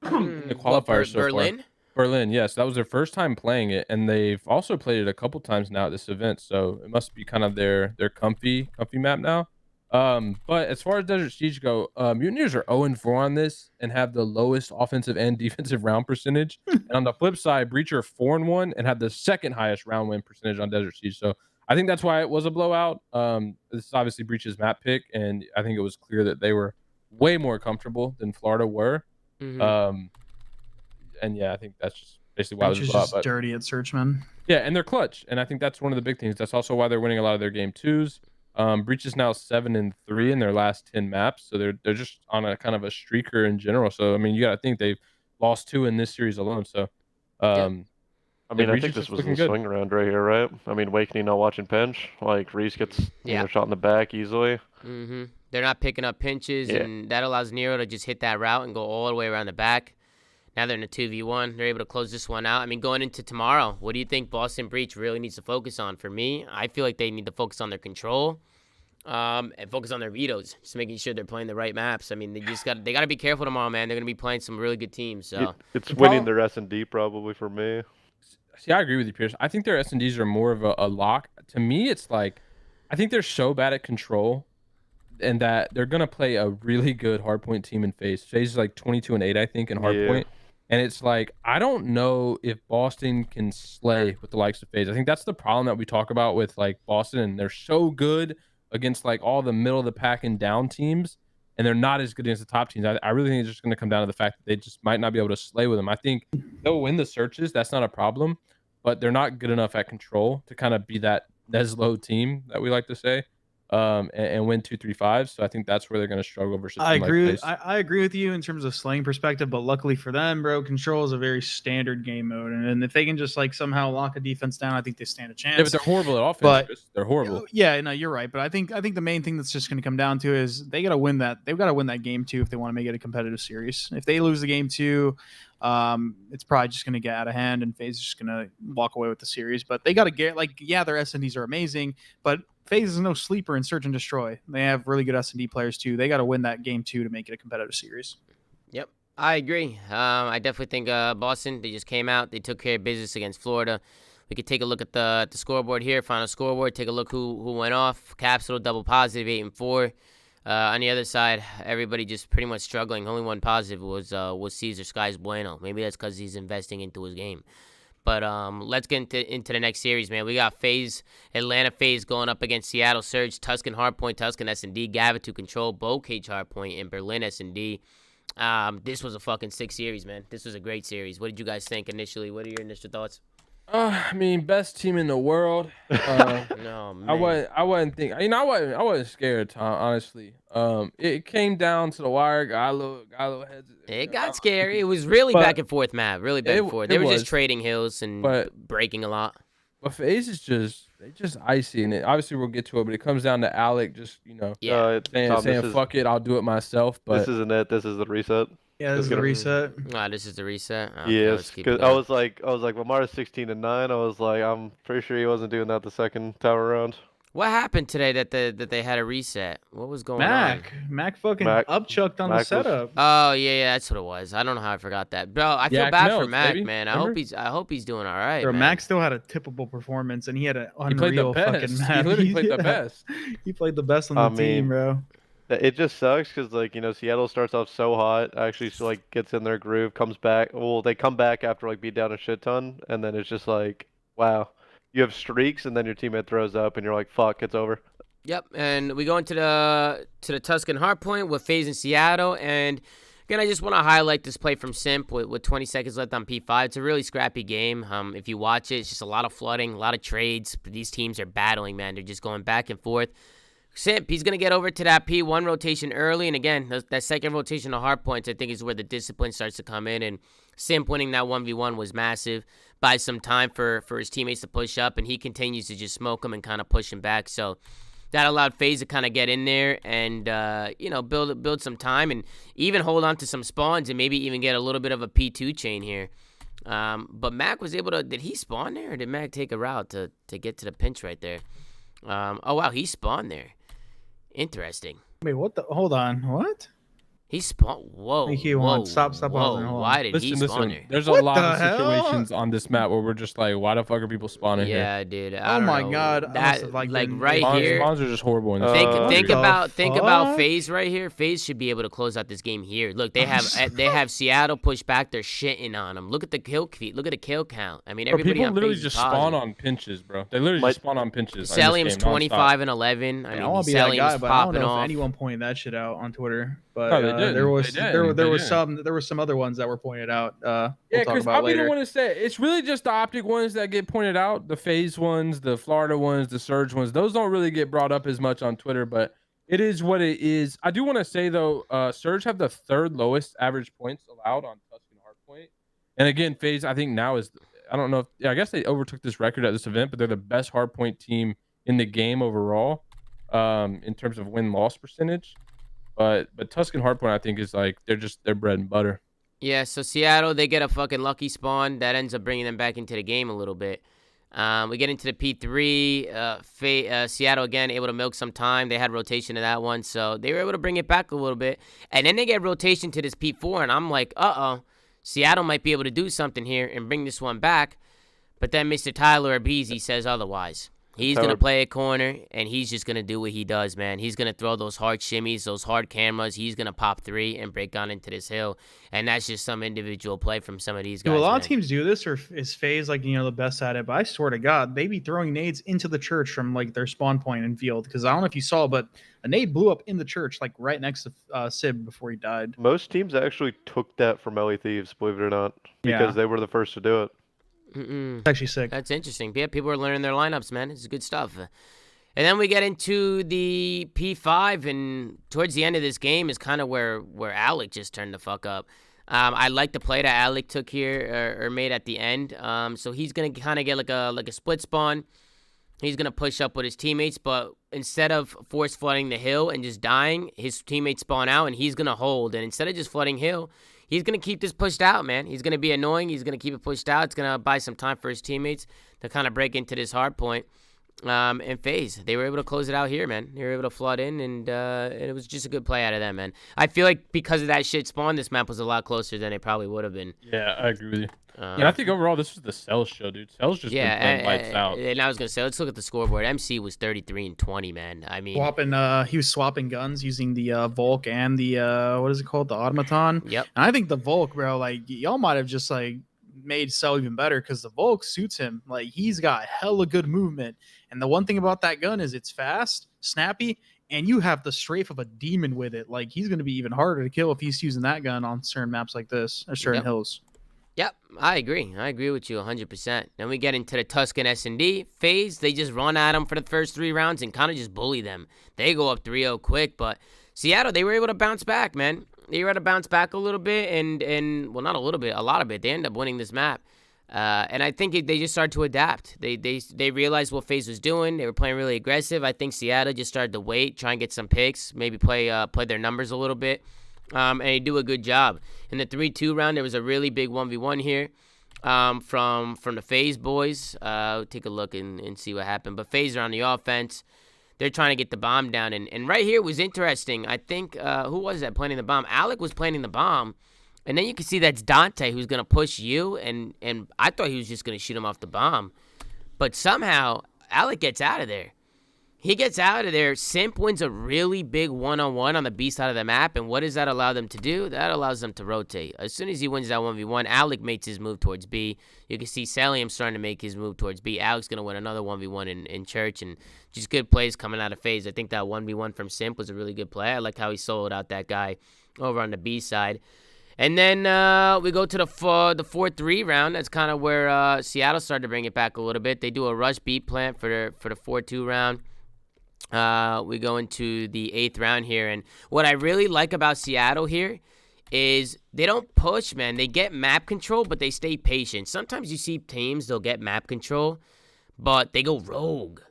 Speaker 3: In the qualifiers so
Speaker 1: Berlin?
Speaker 3: far. Berlin, yes. That was their first time playing it, and they've also played it a couple times now at this event, so it must be kind of their comfy map now. But as far as Desert Siege go, Mutineers are 0-4 on this and have the lowest offensive and defensive round percentage. And on the flip side, Breacher 4-1 and had the second highest round win percentage on Desert Siege. So I think that's why it was a blowout. This is obviously Breach's map pick, and I think it was clear that they were way more comfortable than Florida were.
Speaker 1: Mhm.
Speaker 3: And yeah, I think that's just basically why it was a
Speaker 4: Breach is
Speaker 3: blowout.
Speaker 4: just
Speaker 3: But
Speaker 4: dirty at search, man.
Speaker 3: yeah, and they're clutch, and I think that's one of the big things. That's also why they're winning a lot of their game twos. Breach is now 7-3 in their last 10 maps, so they're just on a kind of a streaker in general. So I mean, you got to think they've lost 2 in this series alone. So
Speaker 2: I mean, I
Speaker 3: Breach
Speaker 2: think
Speaker 3: is
Speaker 2: this
Speaker 3: just
Speaker 2: was
Speaker 3: looking
Speaker 2: the
Speaker 3: good.
Speaker 2: swing around right here, right? I mean, Awakening not watching pinch. Like, Reese gets shot in the back easily.
Speaker 1: They're not picking up pinches, and that allows Nero to just hit that route and go all the way around the back. Now they're in a 2v1. They're able to close this one out. I mean, going into tomorrow, what do you think Boston Breach really needs to focus on? For me, I feel like they need to focus on their control and focus on their vetoes, just making sure they're playing the right maps. I mean, they got to be careful tomorrow, man. They're going to be playing some really good teams. So
Speaker 2: It's winning their S&D probably for me.
Speaker 3: See, I agree with you, Pierce. I think their S&Ds are more of a lock. To me, it's like, I think they're so bad at control and that they're going to play a really good hardpoint team in FaZe. FaZe is like 22-8, I think, in hardpoint. And it's like, I don't know if Boston can slay with the likes of FaZe. I think that's the problem that we talk about with like Boston, and they're so good against like all the middle of the pack and down teams, and they're not as good against the top teams. I really think it's just going to come down to the fact that they just might not be able to slay with them. I think they'll win the searches. That's not a problem, but they're not good enough at control to kind of be that Neslo team that we like to say, and win 2-3-5. So I think that's where they're going to struggle versus.
Speaker 4: I agree.
Speaker 3: Like
Speaker 4: I agree with you in terms of slaying perspective, but luckily for them, bro, control is a very standard game mode, and if they can just like somehow lock a defense down, I think they stand a chance.
Speaker 3: Yeah, but they're horrible at offense.
Speaker 4: But
Speaker 3: Chris. They're horrible.
Speaker 4: Yeah, no, you're right. But I think the main thing that's just going to come down to is they got to win that. They've got to win that game too if they want to make it a competitive series. If they lose the game too, it's probably just going to get out of hand, and FaZe is just going to walk away with the series. But they got to get their S&Ds are amazing, but FaZe is no sleeper in search and destroy. They have really good S&D players too. They got to win that game too to make it a competitive series.
Speaker 1: Yep, I agree. I definitely think Boston, they just came out. They took care of business against Florida. We could take a look at the scoreboard here, final scoreboard. Take a look who went off. Capsule, double positive, 8-4. On the other side, everybody just pretty much struggling. Only one positive was Caesar Skies Bueno. Maybe that's because he's investing into his game. But let's get into the next series, man. We got FaZe, Atlanta FaZe going up against Seattle Surge, Tuscan Hardpoint, Tuscan S&D, Gavitu Control, Bocage Hardpoint, and Berlin S&D. This was a fucking sick series, man. This was a great series. What did you guys think initially? What are your initial thoughts?
Speaker 3: I mean, best team in the world.
Speaker 1: No, man.
Speaker 3: I wasn't thinking. You know, I wasn't scared, Tom. Honestly, it came down to the wire. Got a little heads.
Speaker 1: It got scary. It was really back and forth, Matt. Really back and forth. They were just trading hills and breaking a lot.
Speaker 3: But FaZe is just icy, and obviously we'll get to it. But it comes down to Alec just saying fuck it, I'll do it myself. But
Speaker 2: this isn't it. This is the reset.
Speaker 4: Yeah, this is the reset.
Speaker 1: This is the reset. Okay,
Speaker 2: yes, because I was like, Lamar's 16-9. I was like, I'm pretty sure he wasn't doing that the second tower round.
Speaker 1: What happened today that they had a reset? What was going on?
Speaker 4: Mac fucking upchucked on the setup.
Speaker 1: Oh yeah, that's what it was. I don't know how I forgot that, bro. I feel bad for Mac, man. I hope he's doing all right.
Speaker 4: Bro,
Speaker 1: man.
Speaker 4: Mac still had a tippable performance, and he had an unreal fucking map.
Speaker 3: He literally played the best.
Speaker 4: He played the best on the team, bro.
Speaker 2: It just sucks because, like, Seattle starts off so hot, actually, gets in their groove, comes back. Well, they come back after, beat down a shit ton, and then it's just like, wow. You have streaks, and then your teammate throws up, and you're like, fuck, it's over.
Speaker 1: Yep, and we go into the Tuscan Hardpoint with FaZe in Seattle, and again, I just want to highlight this play from Simp with 20 seconds left on P5. It's a really scrappy game. If you watch it, it's just a lot of flooding, a lot of trades. These teams are battling, man. They're just going back and forth. Simp, he's going to get over to that P1 rotation early. And again, that second rotation of hard points, I think, is where the discipline starts to come in. And Simp winning that 1v1 was massive. Buys some time for his teammates to push up. And he continues to just smoke them and kind of push him back. So that allowed FaZe to kind of get in there and, build some time. And even hold on to some spawns and maybe even get a little bit of a P2 chain here. But Mac was able to... Did he spawn there? Or did Mac take a route to get to the pinch right there? Oh, wow. He spawned there. Interesting.
Speaker 4: Wait, what the? Hold on. What?
Speaker 1: He spawned. Whoa.
Speaker 6: I think he
Speaker 1: whoa.
Speaker 6: wants. Stop
Speaker 1: whoa.
Speaker 6: pausing. Hold on.
Speaker 1: Why did he
Speaker 3: Listen,
Speaker 1: spawn
Speaker 3: listen.
Speaker 1: there?
Speaker 3: There's a
Speaker 6: What
Speaker 3: lot
Speaker 6: the
Speaker 3: of
Speaker 6: hell?
Speaker 3: situations on this map where we're just like, why the fuck are people spawning here?
Speaker 1: Yeah, dude. I
Speaker 6: Oh
Speaker 1: don't
Speaker 6: my
Speaker 1: know.
Speaker 6: God, I must
Speaker 1: That
Speaker 6: have, like, been
Speaker 1: right
Speaker 6: Spawns-
Speaker 1: here.
Speaker 3: Spawns are just horrible in this
Speaker 1: Think
Speaker 3: game.
Speaker 1: think
Speaker 6: the
Speaker 1: about
Speaker 6: fuck?
Speaker 1: FaZe right here. FaZe should be able to close out this game here. Look, they have Seattle pushed back. They're shitting on them. Look at the kill feed. Look at the kill count. I mean,
Speaker 3: Bro,
Speaker 1: everybody
Speaker 3: people
Speaker 1: on
Speaker 3: literally
Speaker 1: FaZe
Speaker 3: just
Speaker 1: is
Speaker 3: spawn
Speaker 1: positive.
Speaker 3: on pinches, bro. They literally just spawn on pinches. in this
Speaker 1: Celium's
Speaker 3: game, nonstop.
Speaker 1: 25 and 11. I
Speaker 6: I
Speaker 1: mean,
Speaker 6: want to be that guy,
Speaker 1: Celium's
Speaker 6: but I don't
Speaker 1: popping
Speaker 6: know
Speaker 1: off.
Speaker 6: if anyone pointed that shit out on Twitter. But
Speaker 3: No, they didn't.
Speaker 6: there was
Speaker 3: They didn't.
Speaker 6: there
Speaker 3: They
Speaker 6: was
Speaker 3: didn't.
Speaker 6: some other ones that were pointed out.
Speaker 3: Yeah,
Speaker 6: We'll talk
Speaker 3: because
Speaker 6: about
Speaker 3: I
Speaker 6: later.
Speaker 3: don't want to say it's really just the Optic ones that get pointed out. The FaZe ones, the Florida ones, the Surge ones. Those don't really get brought up as much on Twitter, but it is what it is. I do want to say though, Surge have the 3rd lowest average points allowed on Tuscan Hardpoint, and again, FaZe I think now is I don't know. I guess they overtook this record at this event, but they're the best hardpoint team in the game overall, in terms of win-loss percentage. But Tuscan Hardpoint I think is like they're bread and butter.
Speaker 1: Yeah, so Seattle, they get a fucking lucky spawn that ends up bringing them back into the game a little bit. We get into the P3. Seattle, again, able to milk some time. They had rotation to that one, so they were able to bring it back a little bit. And then they get rotation to this P4, and I'm like, Seattle might be able to do something here and bring this one back. But then Mr. Tyler Abizi says otherwise. He's going to play a corner, and he's just going to do what he does, man. He's going to throw those hard shimmies, those hard cameras. He's going to pop 3 and break on into this hill. And that's just some individual play from some of these guys.
Speaker 6: Do a lot
Speaker 1: man.
Speaker 6: of teams do this, or is FaZe like the best at it? But I swear to God, they be throwing nades into the church from like their spawn point and field. Because I don't know if you saw, but a nade blew up in the church, like right next to Sib before he died.
Speaker 2: Most teams actually took that from LA Thieves, believe it or not, because they were the first to do it.
Speaker 6: It's actually sick.
Speaker 1: That's interesting. Yeah, people are learning their lineups, man. It's good stuff. And then we get into the P5, and towards the end of this game is kind of where Alec just turned the fuck up. I like the play that Alec took here or made at the end. So he's gonna kind of get like a split spawn. He's gonna push up with his teammates, but instead of force flooding the hill and just dying, his teammates spawn out, and he's gonna hold. And instead of just flooding hill, he's going to keep this pushed out, man. He's going to be annoying. He's going to keep it pushed out. It's going to buy some time for his teammates to kind of break into this hard point. And FaZe, they were able to close it out here, man. They were able to flood in, and it was just a good play out of them, man. I feel like because of that shit spawn, this map was a lot closer than it probably would have been.
Speaker 3: Yeah, I agree with you. And I think overall this was the Cells show, dude. Cells just been playing lights out.
Speaker 1: And I was going to say, let's look at the scoreboard. MC was 33 and 20, man. I mean,
Speaker 6: He was swapping guns using the Volk and the what is it called, the Automaton.
Speaker 1: Yep.
Speaker 6: And I think the Volk, bro, like y'all might have just like made Cell even better because the Volk suits him. Like he's got hella good movement, and the one thing about that gun is it's fast, snappy, and you have the strafe of a demon with it. Like he's going to be even harder to kill if he's using that gun on certain maps like this or certain hills.
Speaker 1: Yep, I agree. I agree with you 100%. Then we get into the Tuscan S&D. FaZe, they just run at them for the first 3 rounds and kind of just bully them. They go up 3-0 quick, but Seattle, they were able to bounce back, man. They were able to bounce back a little bit, and well, not a little bit, a lot of it. They end up winning this map. And I think they just started to adapt. They realized what FaZe was doing. They were playing really aggressive. I think Seattle just started to wait, try and get some picks, maybe play their numbers a little bit. And they do a good job. In the 3-2 round, there was a really big 1v1 here from the FaZe boys. Take a look and see what happened. But FaZe are on the offense. They're trying to get the bomb down. And right here was interesting. I think, who was that planting the bomb? Alec was planting the bomb. And then you can see that's Dante who's going to push you. And I thought he was just going to shoot him off the bomb. But somehow, Alec gets out of there. He gets out of there. Simp wins a really big one-on-one on the B side of the map. And what does that allow them to do? That allows them to rotate. As soon as he wins that 1v1, Alec makes his move towards B. You can see Celium starting to make his move towards B. Alec's going to win another 1v1 in Church. And just good plays coming out of FaZe. I think that 1v1 from Simp was a really good play. I like how he soloed out that guy over on the B side. And then we go to the 4-3 round. That's kind of where Seattle started to bring it back a little bit. They do a rush beat plant for the 4-2 round. We go into the 8th round here, and what I really like about Seattle here is they don't push, man. They get map control, but they stay patient. Sometimes you see teams, they'll get map control, but they go rogue.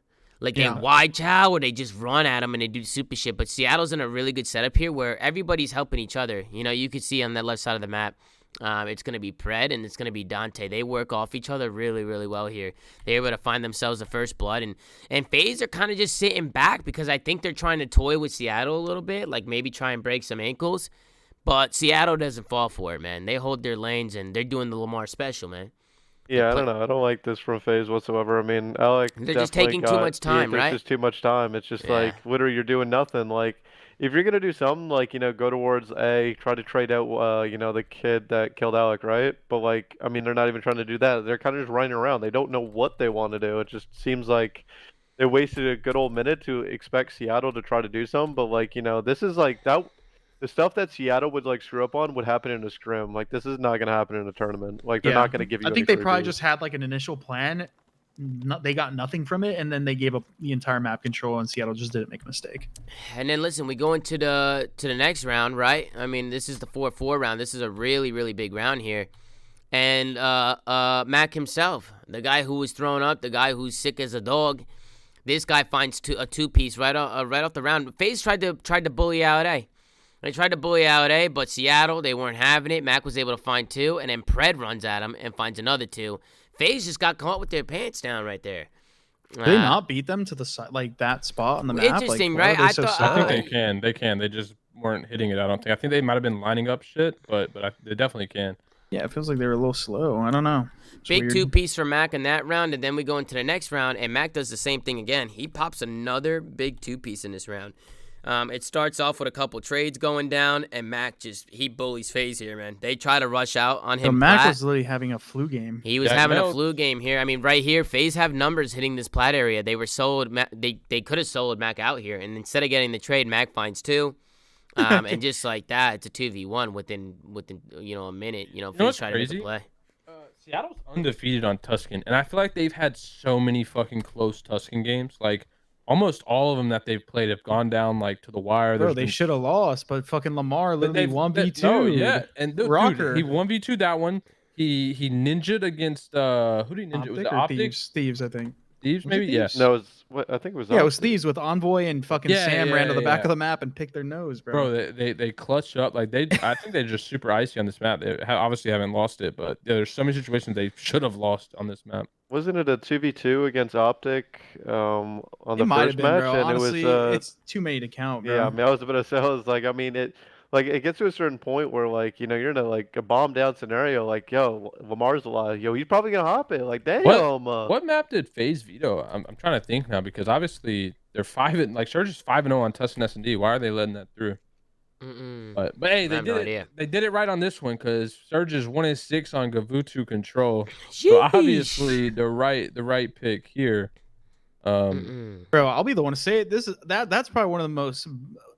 Speaker 1: Like they wide chow or they just run at them and they do super shit. But Seattle's in a really good setup here where everybody's helping each other. You know, you can see on that left side of the map, it's going to be Pred and it's going to be Dante. They work off each other really, really well here. They're able to find themselves the first blood. And FaZe are kind of just sitting back because I think they're trying to toy with Seattle a little bit, like maybe try and break some ankles. But Seattle doesn't fall for it, man. They hold their lanes, and they're doing the Lamar special, man.
Speaker 2: Yeah, I don't know. I don't like this from FaZe whatsoever. I mean, Alec
Speaker 1: They're just
Speaker 2: definitely
Speaker 1: taking too
Speaker 2: got,
Speaker 1: much time,
Speaker 2: there's
Speaker 1: right?
Speaker 2: just too much time. It's just
Speaker 1: Yeah.
Speaker 2: like literally you're doing nothing. Like if you're gonna do something, like go towards A, try to trade out, the kid that killed Alec, right? But like, I mean, they're not even trying to do that. They're kind of just running around. They don't know what they want to do. It just seems like they wasted a good old minute to expect Seattle to try to do something. But like, this is like that. The stuff that Seattle would like screw up on would happen in a scrim. Like this is not gonna happen in a tournament. Like they're not gonna give you.
Speaker 4: I
Speaker 2: any
Speaker 4: think they probably
Speaker 2: freebies.
Speaker 4: just had like an initial plan. They got nothing from it, and then they gave up the entire map control, and Seattle just didn't make a mistake.
Speaker 1: And then listen, we go into the next round, right? I mean, this is the 4-4 round. This is a really, really big round here. And Mac himself, the guy who was thrown up, the guy who's sick as a dog, this guy finds a two-piece right off the round. FaZe tried to bully out A. They tried to bully out A, but Seattle, they weren't having it. Mac was able to find 2, and then Pred runs at him and finds another 2. FaZe just got caught with their pants down right there.
Speaker 4: Did they not beat them to the side, like that spot on the map?
Speaker 1: Interesting,
Speaker 4: like,
Speaker 1: right?
Speaker 4: I
Speaker 3: I think they can. They can. They just weren't hitting it. I don't think. I think they might have been lining up shit, but they definitely can.
Speaker 4: Yeah, it feels like they were a little slow. I don't know. It's
Speaker 1: Big
Speaker 4: weird.
Speaker 1: two-piece for Mac in that round, and then we go into the next round, and Mac does the same thing again. He pops another big two-piece in this round. It starts off with a couple trades going down, and Mac he bullies FaZe here, man. They try to rush out on him.
Speaker 4: So Mac
Speaker 1: plat.
Speaker 4: was literally having a flu game.
Speaker 1: He was having a flu game here. I mean, right here, FaZe have numbers hitting this plat area. They were sold. They could have sold Mac out here, and instead of getting the trade, Mac finds 2. And just like that, it's a 2v1 within a minute. FaZe try to make a play.
Speaker 3: Seattle's undefeated on Tuscan, and I feel like they've had so many fucking close Tuscan games. Like almost all of them that they've played have gone down like to the wire.
Speaker 4: Bro, they should have lost, but fucking Lamar literally 1v2.
Speaker 3: No, yeah, and
Speaker 4: Rocker.
Speaker 3: Dude, he 1v2 that one. He ninja'd against who did he ninja? Was it Optic?
Speaker 4: Thieves, I think.
Speaker 3: Thieves, maybe. Yes.
Speaker 2: No, I think it was.
Speaker 4: Yeah, it was Thieves with Envoy and fucking Sam ran to the back
Speaker 3: yeah.
Speaker 4: of the map and picked their nose, bro.
Speaker 3: Bro, they clutched up like I think they're just super icy on this map. They obviously haven't lost it, but there's so many situations they should have lost on this map.
Speaker 2: Wasn't it a 2v2 against Optic on the
Speaker 4: might
Speaker 2: first
Speaker 4: have been,
Speaker 2: match?
Speaker 4: bro.
Speaker 2: And
Speaker 4: Honestly,
Speaker 2: it was
Speaker 4: it's too many to count, bro.
Speaker 2: yeah. I mean, I was about to say, I was like, I mean, it gets to a certain point where like you're in a bomb down scenario. Like, yo, Lamar's alive. Yo, he's probably gonna hop it. Like, damn.
Speaker 3: What map did FaZe veto? I'm trying to think now because obviously they're Surge is 5-0 on Tuscan S&D. Why are they letting that through? But hey, they did it. They did it right on this one because Surge is 1-6 on Gavutu control. So obviously the right pick here.
Speaker 4: Bro, I'll be the one to say it. That's probably one of the most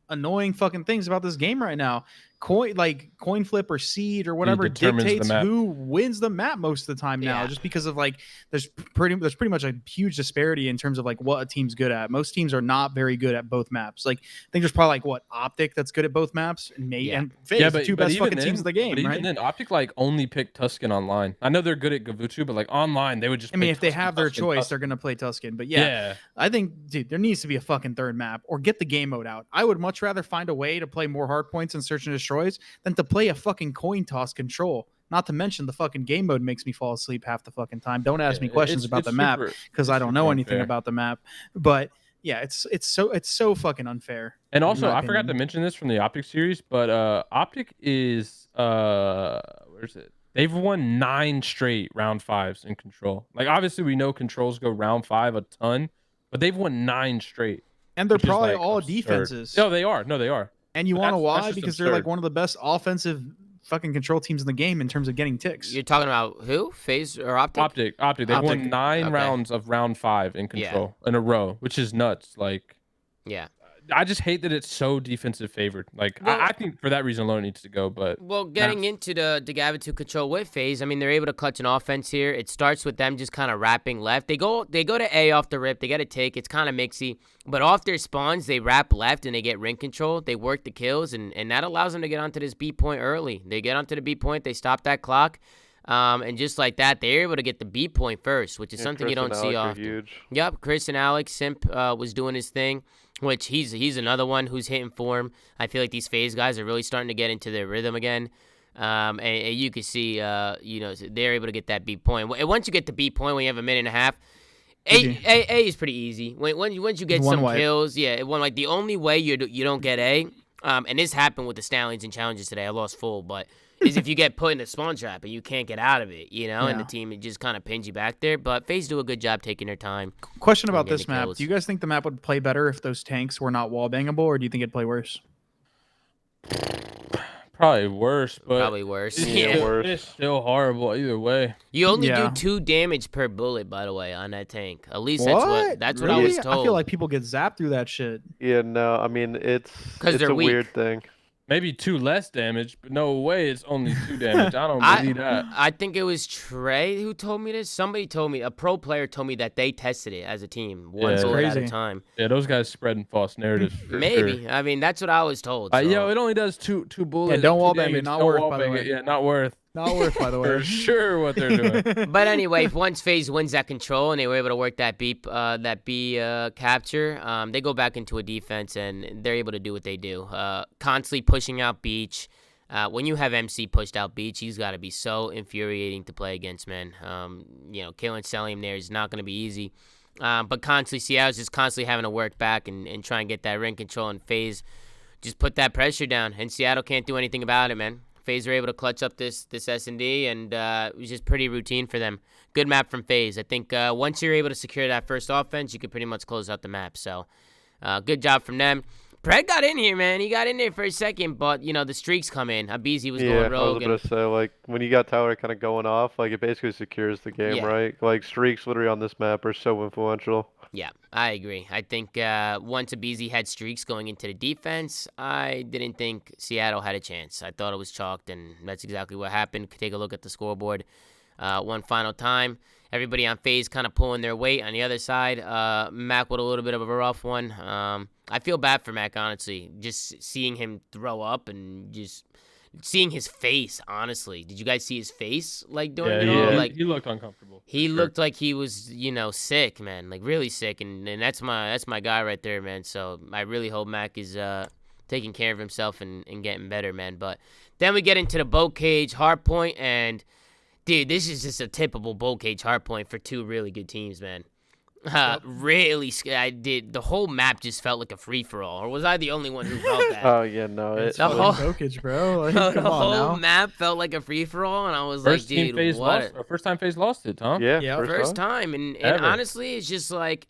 Speaker 4: annoying fucking things about this game right now. Coin flip or seed or whatever dictates who wins the map most of the time now, just because of like there's pretty much a huge disparity in terms of like what a team's good at. Most teams are not very good at both maps. Like I think there's probably like Optic that's good at both maps, and and FaZe, the two best fucking teams in the game.
Speaker 3: But
Speaker 4: right?
Speaker 3: even then, Optic like only picked Tuscan online. I know they're good at Gavutu, but like online they would just.
Speaker 4: I mean, if they have their choice, they're gonna play Tuscan. But yeah, I think, dude, there needs to be a fucking third map or get the game mode out. I would much rather find a way to play more hardpoints and search and destroys than to play a fucking coin toss control. Not to mention the fucking game mode makes me fall asleep half the fucking time. Don't ask me questions about the map because I don't know anything about the map. But yeah, it's so fucking unfair.
Speaker 3: And also, I forgot to mention this from the Optic series, but Optic is where's it? They've won 9 straight round 5s in control. Like obviously we know controls go round 5 a ton, but they've won 9 straight.
Speaker 4: And they're probably all defenses.
Speaker 3: No, they are. No, they are.
Speaker 4: And you want to why? Because they're like one of the best offensive fucking control teams in the game in terms of getting ticks.
Speaker 1: You're talking about who? FaZe or Optic?
Speaker 3: Optic. They've won 9 rounds of round 5 in control in a row, which is nuts. Like,
Speaker 1: yeah.
Speaker 3: I just hate that it's so defensive favored. Like, I think for that reason alone it needs to go. But
Speaker 1: getting into the Gavitu control with FaZe, I mean, they're able to clutch an offense here. It starts with them just kind of wrapping left. They go to A off the rip. They get a take. It's kind of mixy. But off their spawns, they wrap left and they get ring control. They work the kills, and that allows them to get onto this B point early. They get onto the B point. They stop that clock. And just like that, they're able to get the B point first, which is something you don't see often.
Speaker 2: Huge.
Speaker 1: Yep, Chris and Alex, Simp was doing his thing, which he's another one who's hitting form. I feel like these FaZe guys are really starting to get into their rhythm again. And you can see, they're able to get that B point. And once you get the B point, when you have a minute and a half, A is pretty easy. Once you get some kills, the only way you don't get A and this happened with the Stallions and Challenges today. I lost full, but is if you get put in a spawn trap and you can't get out of it, you know, and the team just kind of pins you back there. But FaZe do a good job taking their time.
Speaker 4: Question about this map. Do you guys think the map would play better if those tanks were not wall bangable, or do you think it'd play worse?
Speaker 3: Probably worse, but
Speaker 1: Probably worse.
Speaker 3: It's still horrible either way.
Speaker 1: You only do 2 damage per bullet, by the way, on that tank. At least that's what I was told.
Speaker 4: I feel like people get zapped through that shit.
Speaker 2: Yeah, no, I mean it's
Speaker 1: they're
Speaker 2: a
Speaker 1: weak.
Speaker 2: weird thing.
Speaker 3: Maybe 2 less damage, but no way it's only 2 damage. I don't believe that.
Speaker 1: I think it was Trey who told me this. Somebody told me, a pro player told me that they tested it as a team, one bullet at a time.
Speaker 3: Yeah, those guys spreading false narratives.
Speaker 1: Maybe.
Speaker 3: Sure.
Speaker 1: I mean, that's what I was told. So.
Speaker 3: Yo, it only does two bullets.
Speaker 4: Yeah, don't wall bang it. Not worth, by the way.
Speaker 3: Yeah, not worth.
Speaker 4: Not worth, by the way.
Speaker 3: For sure what they're doing.
Speaker 1: But anyway, once FaZe wins that control and they were able to work that B capture, they go back into a defense and they're able to do what they do. Constantly pushing out Beach. When you have MC pushed out Beach, he's got to be so infuriating to play against, man. You know, killing Selim there is not going to be easy. But constantly, Seattle's just constantly having to work back and try and get that ring control, and FaZe just put that pressure down, and Seattle can't do anything about it, man. FaZe were able to clutch up this S&D, and it was just pretty routine for them. Good map from FaZe. I think once you're able to secure that first offense, you can pretty much close out the map. So good job from them. Pred got in here, man. He got in there for a second, but, you know, the streaks come in. Abizi was going rogue.
Speaker 2: I was going to say, like, when you got Tower kind of going off, like, it basically secures the game, right? Like, streaks literally on this map are so influential.
Speaker 1: Yeah, I agree. I think once Abizi had streaks going into the defense, I didn't think Seattle had a chance. I thought it was chalked, and that's exactly what happened. Take a look at the scoreboard one final time. Everybody on FaZe kind of pulling their weight. On the other side, Mac with a little bit of a rough one. I feel bad for Mac, honestly. Just seeing him throw up and just seeing his face, honestly. Did you guys see his face, like, during it all? Like,
Speaker 3: he looked uncomfortable.
Speaker 1: He looked like he was, you know, sick, man. Like, really sick. And that's my guy right there, man. So I really hope Mac is taking care of himself and getting better, man. But then we get into the boat cage, hardpoint, and... dude, this is just a typical boat cage hardpoint for 2 really good teams, man. Really, the whole map just felt like a free-for-all. Or was I the only one who felt that?
Speaker 2: Oh, yeah, no.
Speaker 4: It's the whole boat cage, bro. Like,
Speaker 1: the whole map felt like a free-for-all, and I was like, dude, what?
Speaker 3: First time FaZe lost it, Tom.
Speaker 2: Yeah,
Speaker 1: first time. And honestly, it's just like,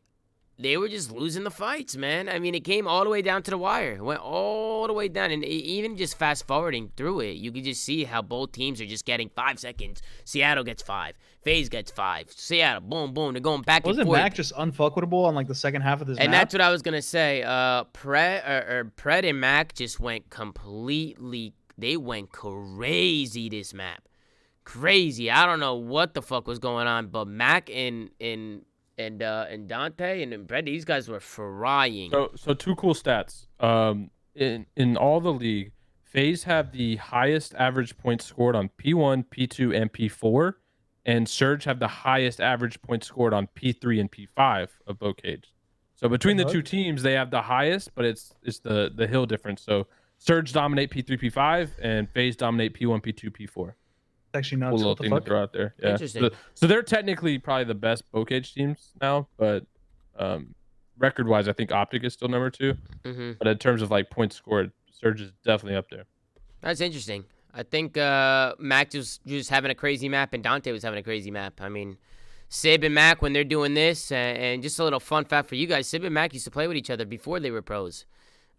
Speaker 1: they were just losing the fights, man. I mean, it came all the way down to the wire. It went all the way down. And even just fast-forwarding through it, you could just see how both teams are just getting 5 seconds. Seattle gets 5. FaZe gets 5. Seattle, boom, boom. They're going back and forth.
Speaker 4: Wasn't Mac just unfuckable on, like, the second half of this map?
Speaker 1: And that's what I was going to say. Pred and Mac just went completely... they went crazy this map. Crazy. I don't know what the fuck was going on, but Mac and Dante and Brett, these guys were frying.
Speaker 3: So 2 cool stats. In all the league, FaZe have the highest average points scored on P1, P2, and P4, and Surge have the highest average points scored on P3 and P5 of boat cage. So between the 2 teams, they have the highest, but it's the hill difference. So Surge dominate P3, P5, and FaZe dominate P1, P2, P4.
Speaker 4: Actually nuts.
Speaker 3: Cool little thing to throw out there. Yeah.
Speaker 1: Interesting.
Speaker 3: So they're technically probably the best boat cage teams now, but record-wise, I think Optic is still number 2.
Speaker 1: Mm-hmm.
Speaker 3: But in terms of like points scored, Surge is definitely up there.
Speaker 1: That's interesting. I think Mac was just having a crazy map, and Dante was having a crazy map. I mean, Sib and Mac, when they're doing this, and just a little fun fact for you guys, Sib and Mac used to play with each other before they were pros.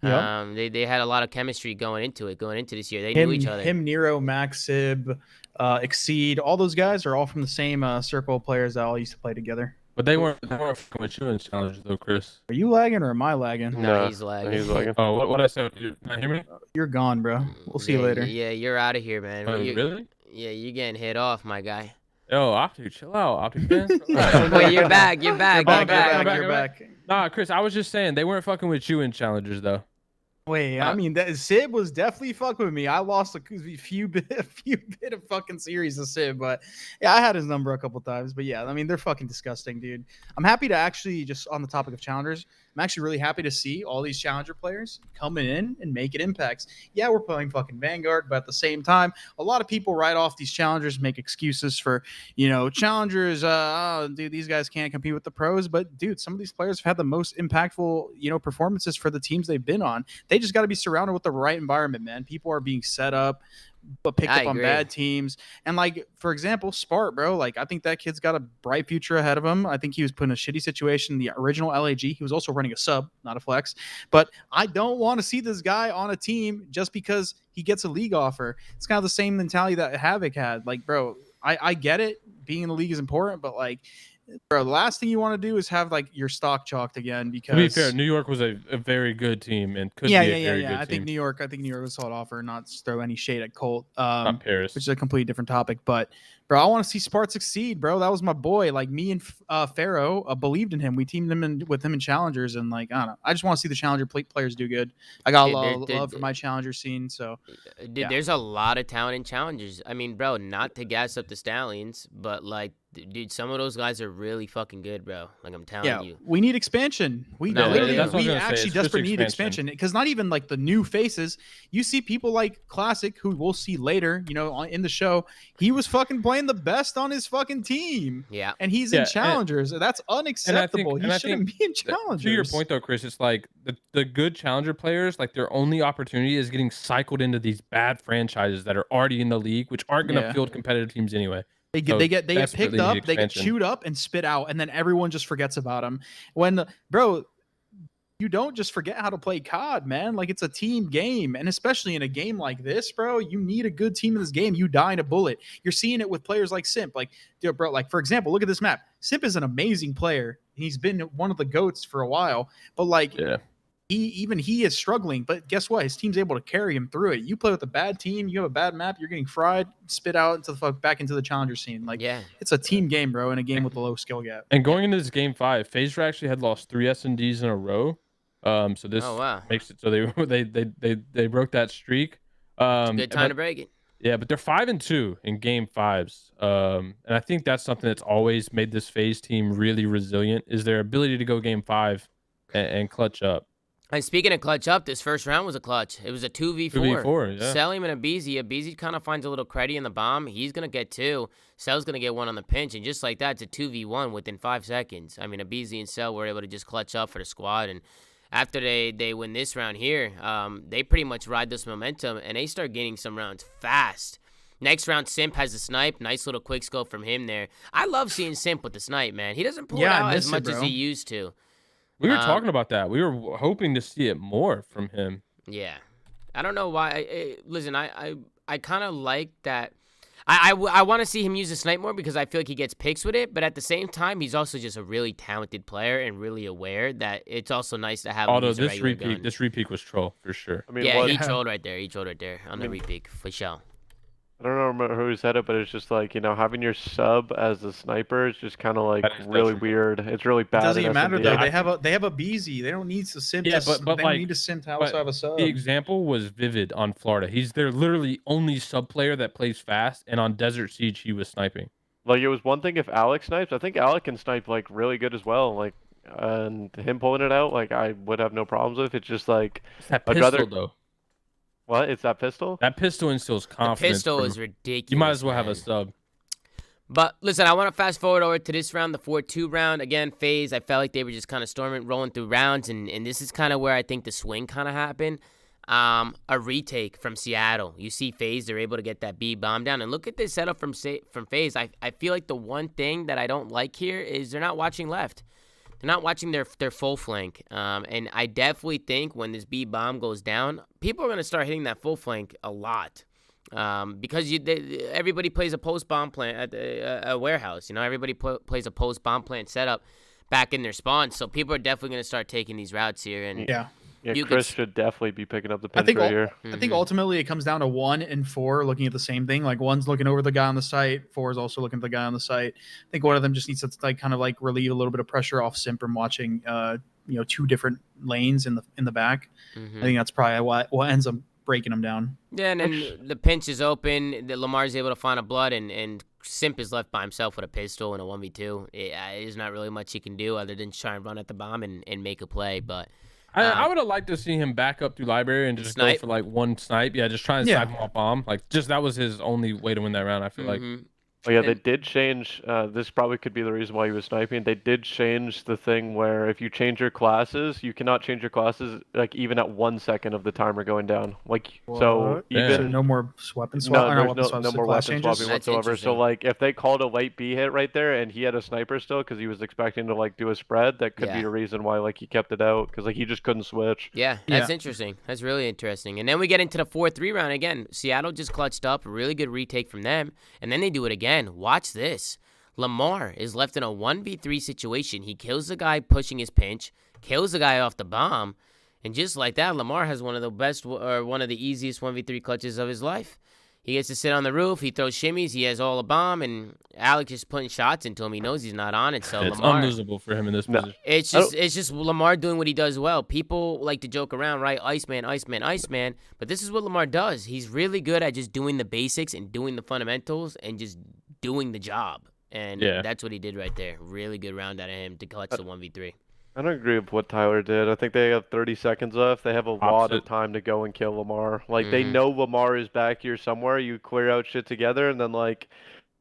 Speaker 1: Yep. They had a lot of chemistry going into this year. They knew each other.
Speaker 4: Him, Nero, Max, Sib, Exceed, all those guys are all from the same circle of players that all used to play together.
Speaker 3: But they weren't fucking with you in challenge though, Chris.
Speaker 4: Are you lagging or am I lagging?
Speaker 1: No, he's lagging.
Speaker 2: He's lagging.
Speaker 3: Oh, what I said? You not hear me?
Speaker 4: You're gone, bro. We'll see you later.
Speaker 1: Yeah, you're out of here, man.
Speaker 3: Really?
Speaker 1: Yeah, you're getting hit off, my guy.
Speaker 3: Yo, Optic, chill out, Optic fans.
Speaker 1: Wait, you're back. You're back.
Speaker 4: You're back.
Speaker 3: Nah, Chris, I was just saying they weren't fucking with you in challengers though.
Speaker 4: Wait, I mean, Sib was definitely fucking with me. I lost a few bit of fucking series to Sib, but yeah, I had his number a couple times. But yeah, I mean, they're fucking disgusting, dude. I'm happy to actually, just on the topic of challengers, I'm actually really happy to see all these challenger players coming in and making impacts. Yeah, we're playing fucking Vanguard, but at the same time, a lot of people write off these challengers, make excuses for, challengers. Oh, dude, these guys can't compete with the pros. But dude, some of these players have had the most impactful, performances for the teams they've been on. They just got to be surrounded with the right environment, man. People are being set up, but picked up on bad teams. And like, for example, Spart, bro, like I think that kid's got a bright future ahead of him. I think he was put in a shitty situation in the original LAG. He was also running a sub, not a flex. But I don't want to see this guy on a team just because he gets a league offer. It's kind of the same mentality that Havoc had. Like, bro, I get it. Being in the league is important, but like, bro, the last thing you want to do is have like your stock chalked again. Because
Speaker 3: to be fair, New York was a very good team and could be a very good team.
Speaker 4: I think New York was sought offer, not to throw any shade at Colt,
Speaker 3: Not Paris.
Speaker 4: which is a completely different topic. But bro, I want to see Spart succeed, bro. That was my boy. Like me and Pharaoh believed in him. We teamed him with him in challengers, and like I don't know. I just want to see the challenger players do good. I got love for my challenger scene. So,
Speaker 1: dude, there's a lot of talent in challengers. I mean, bro, not to gas up the Stallions, but like, dude, some of those guys are really fucking good, bro. Like I'm telling you.
Speaker 4: We need expansion. We actually desperately need expansion because not even like the new faces. You see people like Classic, who we'll see later, in the show. He was fucking playing the best on his fucking team.
Speaker 1: Yeah.
Speaker 4: And he's in challengers. That's unacceptable. He shouldn't be in challengers.
Speaker 3: To your point though, Chris, it's like the good challenger players, like their only opportunity is getting cycled into these bad franchises that are already in the league, which aren't going to field competitive teams anyway.
Speaker 4: They get picked up, they get chewed up and spit out, and then everyone just forgets about them. Bro, you don't just forget how to play COD, man. Like, it's a team game, and especially in a game like this, bro, you need a good team in this game. You die in a bullet. You're seeing it with players like Simp. Like, dude, bro, like for example, look at this map. Simp is an amazing player. He's been one of the GOATs for a while, but like, he is struggling, but guess what? His team's able to carry him through it. You play with a bad team, you have a bad map, you're getting fried, spit out back into the challenger scene. Like, it's a team game, bro, in a game with a low skill gap.
Speaker 3: And going into this game 5, FaZe actually had lost 3 S&Ds in a row. So this makes it so they broke that streak.
Speaker 1: Good time to break it.
Speaker 3: Yeah, but they're 5-2 in game 5s. And I think that's something that's always made this FaZe team really resilient, is their ability to go game 5 and clutch up.
Speaker 1: And speaking of clutch up, this first round was a clutch. It was a 2v4.
Speaker 3: 2v4, yeah.
Speaker 1: Selim and Abizi kind of finds a little credit in the bomb. He's going to get 2. Sel's going to get 1 on the pinch. And just like that, it's a 2v1 within 5 seconds. I mean, Abizi and Sel were able to just clutch up for the squad. And after they win this round here, they pretty much ride this momentum, and they start gaining some rounds fast. Next round, Simp has a snipe. Nice little quick scope from him there. I love seeing Simp with the snipe, man. He doesn't pull it out as much as he used to.
Speaker 3: We were talking about that. We were hoping to see it more from him.
Speaker 1: Yeah. I don't know why. Listen, I kind of like that. I want to see him use the snipe more because I feel like he gets picks with it. But at the same time, he's also just a really talented player and really aware that it's also nice to have him use a regular gun.
Speaker 3: This repeat was troll for sure.
Speaker 1: I mean, he trolled right there. He trolled right there on the repeat for sure.
Speaker 2: I don't remember who said it, but it's just like, having your sub as a sniper is just kind of like really weird. It's really bad.
Speaker 4: It doesn't even matter though. They have a BZ. They don't need to simp.
Speaker 3: Yeah, but
Speaker 4: they don't need to simp to also have a sub.
Speaker 3: The example was Vivid on Florida. He's their literally only sub player that plays fast, and on Desert Siege he was sniping.
Speaker 2: Like, it was one thing if Alec snipes. I think Alec can snipe like really good as well. Like, and him pulling it out, like I would have no problems with. It's just like
Speaker 3: it's that pistol though.
Speaker 2: What? It's that pistol?
Speaker 3: That pistol instills confidence.
Speaker 1: The pistol is ridiculous.
Speaker 3: You might as well have a sub.
Speaker 1: But listen, I want to fast forward over to this round, the 4-2 round. Again, FaZe, I felt like they were just kind of rolling through rounds, and this is kind of where I think the swing kind of happened. A retake from Seattle. You see FaZe, they're able to get that B bomb down. And look at this setup from FaZe. I feel like the one thing that I don't like here is they're not watching left. They're not watching their full flank. And I definitely think when this B bomb goes down, people are going to start hitting that full flank a lot. Because everybody plays a post bomb plant at a warehouse. Everybody plays a post bomb plant setup back in their spawn. So people are definitely going to start taking these routes here. And
Speaker 2: Chris should definitely be picking up the pinch right here.
Speaker 4: I think ultimately it comes down to 1 and 4 looking at the same thing. Like 1's looking over the guy on the site, 4 is also looking at the guy on the site. I think one of them just needs to kind of relieve a little bit of pressure off Simp from watching 2 different lanes in the back. I think that's probably what ends up breaking them down.
Speaker 1: Yeah, and then the pinch is open. Lamar's able to find a blood and Simp is left by himself with a pistol and a 1v2. There's not really much he can do other than try and run at the bomb and make a play. But
Speaker 3: I would have liked to see him back up through library and just
Speaker 1: snipe.
Speaker 3: go for like one snipe. Yeah, just try and snipe him off bomb. Like just that was his only way to win that round. I feel like.
Speaker 2: Oh yeah, they did change. This probably could be the reason why he was sniping. They did change the thing where if you change your classes, you cannot change your classes like even at 1 second of the timer going down. Like so, even
Speaker 4: no more weapon swap.
Speaker 2: no, there's no more weapon swapping
Speaker 1: That's
Speaker 2: whatsoever. So like, if they called a late B hit right there and he had a sniper still because he was expecting to like do a spread, that could be a reason why like he kept it out because like he just couldn't switch.
Speaker 1: Yeah, that's interesting. That's really interesting. And then we get into the 4-3 round again. Seattle just clutched up, a really good retake from them, and then they do it again. Watch this. Lamar is left in a 1v3 situation. He kills the guy pushing his pinch, kills the guy off the bomb, and just like that, Lamar has one of the best or one of the easiest 1v3 clutches of his life. He gets to sit on the roof. He throws shimmies. He has all a bomb, and Alex just putting shots into him. He knows he's not on it. So
Speaker 3: it's
Speaker 1: Lamar,
Speaker 3: unlosable for him in this position.
Speaker 1: it's just Lamar doing what he does well. People like to joke around, right? Iceman, Iceman, Iceman. But this is what Lamar does. He's really good at just doing the basics and doing the fundamentals and just doing the job. And that's what he did right there. Really good round out of him to clutch the 1v3.
Speaker 2: I don't agree with what Tyler did. I think they have 30 seconds left. They have a lot of time to go and kill Lamar. Like, they know Lamar is back here somewhere. You clear out shit together, and then, like,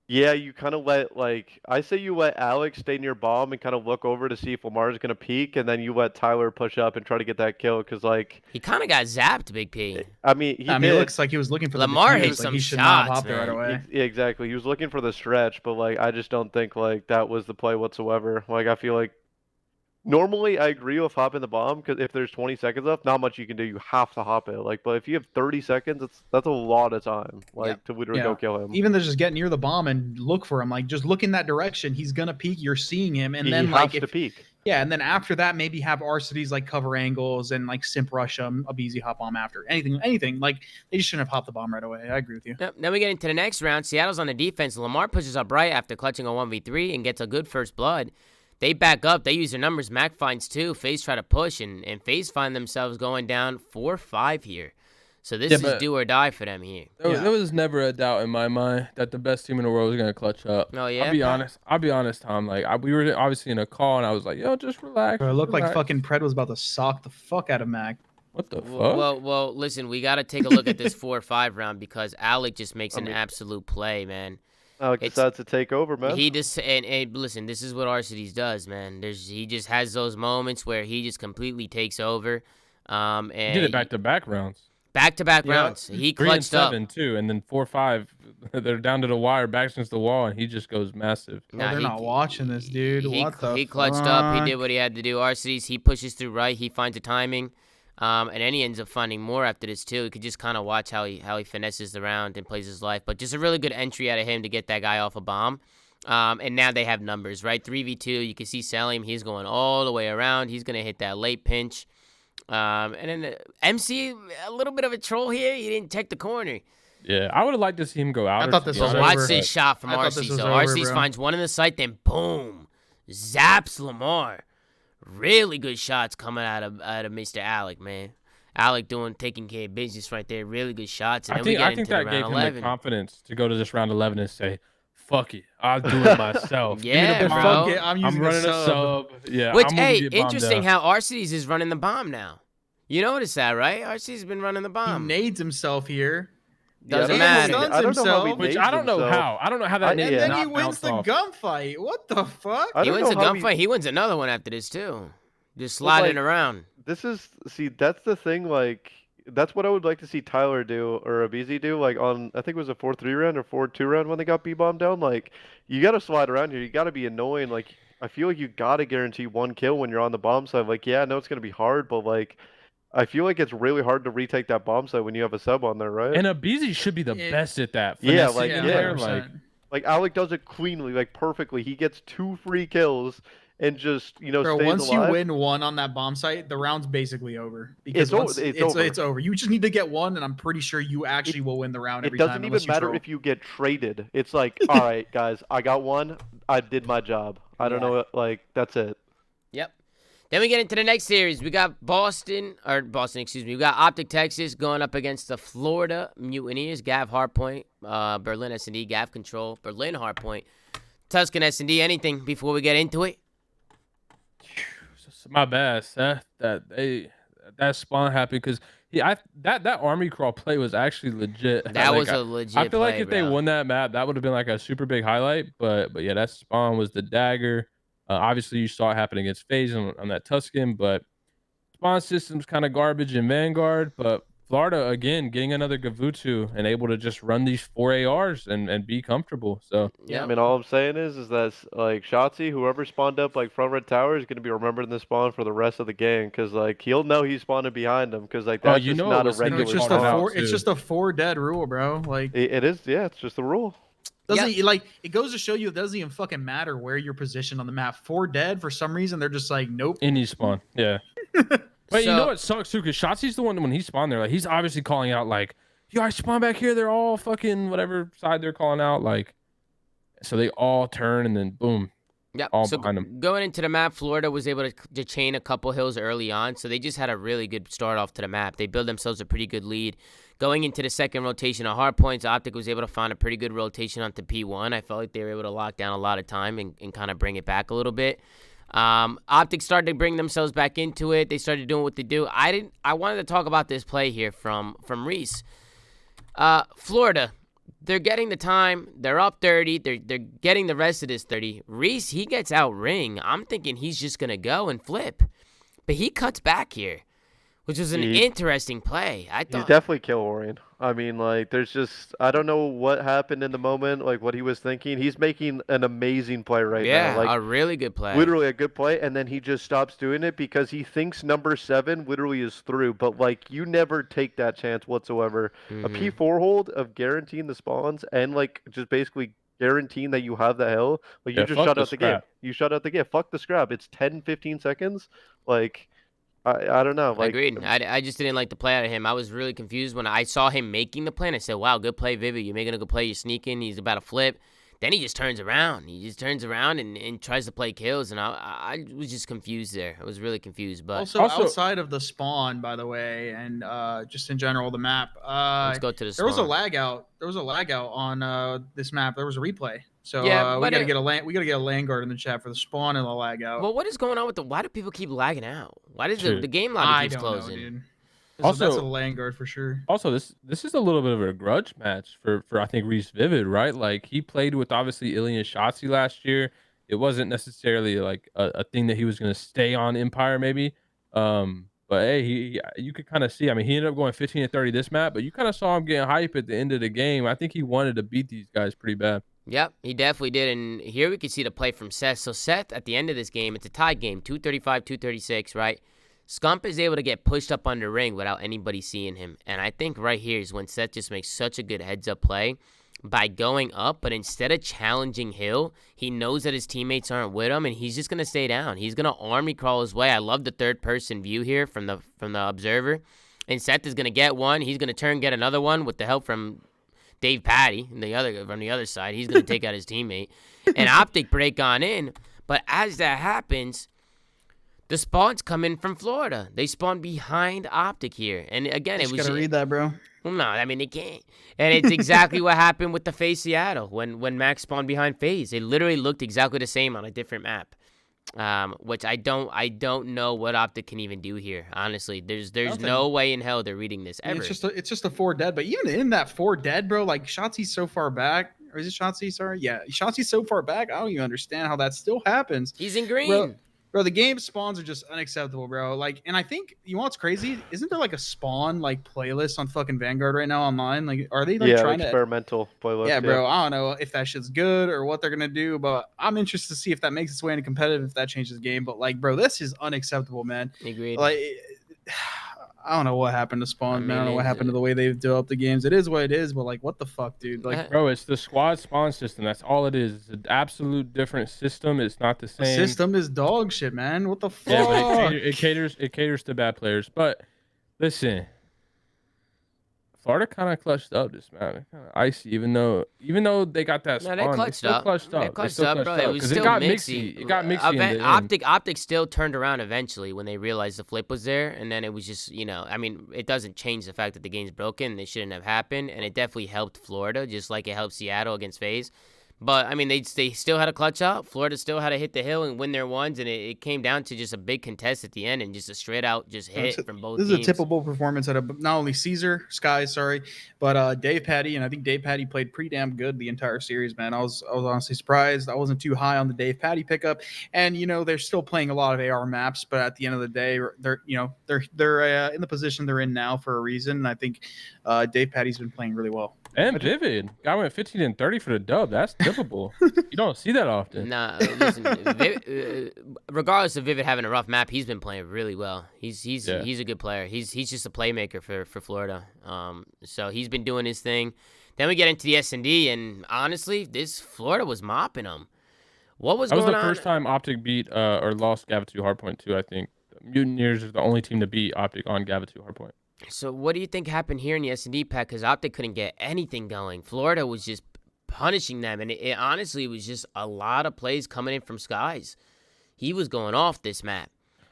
Speaker 2: yeah, you kind of let, like, I say you let Alex stay near bomb and kind of look over to see if Lamar is going to peek, and then you let Tyler push up and try to get that kill, because, like...
Speaker 1: He kind of got zapped, Big P.
Speaker 2: I mean, he did.
Speaker 4: It looks like he was looking for
Speaker 1: Lamar
Speaker 4: the
Speaker 1: hit some
Speaker 4: he should
Speaker 1: shots,
Speaker 4: not hop there right
Speaker 1: man.
Speaker 4: away.
Speaker 2: Yeah, exactly. He was looking for the stretch, but, like, I just don't think, like, that was the play whatsoever. Like, I feel like normally, I agree with hopping the bomb because if there's 20 seconds left, not much you can do. You have to hop it. Like, but if you have 30 seconds, that's a lot of time. Like to literally go kill him.
Speaker 4: Even to just get near the bomb and look for him. Like just look in that direction. He's gonna peek. You're seeing him, and then like
Speaker 2: to peek.
Speaker 4: Yeah, and then after that, maybe have RCDs like cover angles and like simp rush him, a BZ hop bomb after anything. Like they just shouldn't have hopped the bomb right away. I agree with you.
Speaker 1: Yep. Then we get into the next round. Seattle's on the defense. Lamar pushes up right after clutching a 1v3 and gets a good first blood. They back up. They use their numbers. Mac finds 2. FaZe try to push, and FaZe find themselves going down 4-5 here. So this is do or die for them here.
Speaker 3: There was never a doubt in my mind that the best team in the world was gonna clutch up.
Speaker 1: Oh yeah.
Speaker 3: I'll be honest, Tom. Like we were obviously in a call, and I was like, "Yo, just relax."
Speaker 4: Bro, it looked like fucking Pred was about to sock the fuck out of Mac.
Speaker 3: What the fuck?
Speaker 1: Well, listen, we got to take a look at this 4-5 round because Alec just makes an absolute play, man.
Speaker 2: Alex decides to take over, man.
Speaker 1: He just and listen, this is what RCDs does, man. He just has those moments where he just completely takes over. And
Speaker 3: he did it back-to-back rounds.
Speaker 1: Back-to-back rounds. He
Speaker 3: 3
Speaker 1: clutched
Speaker 3: and
Speaker 1: up.
Speaker 3: 7 too, and then 4-5. They're down to the wire, backs against the wall, and he just goes massive.
Speaker 4: Nah, they're not watching this, dude.
Speaker 1: He clutched up. He did what he had to do. RCDs. He pushes through right. He finds the timing. And then he ends up finding more after this too. You could just kind of watch how he finesses the round and plays his life. But just a really good entry out of him to get that guy off a bomb. And now they have numbers, right? 3v2. You can see Salim. He's going all the way around. He's gonna hit that late pinch. And then the MC, a little bit of a troll here. He didn't check the corner.
Speaker 3: Yeah, I would have liked to see him go out.
Speaker 4: I thought this was
Speaker 1: watch
Speaker 4: over.
Speaker 1: this shot from RC. So RC finds one in the sight, then boom, zaps Lamar. Really good shots coming out of Mr. Alec, man. Alec taking care of business right there. Really good shots. And then
Speaker 3: I think that gave him the confidence to go to this round 11 and say, "Fuck it, I'll do it myself."
Speaker 1: Yeah, bro.
Speaker 4: Fuck it, I'm
Speaker 3: running a sub. Yeah.
Speaker 1: Which, hey, interesting how RC's is running the bomb now. You noticed that, right? RC's been running the bomb.
Speaker 4: He nades himself here.
Speaker 1: Doesn't matter.
Speaker 2: I don't know how he
Speaker 3: Which I don't know how. I don't know how that.
Speaker 4: And then he wins the gunfight. What the fuck?
Speaker 1: He wins a gunfight. He wins another one after this too. Just sliding around.
Speaker 2: That's the thing. Like, that's what I would like to see Tyler do or Abizi do. Like on, I think it was a 4-3 round or 4-2 round when they got B-bombed down. Like, you got to slide around here. You got to be annoying. Like, I feel like you got to guarantee 1 kill when you're on the bomb side. Like, yeah, I know it's gonna be hard, but like, I feel like it's really hard to retake that bomb site when you have a sub on there, right?
Speaker 3: And Abizi should be the best at that.
Speaker 2: Yeah, like Alec does it cleanly, like perfectly. He gets 2 free kills and just stays
Speaker 4: once
Speaker 2: alive.
Speaker 4: you win 1 on that bomb site, the round's basically over because
Speaker 2: it's
Speaker 4: over. You just need to get 1, and I'm pretty sure you actually will win the round every time.
Speaker 2: It doesn't even matter if you get traded. It's like, all right, guys, I got 1. I did my job. I don't know, like that's it.
Speaker 1: Yep. Then we get into the next series. We got Boston, excuse me. We got Optic, Texas going up against the Florida Mutineers. Gav Hardpoint, Berlin S&D, Gav Control, Berlin Hardpoint, Tuscan S&D. Anything before we get into it?
Speaker 3: My bad, Seth. That spawn happened because that army crawl play was actually legit.
Speaker 1: That was a legit
Speaker 3: I feel like
Speaker 1: play,
Speaker 3: if they
Speaker 1: bro.
Speaker 3: won that map, that would have been like a super big highlight. But yeah, that spawn was the dagger. Obviously, you saw it happen against FaZe on that Tuscan, but spawn system's kind of garbage in Vanguard. But Florida, again, getting another Gavutu and able to just run these 4 ARs and be comfortable. So,
Speaker 1: Yeah.
Speaker 2: I mean, all I'm saying is that, like, Shotzi, whoever spawned up, like, front red tower is going to be remembered in the spawn for the rest of the game. Because, like, he'll know he's spawning behind him. Because, like, that's just not a regular
Speaker 6: It's just
Speaker 2: spawn.
Speaker 6: a four. It's just a 4 dead rule, bro. Like
Speaker 2: It is, yeah, it's just the rule.
Speaker 4: doesn't like it goes to show you it doesn't even fucking matter where you're positioned on the map. 4 dead for some reason they're just like nope.
Speaker 3: any spawn, yeah. But you know what sucks too? Because Shotzi's the one when he spawned there, like he's obviously calling out like, "Yo, I spawn back here. They're all fucking whatever side they're calling out." Like, so they all turn and then boom.
Speaker 1: Yeah,
Speaker 3: all
Speaker 1: so
Speaker 3: behind them.
Speaker 1: Going into the map, Florida was able to chain a couple hills early on, so they just had a really good start off to the map. They built themselves a pretty good lead. Going into the second rotation of hardpoints, Optic was able to find a pretty good rotation onto P1. I felt like they were able to lock down a lot of time and kind of bring it back a little bit. Optic started to bring themselves back into it. They started doing what they do. I wanted to talk about this play here from Reese. Florida, they're getting the time. They're up 30. They're getting the rest of this 30. Reese, he gets out ring. I'm thinking he's just going to go and flip. But he cuts back here, which was an interesting play. I thought
Speaker 2: He's definitely kill oriented. I mean, like, there's just, I don't know what happened in the moment, like what he was thinking. He's making an amazing play right now. Like,
Speaker 1: a really good play.
Speaker 2: literally a good play, and then he just stops doing it because he thinks number 7 literally is through. But, like, you never take that chance whatsoever. A P4 hold of guaranteeing the spawns and, like, just basically guaranteeing that you have the hell. Like, you just shut out the game. You shut out the game. Fuck the scrap. It's 10, 15 seconds. Like, I don't know. Like,
Speaker 1: Agreed. I just didn't like the play out of him. I was really confused when I saw him making the play. And I said, wow, good play, Vivid. You're making a good play. You're sneaking. He's about to flip. Then he just turns around. He just turns around and tries to play kills. And I was just confused there. I was really confused. But
Speaker 4: also outside of the spawn, by the way, and just in general, the map.
Speaker 1: Let's go to the spawn.
Speaker 4: There was a lag out. There was a lag out on this map. There was a replay. So
Speaker 1: Yeah,
Speaker 4: we gotta get a land guard in the chat for the spawn and the lag out.
Speaker 1: Well, what is going on with why do people keep lagging out? Why does the game lobby keeps closing?
Speaker 4: Know, dude.
Speaker 3: Also,
Speaker 4: that's a land guard for sure.
Speaker 3: Also, this is a little bit of a grudge match for I think Reese Vivid, right? Like he played with obviously Ilya and Shotzi last year. It wasn't necessarily like a thing that he was going to stay on Empire maybe. But hey, you could kind of see. I mean, he ended up going 15 to 30 this map, but you kind of saw him getting hype at the end of the game. I think he wanted to beat these guys pretty bad.
Speaker 1: Yep, he definitely did. And here we can see the play from Seth. So Seth, at the end of this game, it's a tied game, 235, 236, right? Scump is able to get pushed up on the ring without anybody seeing him. And I think right here is when Seth just makes such a good heads-up play by going up. But instead of challenging Hill, he knows that his teammates aren't with him, and he's just going to stay down. He's going to army crawl his way. I love the third-person view here from the observer. And Seth is going to get one. He's going to turn get another one with the help from Dave Patty from the other side. He's going to take out his teammate. And Optic break on in. But as that happens, the spawns come in from Florida. They spawn behind Optic here. And again, it was
Speaker 4: gotta read that, bro.
Speaker 1: Well, no, I mean they can't. And it's exactly what happened with the FaZe Seattle when Max spawned behind FaZe. It literally looked exactly the same on a different map. Which I don't know what Optic can even do here. Honestly, there's no way in hell they're reading this ever.
Speaker 4: It's just a 4 dead. But even in that 4 dead, bro, like Shotzi's so far back. Or is it Shotzi? Sorry, yeah, Shotzi's so far back. I don't even understand how that still happens.
Speaker 1: He's in green.
Speaker 4: Bro, the game spawns are just unacceptable, bro. Like, and I think you know what's crazy? Isn't there like a spawn like playlist on fucking Vanguard right now online? Like, are they like trying
Speaker 2: experimental playlist?
Speaker 4: Yeah, bro. I don't know if that shit's good or what they're gonna do, but I'm interested to see if that makes its way into competitive, if that changes the game. But like, bro, this is unacceptable, man.
Speaker 1: Agreed.
Speaker 4: Like, I don't know what happened to spawn, man. I don't know what happened to the way they've developed the games. It is what it is, but like, what the fuck, dude? Like,
Speaker 3: bro, it's the squad spawn system. That's all it is. It's an absolute different system. It's not the same.
Speaker 4: The system is dog shit, man. What the fuck?
Speaker 3: Yeah, but it caters to bad players. But listen, Florida kind of clutched up this man. Kind of icy, even though they got that
Speaker 1: No,
Speaker 3: spawn.
Speaker 1: they clutched
Speaker 3: still
Speaker 1: up.
Speaker 3: clutched
Speaker 1: They
Speaker 3: up.
Speaker 1: clutched
Speaker 3: still
Speaker 1: up,
Speaker 3: clutched
Speaker 1: bro.
Speaker 3: up
Speaker 1: It was
Speaker 3: because
Speaker 1: still
Speaker 3: it got
Speaker 1: mixy.
Speaker 3: It got mixy in the end.
Speaker 1: Optic still turned around eventually when they realized the flip was there, and then it was just, I mean, it doesn't change the fact that the game's broken. It shouldn't have happened, and it definitely helped Florida, just like it helped Seattle against FaZe. But, I mean, they still had a clutch out. Florida still had to hit the hill and win their ones, and it came down to just a big contest at the end and just a straight-out just hit from both teams.
Speaker 6: This is a typical performance out of not only Sky, but Dave Patty, and I think Dave Patty played pretty damn good the entire series, man. I was honestly surprised. I wasn't too high on the Dave Patty pickup, and they're still playing a lot of AR maps, but at the end of the day, they're in the position they're in now for a reason, and I think Dave Patty's been playing really well.
Speaker 3: And Vivid, guy went 15 and 30 for the dub. That's typical. You don't see that often.
Speaker 1: Nah, listen. Regardless of Vivid having a rough map, he's been playing really well. He's a good player. He's just a playmaker for Florida. So he's been doing his thing. Then we get into the S&D, and honestly, this Florida was mopping them. What was going on?
Speaker 3: That was the first time Optic beat or lost Gava2 Hardpoint 2, I think. Mutineers are the only team to beat Optic on Gava2 Hardpoint.
Speaker 1: So what do you think happened here in the S&D pack? Because Optic couldn't get anything going. Florida was just punishing them, and it honestly was just a lot of plays coming in from Skies. He was going off this map.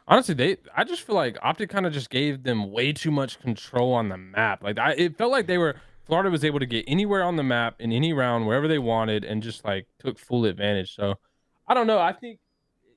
Speaker 3: Honestly, I just feel like Optic kind of just gave them way too much control on the map. Like it felt like Florida was able to get anywhere on the map in any round, wherever they wanted, and just like took full advantage. So I don't know. I think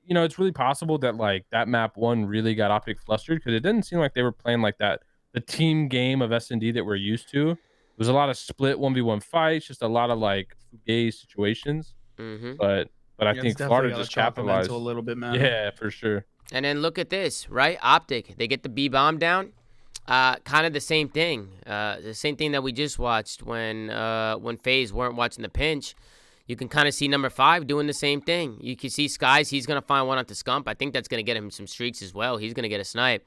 Speaker 3: it's really possible that like that map one really got Optic flustered because it didn't seem like they were playing like that. The team game of S&D that we're used to. There was a lot of split 1v1 fights, just a lot of like gay situations. But I think Florida just capitalized
Speaker 6: a little bit, man.
Speaker 3: Yeah, for sure.
Speaker 1: And then look at this, right? Optic, they get the B bomb down. Kind of the same thing. The same thing that we just watched when FaZe weren't watching the pinch. You can kind of see number 5 doing the same thing. You can see Skies. He's gonna find one at the scump. I think that's gonna get him some streaks as well. He's gonna get a snipe.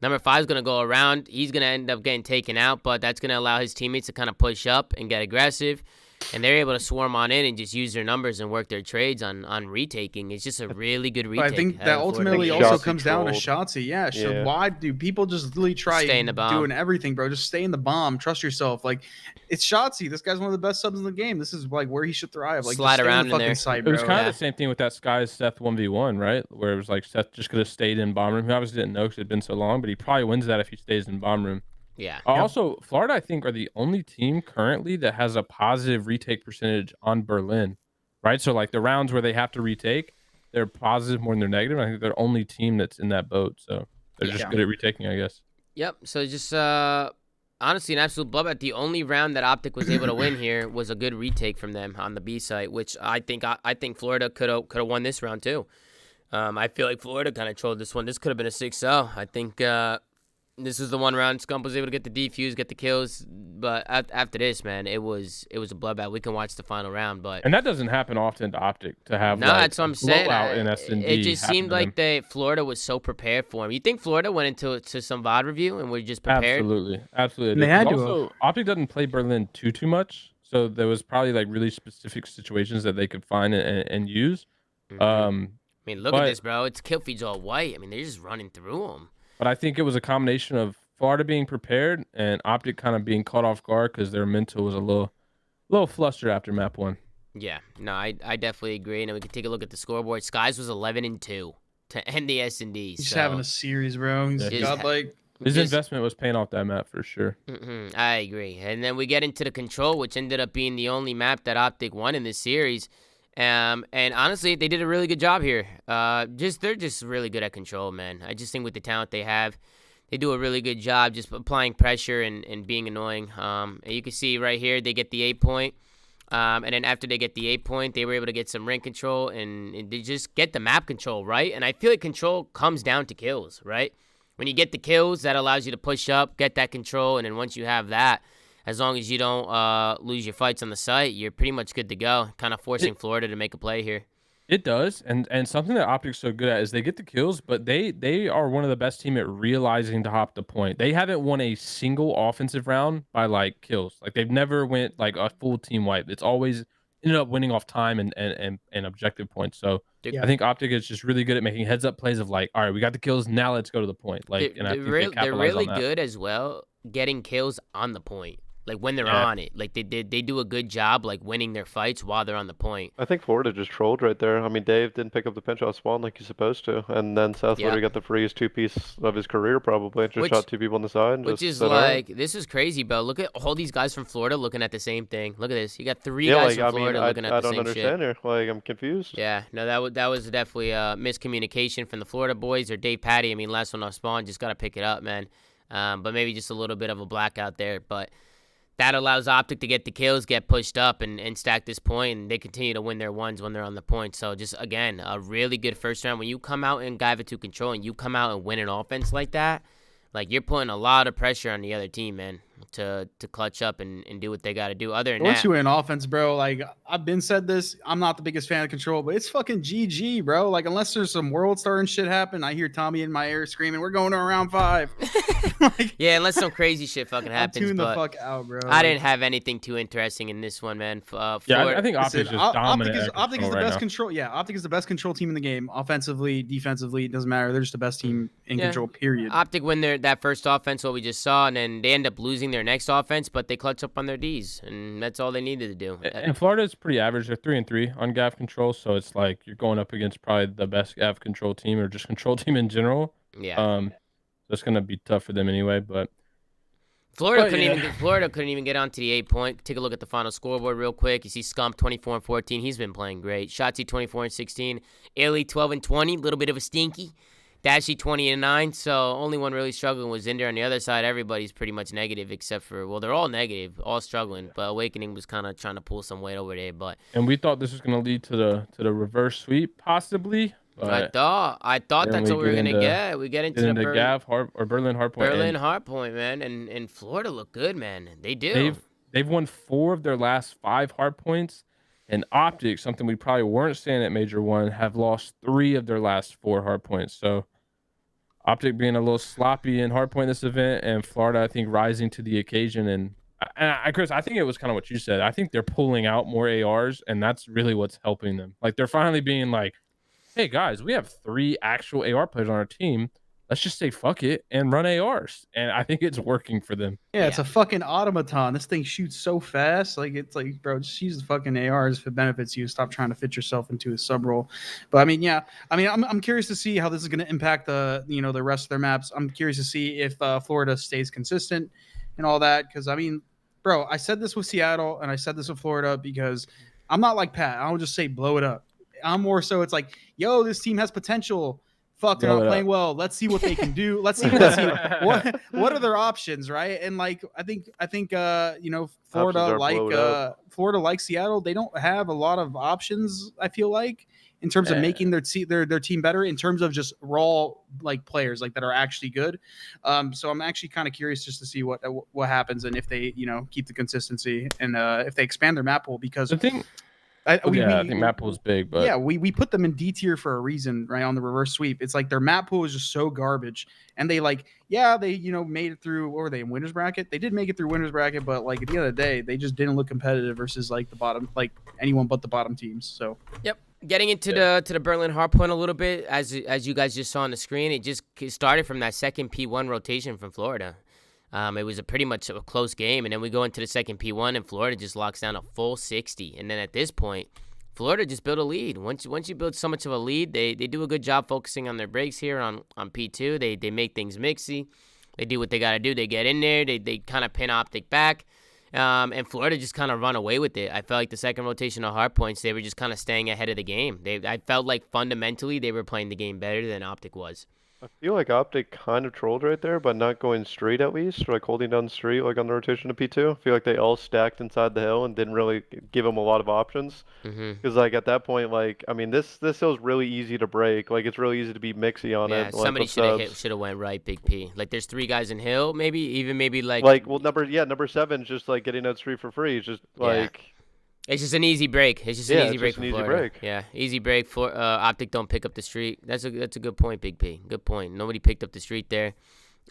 Speaker 1: Number 5 is going to go around. He's going to end up getting taken out, but that's going to allow his teammates to kind of push up and get aggressive. And they're able to swarm on in and just use their numbers and work their trades on retaking. It's just a really good retake.
Speaker 6: I think that ultimately also comes down to Shotzzy. Yeah. So why do people just really try doing everything, bro? Just stay in the bomb. Trust yourself. Like, it's Shotzzy. This guy's one of the best subs in the game. This is like where he should thrive. Like,
Speaker 1: slide around in there.
Speaker 6: Site, bro.
Speaker 3: It was kind of the same thing with that Skies Seth 1v1, right? Where it was like Seth just could have stayed in bomb room. He obviously didn't know because it had been so long, but he probably wins that if he stays in bomb room.
Speaker 1: Yeah.
Speaker 3: Also, Florida, I think, are the only team currently that has a positive retake percentage on Berlin, right? So, like, the rounds where they have to retake, they're positive more than they're negative. I think they're the only team that's in that boat. So, they're just good at retaking, I guess.
Speaker 1: Yep. So, just honestly, an absolute blowout. The only round that Optic was able to win here was a good retake from them on the B site, which I think Florida could have won this round, too. I feel like Florida kind of trolled this one. This could have been a 6-0. I think this is the one round Scump was able to get the defuse, get the kills, but after this, man, it was a bloodbath. We can watch the final round,
Speaker 3: and that doesn't happen often to Optic to have.
Speaker 1: No, that's what I'm saying.
Speaker 3: In S&D
Speaker 1: it just seemed like Florida was so prepared for him. You think Florida went into some VOD review and were just prepared?
Speaker 3: Absolutely.
Speaker 6: And they had to.
Speaker 3: Also, Optic doesn't play Berlin too much, so there was probably like really specific situations that they could find and use.
Speaker 1: I mean, look at this, bro. It's kill feeds all white. I mean, they're just running through them.
Speaker 3: But I think it was a combination of Florida being prepared and Optic kind of being caught off guard because their mental was a little flustered after map 1.
Speaker 1: Yeah, no, I definitely agree. And we can take a look at the scoreboard. Skies was 11-2 to end the S&D.
Speaker 6: He's having a series, bro. He's got like
Speaker 3: his investment was paying off that map for sure.
Speaker 1: I agree. And then we get into the control, which ended up being the only map that Optic won in this series. And honestly, they did a really good job here. They're just really good at control, man. I just think with the talent they have, they do a really good job just applying pressure and being annoying. And you can see right here, they get the 8 point. And then after they get the 8 point, they were able to get some rank control and they just get the map control, right? And I feel like control comes down to kills, right? When you get the kills, that allows you to push up, get that control, and then once you have that, as long as you don't lose your fights on the site, you're pretty much good to go. Kind of forcing Florida to make a play here.
Speaker 3: It does, and something that Optic's so good at is they get the kills, but they are one of the best team at realizing to hop the point. They haven't won a single offensive round by like kills. Like they've never went like a full team wipe. It's always ended up winning off time and objective points. So I think Optic is just really good at making heads up plays of like, all right, we got the kills, now let's go to the point. Like, and I think
Speaker 1: they're really good as well getting kills on the point. Like when they're
Speaker 3: Yeah.
Speaker 1: on it, like they do a good job like winning their fights while they're on the point.
Speaker 2: I think Florida just trolled right there. I mean, Dave didn't pick up the pinch off spawn like he's supposed to, and then Seth
Speaker 1: Yeah.
Speaker 2: literally got the freest two-piece of his career probably. Just
Speaker 1: Which-
Speaker 2: shot two people on the side and
Speaker 1: Which
Speaker 2: just
Speaker 1: is
Speaker 2: said, "All right."
Speaker 1: like, this is crazy, bro. Look at all these guys from Florida looking at the same thing. Look at this. You got three
Speaker 2: Yeah,
Speaker 1: guys
Speaker 2: like,
Speaker 1: from
Speaker 2: I mean,
Speaker 1: Florida looking at
Speaker 2: I
Speaker 1: the
Speaker 2: don't
Speaker 1: same
Speaker 2: understand
Speaker 1: shit.
Speaker 2: here. Like, I'm confused.
Speaker 1: Yeah, no, that was definitely a miscommunication from the Florida boys or Dave Patty. I mean, last one off spawn, just got to pick it up, man. But maybe just a little bit of a blackout there. But that allows Optic to get the kills, get pushed up, and stack this point, and they continue to win their ones when they're on the point. So just, again, a really good first round. When you come out in Gaiva 2 control and you come out and win an offense like that, like, you're putting a lot of pressure on the other team, man, to clutch up and do what they got to do. Other than
Speaker 6: Once
Speaker 1: that,
Speaker 6: you in offense, bro, like I've been said this, I'm not the biggest fan of control, but it's fucking GG, bro. Like unless there's some world star and shit happen, I hear Tommy in my ear screaming, "We're going to round 5." Like,
Speaker 1: yeah, unless some crazy shit fucking
Speaker 6: I'm
Speaker 1: happens.
Speaker 6: tuning the
Speaker 1: But
Speaker 6: fuck out, bro.
Speaker 1: I didn't have anything too interesting in this one, man.
Speaker 3: Yeah,
Speaker 1: Florida-
Speaker 3: I think Optic's just dominant. at
Speaker 6: Optic is
Speaker 3: control
Speaker 6: the
Speaker 3: right
Speaker 6: best
Speaker 3: now.
Speaker 6: control. Yeah, Optic is the best control team in the game, offensively, defensively. It doesn't matter. They're just the best team in
Speaker 1: Yeah.
Speaker 6: control. Period.
Speaker 1: Optic win that first offense, what we just saw, and then they end up losing their next offense, but they clutch up on their Ds, and that's all they needed to do.
Speaker 3: And Florida's pretty average. They're 3-3 on Gav control, so it's like you're going up against probably the best Gav control team or just control team in general.
Speaker 1: Yeah,
Speaker 3: So it's gonna be tough for them anyway. But
Speaker 1: Florida
Speaker 3: but
Speaker 1: couldn't even get onto the 8-point. Take a look at the final scoreboard real quick. You see Scump 24-14. He's been playing great. Shotzi 24-16. Illy 12-20. Little bit of a stinky. Dashy 20-9. So only one really struggling was Zinder. On the other side, everybody's pretty much negative except for, well, they're all negative, all struggling. But Awakening was kind of trying to pull some weight over there. But
Speaker 3: and we thought this was gonna lead to the reverse sweep possibly.
Speaker 1: I
Speaker 3: But
Speaker 1: thought
Speaker 3: then
Speaker 1: that's
Speaker 3: we
Speaker 1: what we were
Speaker 3: get
Speaker 1: gonna
Speaker 3: into-
Speaker 1: get. We get into
Speaker 3: then
Speaker 1: the
Speaker 3: the Gav or Berlin Hardpoint.
Speaker 1: Berlin
Speaker 3: and
Speaker 1: Hardpoint, man, and Florida look good, man. They do.
Speaker 3: they've won 4 of their last 5 hardpoints. And Optic, something we probably weren't saying at Major 1, have lost 3 of their last 4 hardpoints. So Optic being a little sloppy in hardpoint this event, and Florida, I think, rising to the occasion. And Chris, I think it was kind of what you said. I think they're pulling out more ARs, and that's really what's helping them. Like they're finally being like, "Hey guys, we have 3 actual AR players on our team. Let's just say fuck it and run ARs." And I think it's working for them.
Speaker 6: Yeah, it's
Speaker 1: Yeah.
Speaker 6: a fucking automaton. This thing shoots so fast. Like it's like, bro, just use the fucking ARs if it benefits you. Stop trying to fit yourself into a sub role. But I mean, yeah, I'm curious to see how this is going to impact the rest of their maps. I'm curious to see if Florida stays consistent and all that. Because I mean, bro, I said this with Seattle and I said this with Florida because I'm not like Pat. I'll just say blow it up. I'm more so it's like, yo, this team has potential. Fuck, they're
Speaker 3: Blow
Speaker 6: not
Speaker 3: it
Speaker 6: playing
Speaker 3: up.
Speaker 6: well. Let's see what they can do. Let's see what are their options, right? And like I think Florida
Speaker 2: are blow it up.
Speaker 6: Florida like Seattle, they don't have a lot of options, I feel like, in terms of making their team better in terms of just raw like players like that are actually good. So I'm actually kind of curious just to see what happens and if they, keep the consistency and if they expand their map pool because
Speaker 3: The thing,
Speaker 6: I
Speaker 3: I think map pool's big, but
Speaker 6: yeah, we put them in D tier for a reason, right? On the reverse sweep, it's like their map pool is just so garbage, and they made it through. What were they in winners bracket? They did make it through winners bracket, but like at the end of the day, they just didn't look competitive versus like the bottom, like anyone but the bottom teams. So
Speaker 1: Yep. Getting into the Berlin Hardpoint a little bit, as you guys just saw on the screen, it just started from that second P1 rotation from Florida. It was pretty much a close game, and then we go into the second P1, and Florida just locks down a full 60. And then at this point, Florida just built a lead. Once you build so much of a lead, they do a good job focusing on their breaks here on P2. They make things mixy. They do what they got to do. They get in there. They kind of pin Optic back. And Florida just kind of run away with it. I felt like the second rotation of hardpoints, they were just kind of staying ahead of the game. I felt like fundamentally they were playing the game better than Optic was.
Speaker 2: I feel like Optic kind of trolled right there, but not going straight at least, or like holding down straight like on the rotation to P2. I feel like they all stacked inside the hill and didn't really give them a lot of options. Because like at that point, like I mean, this hill's really easy to break. Like it's really easy to be mixy on
Speaker 1: Yeah,
Speaker 2: it. Like,
Speaker 1: somebody
Speaker 2: with subs.
Speaker 1: should have went right, Big P. Like there's 3 guys in hill, maybe like
Speaker 2: Well, number 7's just like getting that street for free. It's just like.
Speaker 1: it's just an easy break. It's just
Speaker 2: Yeah,
Speaker 1: an easy
Speaker 2: it's
Speaker 1: break
Speaker 2: just
Speaker 1: for
Speaker 2: an easy
Speaker 1: Florida.
Speaker 2: break.
Speaker 1: Yeah, easy break for Optic. Don't pick up the street. That's a good point, Big P. Good point. Nobody picked up the street there.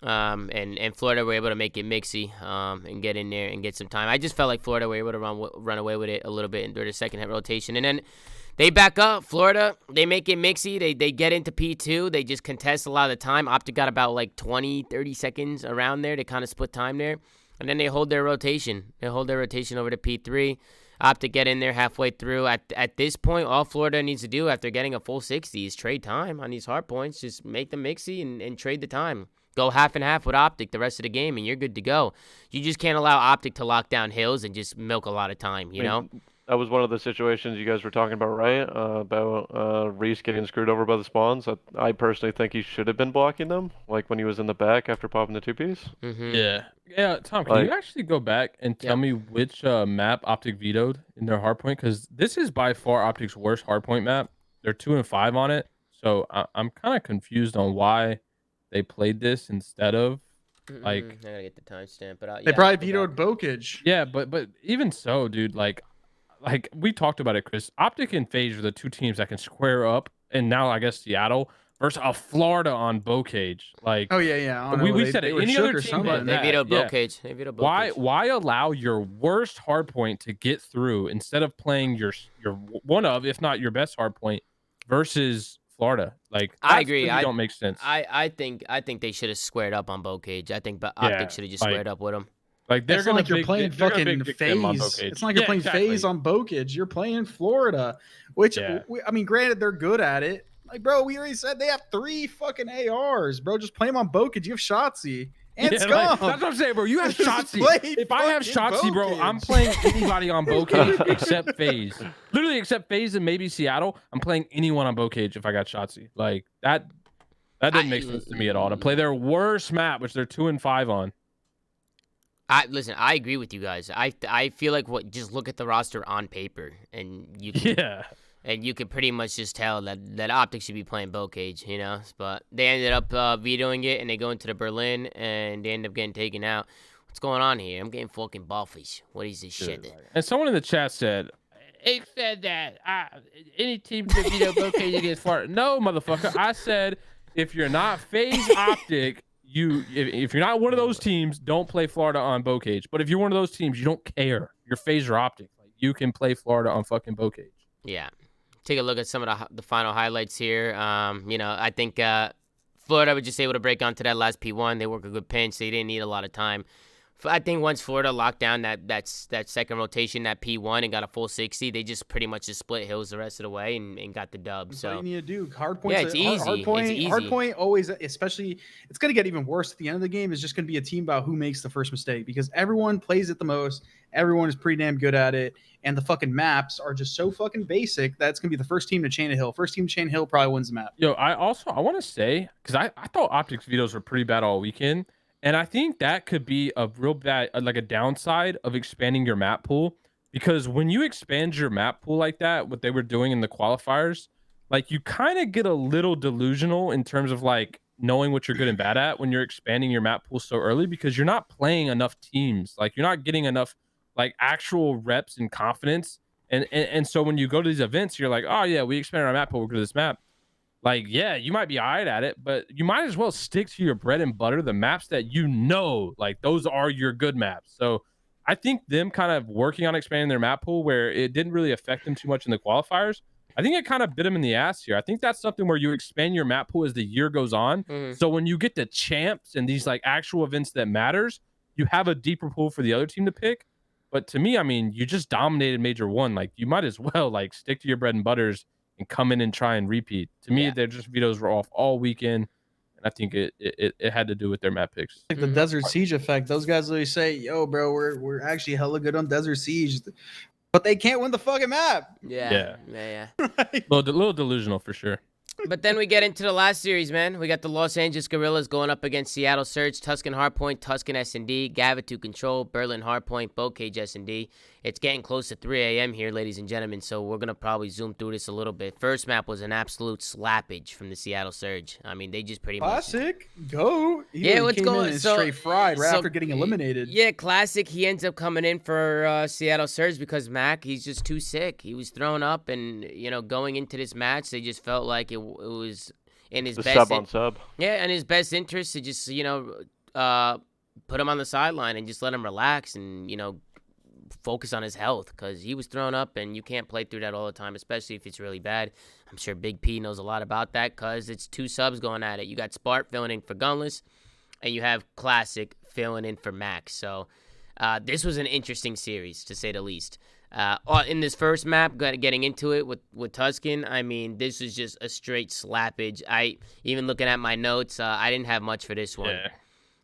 Speaker 1: And Florida were able to make it mixy and get in there and get some time. I just felt like Florida were able to run away with it a little bit during the second hit rotation. And then they back up. Florida, they make it mixy. They get into P2. They just contest a lot of the time. Optic got about like 20, 30 seconds around there to kind of split time there. And then they hold their rotation. They hold their rotation over to P3. Optic get in there halfway through. At this point, all Florida needs to do after getting a full 60 is trade time on these hard points. Just make them mixy and trade the time. Go half and half with Optic the rest of the game, and you're good to go. You just can't allow Optic to lock down hills and just milk a lot of time, you know?
Speaker 2: That was one of the situations you guys were talking about, right? About Reese getting screwed over by the spawns. I personally think he should have been blocking them, like when he was in the back after popping the two-piece.
Speaker 3: Yeah. Yeah, Tom, can you actually go back and tell me which map Optic vetoed in their hardpoint? Because this is by far Optic's worst hardpoint map. They're 2-5 on it. So I'm kind of confused on why they played this instead of like.
Speaker 1: I gotta get the timestamp, but
Speaker 4: They probably vetoed Bokage.
Speaker 3: Yeah, but even so, dude, like we talked about it, Chris. Optic and FaZe are the two teams that can square up, and now I guess Seattle versus Florida on Bokage. Like,
Speaker 4: Oh yeah.
Speaker 3: we said it. Any other team,
Speaker 1: They vetoed Bokage. They vetoed Bokage.
Speaker 3: why allow your worst hardpoint to get through instead of playing your one of, if not your best hardpoint, versus Florida? Like,
Speaker 1: I agree.
Speaker 3: Really don't make sense.
Speaker 1: I think they should have squared up on Bokage. I think Optic should have just squared up with him.
Speaker 3: Like,
Speaker 4: It's not like you're playing fucking FaZe. It's not like you're playing FaZe on Bokage. You're playing Florida, which I mean, granted they're good at it. Like, bro, we already said they have 3 fucking ARs, bro. Just play them on Bokage. You have Shotzzy and Scum.
Speaker 3: Like, that's what I'm saying, bro. You have Shotzzy. If I have Shotzzy, bro,
Speaker 4: Bokage.
Speaker 3: I'm playing anybody on Bokage except FaZe. Literally, except FaZe and maybe Seattle. I'm playing anyone on Bokage if I got Shotzzy. Like, that didn't make sense to me at all. To play their worst map, which they're 2-5 on.
Speaker 1: Listen, I agree with you guys. I feel like just look at the roster on paper, and you can, and you can pretty much just tell that Optic should be playing Bokage, you know. But they ended up vetoing it, and they go into the Berlin, and they end up getting taken out. What's going on here? I'm getting fucking ballfish. What is this shit?
Speaker 3: And someone in the chat said, "It said that any team could veto Bokage against Florida." No, motherfucker. I said if you're not FaZe Optic. If you're not one of those teams, don't play Florida on Bokage. But if you're one of those teams, you don't care. You're FaZe or Optic. Like, you can play Florida on fucking Bokage.
Speaker 1: Yeah. Take a look at some of the final highlights here. You know, I think Florida was just able to break onto that last P1. They work a good pinch. They didn't need a lot of time. I think once Florida locked down that second rotation, that P1, and got a full 60, they just pretty much just split hills the rest of the way and got the dub.
Speaker 4: That's
Speaker 1: so
Speaker 4: all you need to do. Hard points.
Speaker 1: Yeah, it's easy.
Speaker 4: Hardpoint always, especially, it's going to get even worse at the end of the game. Is just going to be a team about who makes the first mistake, because everyone plays it the most. Everyone is pretty damn good at it, and the fucking maps are just so fucking basic that it's going to be the first team to chain a hill. First team to chain a hill probably wins the map.
Speaker 3: Yo, I want to say, because I thought Optic's vetoes were pretty bad all weekend. And I think that could be a real bad, like a downside of expanding your map pool. Because when you expand your map pool like that, what they were doing in the qualifiers, like, you kind of get a little delusional in terms of like knowing what you're good and bad at when you're expanding your map pool so early, because you're not playing enough teams. Like, you're not getting enough like actual reps and confidence. And so when you go to these events, you're like, oh yeah, we expanded our map pool, we're good at this map. Like, yeah, you might be all right at it, but you might as well stick to your bread and butter, the maps that you know, like, those are your good maps. So I think them kind of working on expanding their map pool where it didn't really affect them too much in the qualifiers, I think it kind of bit them in the ass here. I think that's something where you expand your map pool as the year goes on. So when you get to champs and these like actual events that matters, you have a deeper pool for the other team to pick. But to me, I mean, you just dominated Major 1. Like, you might as well like stick to your bread and butters and come in and try and repeat. To me, their just vetoes were off all weekend, and I think it had to do with their map picks.
Speaker 4: Like the Desert Siege effect. Those guys always say, "Yo, bro, we're actually hella good on Desert Siege," but they can't win the fucking map.
Speaker 1: Yeah.
Speaker 3: Little delusional for sure.
Speaker 1: But then we get into the last series, man. We got the Los Angeles Guerrillas going up against Seattle Surge, Tuscan Hardpoint, Tuscan S&D, Gavitu Control, Berlin Hardpoint, Bokage S&D. It's getting close to 3 a.m. here, ladies and gentlemen, so we're going to probably zoom through this a little bit. First map was an absolute slappage from the Seattle Surge. I mean, they just pretty much...
Speaker 4: Classic. Go.
Speaker 1: What's going on?
Speaker 4: Straight fried right after getting eliminated.
Speaker 1: Yeah, Classic. He ends up coming in for Seattle Surge because Mac, he's just too sick. He was thrown up, and, you know, going into this match, they just felt like it was in his best...
Speaker 2: Sub on sub.
Speaker 1: Yeah, in his best interest to just, you know, put him on the sideline and just let him relax and, you know, focus on his health, because he was thrown up and you can't play through that all the time, especially if it's really bad. I'm sure Big P knows a lot about that, because it's 2 subs going at it. You got Spart filling in for Gunless, and you have Classic filling in for Max. So This was an interesting series, to say the least. In this first map, getting into it with Tuscan, I mean, this is just a straight slappage. Even looking at my notes, I didn't have much for this one.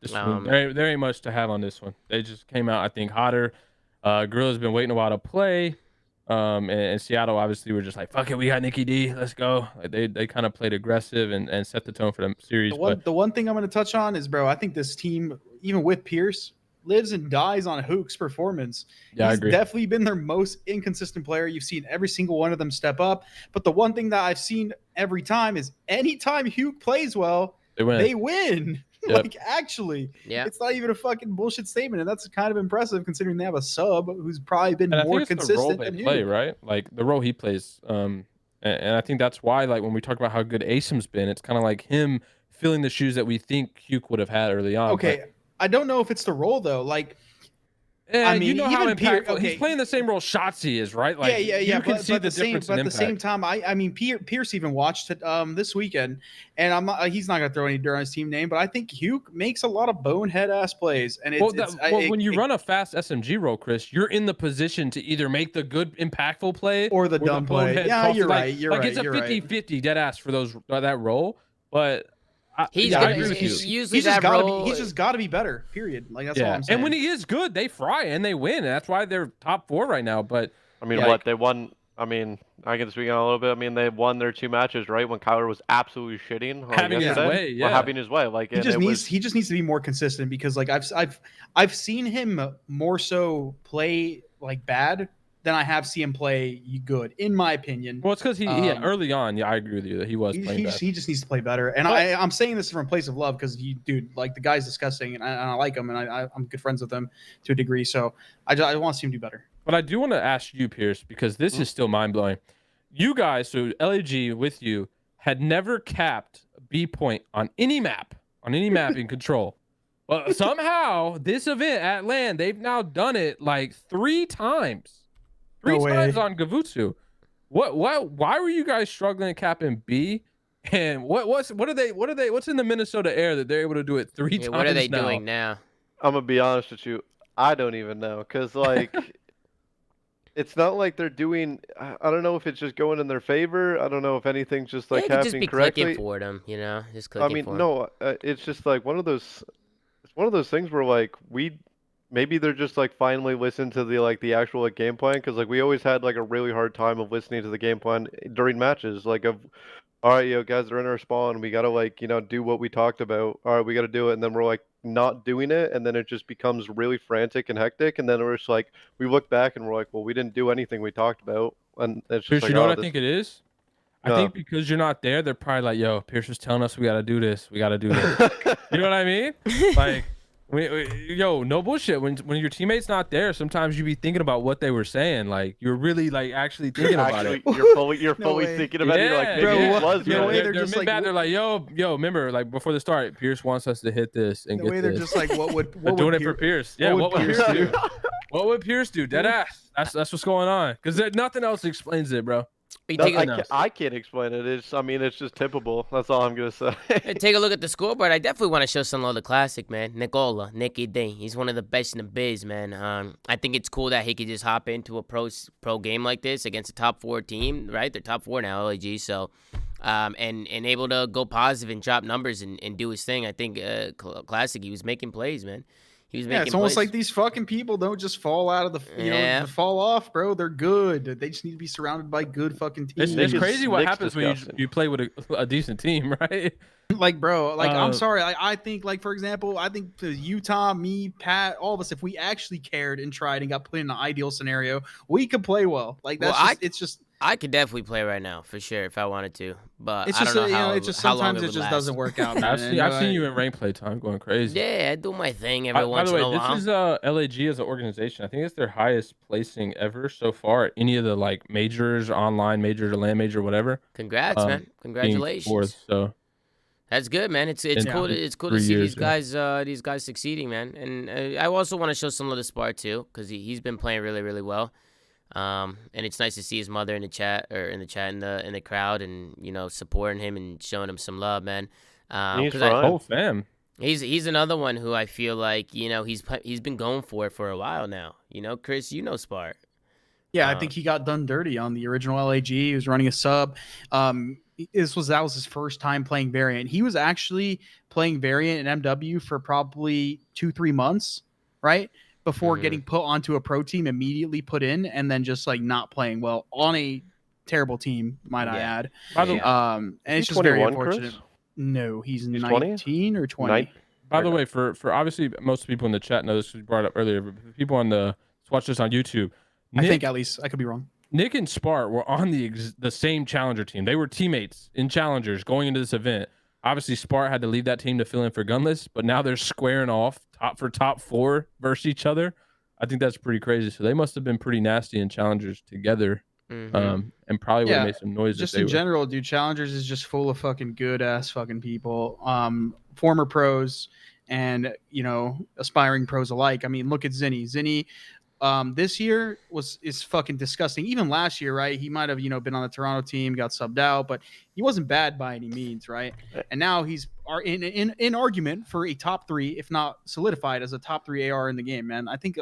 Speaker 3: Yeah, there ain't much to have on this one. They just came out, I think, hotter. Gorilla's been waiting a while to play. And Seattle obviously were just like, fuck it, we got Nikki D, let's go. Like they kind of played aggressive and set the tone for the series.
Speaker 6: The one thing I'm going to touch on is, bro, I think this team, even with Pierce, lives and dies on Hook's performance.
Speaker 3: Yeah,
Speaker 6: He's
Speaker 3: I agree.
Speaker 6: definitely been their most inconsistent player. You've seen every single one of them step up. But the one thing that I've seen every time is anytime Hook plays well, they win.
Speaker 3: Yep.
Speaker 6: Like, actually,
Speaker 1: Yeah.
Speaker 6: it's not even a fucking bullshit statement. And that's kind of impressive considering they have a sub who's probably been
Speaker 3: And
Speaker 6: more
Speaker 3: I think it's
Speaker 6: consistent
Speaker 3: the role
Speaker 6: than
Speaker 3: they play,
Speaker 6: Hook.
Speaker 3: right? Like the role he plays. And I think that's why, like, when we talk about how good Asim's been, it's kind of like him filling the shoes that we think Hook would have had early on.
Speaker 6: Okay, I don't know if it's the role, though. Like, I mean,
Speaker 3: you know how
Speaker 6: even
Speaker 3: impactful
Speaker 6: okay.
Speaker 3: he's playing the same role Shotzi is, right? Like,
Speaker 6: yeah.
Speaker 3: You can
Speaker 6: But
Speaker 3: see
Speaker 6: at
Speaker 3: the difference in
Speaker 6: But at the
Speaker 3: impact.
Speaker 6: same time, I mean, Pierce even watched it this weekend, and I'm not. He's not gonna throw any dirt on his team name, but I think Hook makes a lot of bonehead ass plays, and
Speaker 3: when you run a fast SMG role, Chris, you're in the position to either make the good impactful play
Speaker 6: or the dumb play.
Speaker 3: bonehead
Speaker 6: Yeah,
Speaker 3: costly.
Speaker 6: you're
Speaker 3: Like,
Speaker 6: right. You're
Speaker 3: like
Speaker 6: right.
Speaker 3: it's a
Speaker 6: you're right.
Speaker 3: 50-50 dead ass for that role, but. I agree with you.
Speaker 1: Usually that role,
Speaker 6: He's just got to be better. Period. Like that's all I'm saying.
Speaker 3: And when he is good, they fry and they win. And that's why they're top 4 right now. But
Speaker 2: I mean, what they won. I mean, I can speak on a little bit. I mean, they won their 2 matches, right? When Kyler was absolutely shitting,
Speaker 3: having his way,
Speaker 2: Well, having his way. Like
Speaker 6: he just needs to be more consistent because like I've seen him more so play like bad than I have seen him play good, in my opinion.
Speaker 3: Well, it's because early on, I agree with you that he was playing bad.
Speaker 6: He just needs to play better. And I'm saying this from a place of love because dude, like the guy's disgusting, and I like him, and I'm good friends with him to a degree. So I want to see him do better.
Speaker 3: But I do want to ask you, Pierce, because this is still mind blowing. You guys, so LAG with you, had never capped a B point on any map in Control. But somehow this event at LAN, they've now done it like 3 times. 3 times on Gavutsu. Why were you guys struggling capping B? And what's in the Minnesota air that they're able to do it 3 times?
Speaker 1: What are they doing now?
Speaker 2: I'm gonna be honest with you. I don't even know, cause like it's not like they're doing. I don't know if it's just going in their favor. I don't know if anything's just like happening
Speaker 1: just be
Speaker 2: correctly.
Speaker 1: clicking for them, just clicking.
Speaker 2: I mean,
Speaker 1: for
Speaker 2: no, it's just like one of those. It's one of those things where like maybe they're just like finally listen to the actual like game plan, because like we always had like a really hard time of listening to the game plan during matches, like of all right, guys are in our spawn, we gotta like do what we talked about, all right, we gotta do it, and then we're like not doing it, and then it just becomes really frantic and hectic, and then we're just like we look back and we're like, well, we didn't do anything we talked about, and it's just
Speaker 3: Pierce,
Speaker 2: like,
Speaker 3: you know what I think it is?
Speaker 2: No.
Speaker 3: I think because you're not there, they're probably like, yo, Pierce was telling us we gotta do this, you know what I mean? Like no bullshit. When your teammate's not there, sometimes you be thinking about what they were saying. Like you're really like actually thinking about it.
Speaker 2: You're fully thinking about it. You're like, maybe it was.
Speaker 3: They're just like, they're like, yo, remember, like before the start, Pierce wants us to hit this and get this.
Speaker 6: They're just like, what would
Speaker 3: doing it for Pierce? Yeah, what would Pierce do? What would Pierce do? Dead ass. That's what's going on. Because nothing else explains it, bro.
Speaker 2: I can't explain it. It's just typical. That's all I'm gonna say.
Speaker 1: Take a look at the scoreboard. I definitely want to show some love to Classic, man. Nicky D. He's one of the best in the biz, man. I think it's cool that he could just hop into a pro game like this against a top 4 team, right? They're top 4 now, LAG. So, and able to go positive and drop numbers and do his thing. I think Classic, he was making plays, man.
Speaker 6: It's almost like these fucking people don't just fall out of the fall off, bro. They're good. They just need to be surrounded by good fucking teams.
Speaker 3: It's crazy what happens when you play with a decent team, right?
Speaker 6: Like, bro, like I'm sorry. I think, like, for example, I think Utah, me, Pat, all of us, if we actually cared and tried and got put in an ideal scenario, we could play well. Like that's
Speaker 1: I could definitely play right now for sure if I wanted to, but
Speaker 6: it's
Speaker 1: I
Speaker 6: just
Speaker 1: don't know how,
Speaker 6: it's just
Speaker 1: how long
Speaker 6: sometimes it just
Speaker 1: last.
Speaker 6: doesn't work out. Man.
Speaker 3: I've seen you in rank play time going crazy.
Speaker 1: Yeah, I do my thing every
Speaker 3: By
Speaker 1: once
Speaker 3: the way,
Speaker 1: in a while.
Speaker 3: this is LAG as an organization. I think it's their highest placing ever so far at any of the like majors, online major, land major, whatever.
Speaker 1: Congrats, man! Congratulations.
Speaker 3: 4th, so
Speaker 1: that's good, man. It's cool. It's cool to see these guys succeeding, man. And I also want to show some love to Spar too, because he's been playing really, really well. And it's nice to see his mother in the chat in the crowd, and supporting him and showing him some love, man.
Speaker 3: Whole fam.
Speaker 1: He's another one who I feel like, you know, he's been going for it for a while now. You know, Chris, you know Spart.
Speaker 4: Yeah, I think he got done dirty on the original LAG. He was running a sub. That was his first time playing variant. He was actually playing variant in MW for probably 2-3 months, right? Before getting put onto a pro team, immediately put in, and then just like not playing well on a terrible team, might I add.
Speaker 3: By the
Speaker 4: And it's just very
Speaker 2: 21,
Speaker 4: unfortunate.
Speaker 2: Chris?
Speaker 4: No, he's
Speaker 2: 20?
Speaker 4: 19 or 20.
Speaker 3: By the way, for obviously most people in the chat know this was brought up earlier, but for people watch this on YouTube,
Speaker 4: I think at least I could be wrong.
Speaker 3: Nick and Spart were on the same Challenger team. They were teammates in Challengers going into this event. Obviously, Spart had to leave that team to fill in for Gunless, but now they're squaring off top 4 versus each other. I think that's pretty crazy. So they must have been pretty nasty in Challengers together, and probably would have made some noise.
Speaker 4: Just in general, dude, Challengers is just full of fucking good ass fucking people, former pros and, you know, aspiring pros alike. I mean, look at Zinni. Zinni, this year is fucking disgusting. Even last year, right? He might have, you know, been on the Toronto team, got subbed out, but he wasn't bad by any means, right? And now he's in argument for a top 3, if not solidified as a top 3 AR in the game, man. I think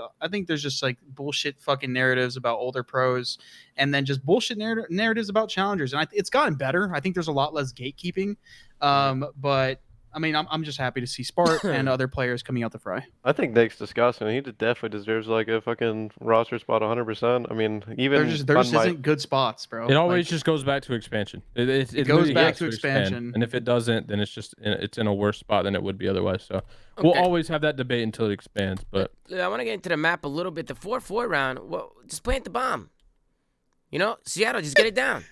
Speaker 4: there's just like bullshit fucking narratives about older pros, and then just bullshit narratives about challengers. And it's gotten better. I think there's a lot less gatekeeping, but. I mean, I'm just happy to see Spart and other players coming out the fray.
Speaker 2: I think Nick's disgusting. He definitely deserves like a fucking roster spot 100%. I mean, even
Speaker 4: there just isn't good spots, bro.
Speaker 3: It always just goes back to expansion. It
Speaker 4: goes back
Speaker 3: has
Speaker 4: to expansion.
Speaker 3: Expand. And if it doesn't, then it's in a worse spot than it would be otherwise. So we'll always have that debate until it expands. But
Speaker 1: I want to get into the map a little bit. The 4-4 round, well, just plant the bomb. You know, Seattle, just get it down.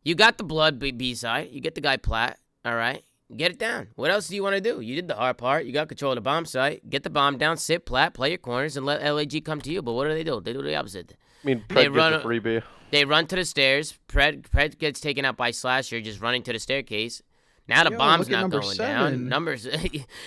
Speaker 1: You got the blood B side. You get the guy plat. All right. Get it down. What else do you want to do? You did the hard part. You got control of the bomb site. Get the bomb down, sit plat, play your corners, and let LAG come to you. But what do? They do the opposite.
Speaker 2: I mean, Pred gets a freebie.
Speaker 1: They run to the stairs. Pred gets taken out by Slasher, just running to the staircase. Now the bomb's not going down. Numbers,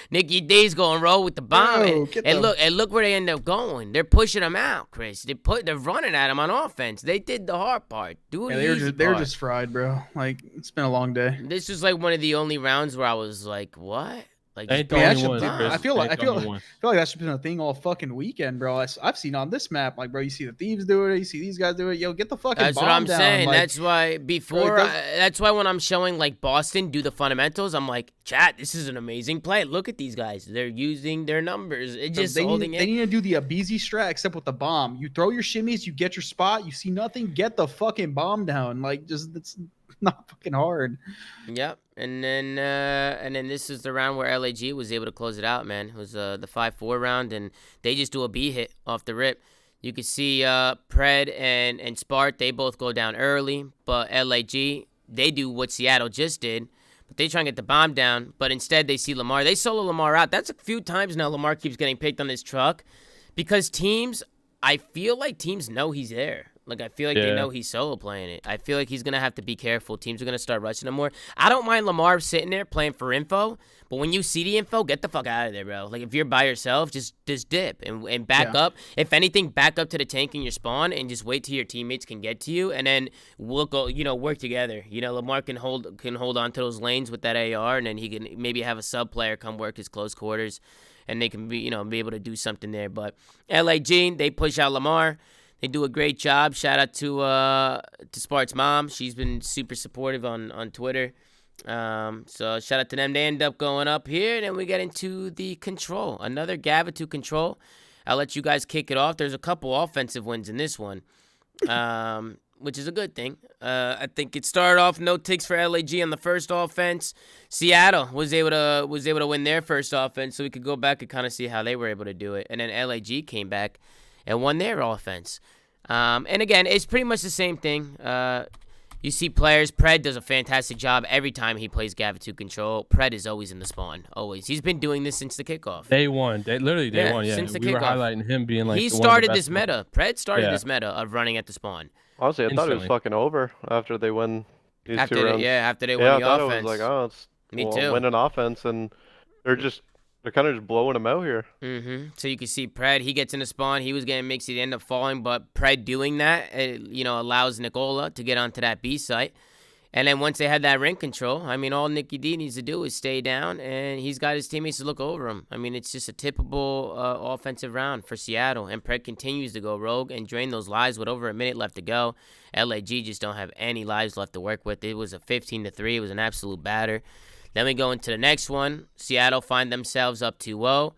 Speaker 1: Nicky D's going roll with the bomb, and look where they end up going. They're pushing them out, Chris. They're running at him on offense. They did the hard part.
Speaker 4: They're just fried, bro. Like, it's been a long day.
Speaker 1: This was like one of the only rounds where I was like, what? Like,
Speaker 3: I feel like
Speaker 4: that should be a thing all fucking weekend, bro. I've seen on this map, like, bro, you see the Thieves do it, you see these guys do it. Yo, get the fucking
Speaker 1: That's
Speaker 4: bomb
Speaker 1: what I'm
Speaker 4: down.
Speaker 1: saying.
Speaker 4: Like,
Speaker 1: that's why that's why when I'm showing like Boston do the fundamentals, I'm like, chat, this is an amazing play. Look at these guys. They're using their numbers. It just
Speaker 4: they need to do the Abizi strat except with the bomb. You throw your shimmies, you get your spot, you see nothing, get the fucking bomb down. Like, just it's not fucking hard.
Speaker 1: Yep. And then this is the round where LAG was able to close it out, man. It was the 5-4 round, and they just do a B hit off the rip. You can see Pred and Spart, they both go down early, but LAG, they do what Seattle just did, but they try and get the bomb down, but instead they see Lamar. They solo Lamar out. That's a few times now Lamar keeps getting picked on this truck because I feel like teams know he's there. Like, I feel like they know he's solo playing it. I feel like he's going to have to be careful. Teams are going to start rushing him more. I don't mind Lamar sitting there playing for info, but when you see the info, get the fuck out of there, bro. Like, if you're by yourself, just dip and back up. If anything, back up to the tank in your spawn and just wait till your teammates can get to you, and then we'll go, work together. Lamar can hold on to those lanes with that AR, and then he can maybe have a sub player come work his close quarters, and they can be able to do something there. But LAG, they push out Lamar. They do a great job. Shout out to Spart's mom. She's been super supportive on Twitter. So shout out to them. They end up going up here, and then we get into the control. Another Gavitu control. I'll let you guys kick it off. There's a couple offensive wins in this one, which is a good thing. I think it started off no ticks for LAG on the first offense. Seattle was able to win their first offense, so we could go back and kind of see how they were able to do it. And then LAG came back and won their offense. And again, it's pretty much the same thing. You see players. Pred does a fantastic job every time he plays Gavitu control. Pred is always in the spawn. Always. He's been doing this since the kickoff.
Speaker 3: Day one. Day one, yeah.
Speaker 1: Since the
Speaker 3: we
Speaker 1: kickoff.
Speaker 3: Were highlighting him being like
Speaker 1: he started this meta. Pred started this meta of running at the spawn.
Speaker 2: Honestly, I thought it was fucking over after they win these 2 rounds.
Speaker 1: After they win the offense.
Speaker 2: I thought it was like,
Speaker 1: Me too.
Speaker 2: Win an offense, and they're kind of just blowing him out here.
Speaker 1: So you can see Pred, he gets in the spawn. He was getting mixed. He ended up falling, but Pred doing that, allows Nicola to get onto that B site. And then once they had that ring control, I mean, all Nicky D needs to do is stay down, and he's got his teammates to look over him. I mean, it's just a typical offensive round for Seattle. And Pred continues to go rogue and drain those lives with over a minute left to go. LAG just don't have any lives left to work with. It was a 15-3. It was an absolute batter. Then we go into the next one. Seattle find themselves up 2-0.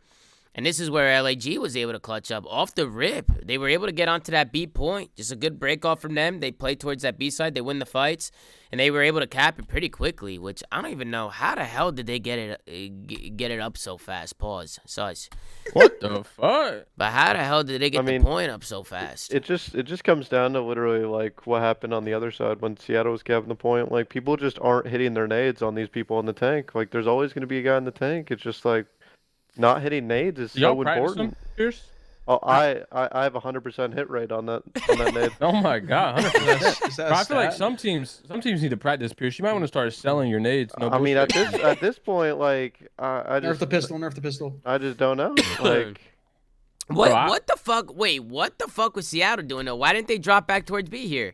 Speaker 1: And this is where LAG was able to clutch up off the rip. They were able to get onto that B point. Just a good break off from them. They play towards that B side. They win the fights. And they were able to cap it pretty quickly, which I don't even know. How the hell did they get it up so fast? Pause. Such.
Speaker 3: What the fuck?
Speaker 1: But how the hell did they get the point up so fast?
Speaker 2: It just comes down to literally like what happened on the other side when Seattle was having the point. Like people just aren't hitting their nades on these people in the tank. Like there's always going to be a guy in the tank. It's just like not hitting nades is so important.
Speaker 3: Pierce?
Speaker 2: Oh, I have 100% hit rate on that nade.
Speaker 3: Oh my god, 100%. Bro, I feel like some teams need to practice, Pierce. You might want to start selling your nades. No
Speaker 2: I mean,
Speaker 3: bullshit.
Speaker 2: at this point, like I just
Speaker 6: Nerf the pistol.
Speaker 2: I just don't know. Like
Speaker 1: what the fuck? Wait, what the fuck was Seattle doing though? Why didn't they drop back towards B here?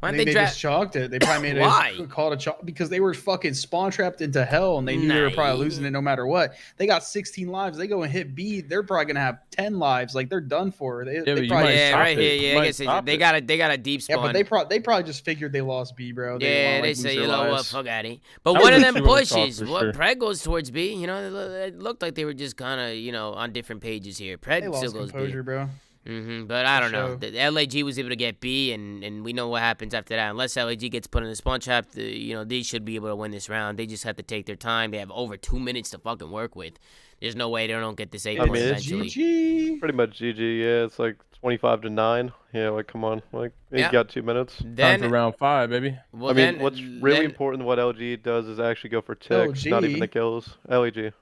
Speaker 1: Why didn't
Speaker 6: They just chalked it. They probably made
Speaker 1: Why?
Speaker 6: it called a chalk because they were fucking spawn trapped into hell and they knew they were probably losing it no matter what. They got 16 lives. They go and hit B. They're probably gonna have 10 lives. Like they're done for. They probably
Speaker 1: right here. Yeah, I guess they got a deep spawn.
Speaker 6: Yeah, but they probably just figured they lost B, bro.
Speaker 1: They say, you know what, fuck at it. But one of them pushes. Pred goes towards B. You know, it looked like they were just kind of on different pages here. Pred still goes
Speaker 6: composure,
Speaker 1: B.
Speaker 6: Bro.
Speaker 1: But I don't know. The LAG was able to get B, and we know what happens after that. Unless LAG gets put in the spawn trap, they should be able to win this round. They just have to take their time. They have over 2 minutes to fucking work with. There's no way they don't get this 8 points eventually.
Speaker 2: GG. Pretty much GG. Yeah, it's like 25-9. Yeah, like come on, like he's got 2 minutes.
Speaker 3: Time for round 5, baby.
Speaker 2: Well, I mean, what's really important, what LG does is actually go for ticks, not even the kills. LG.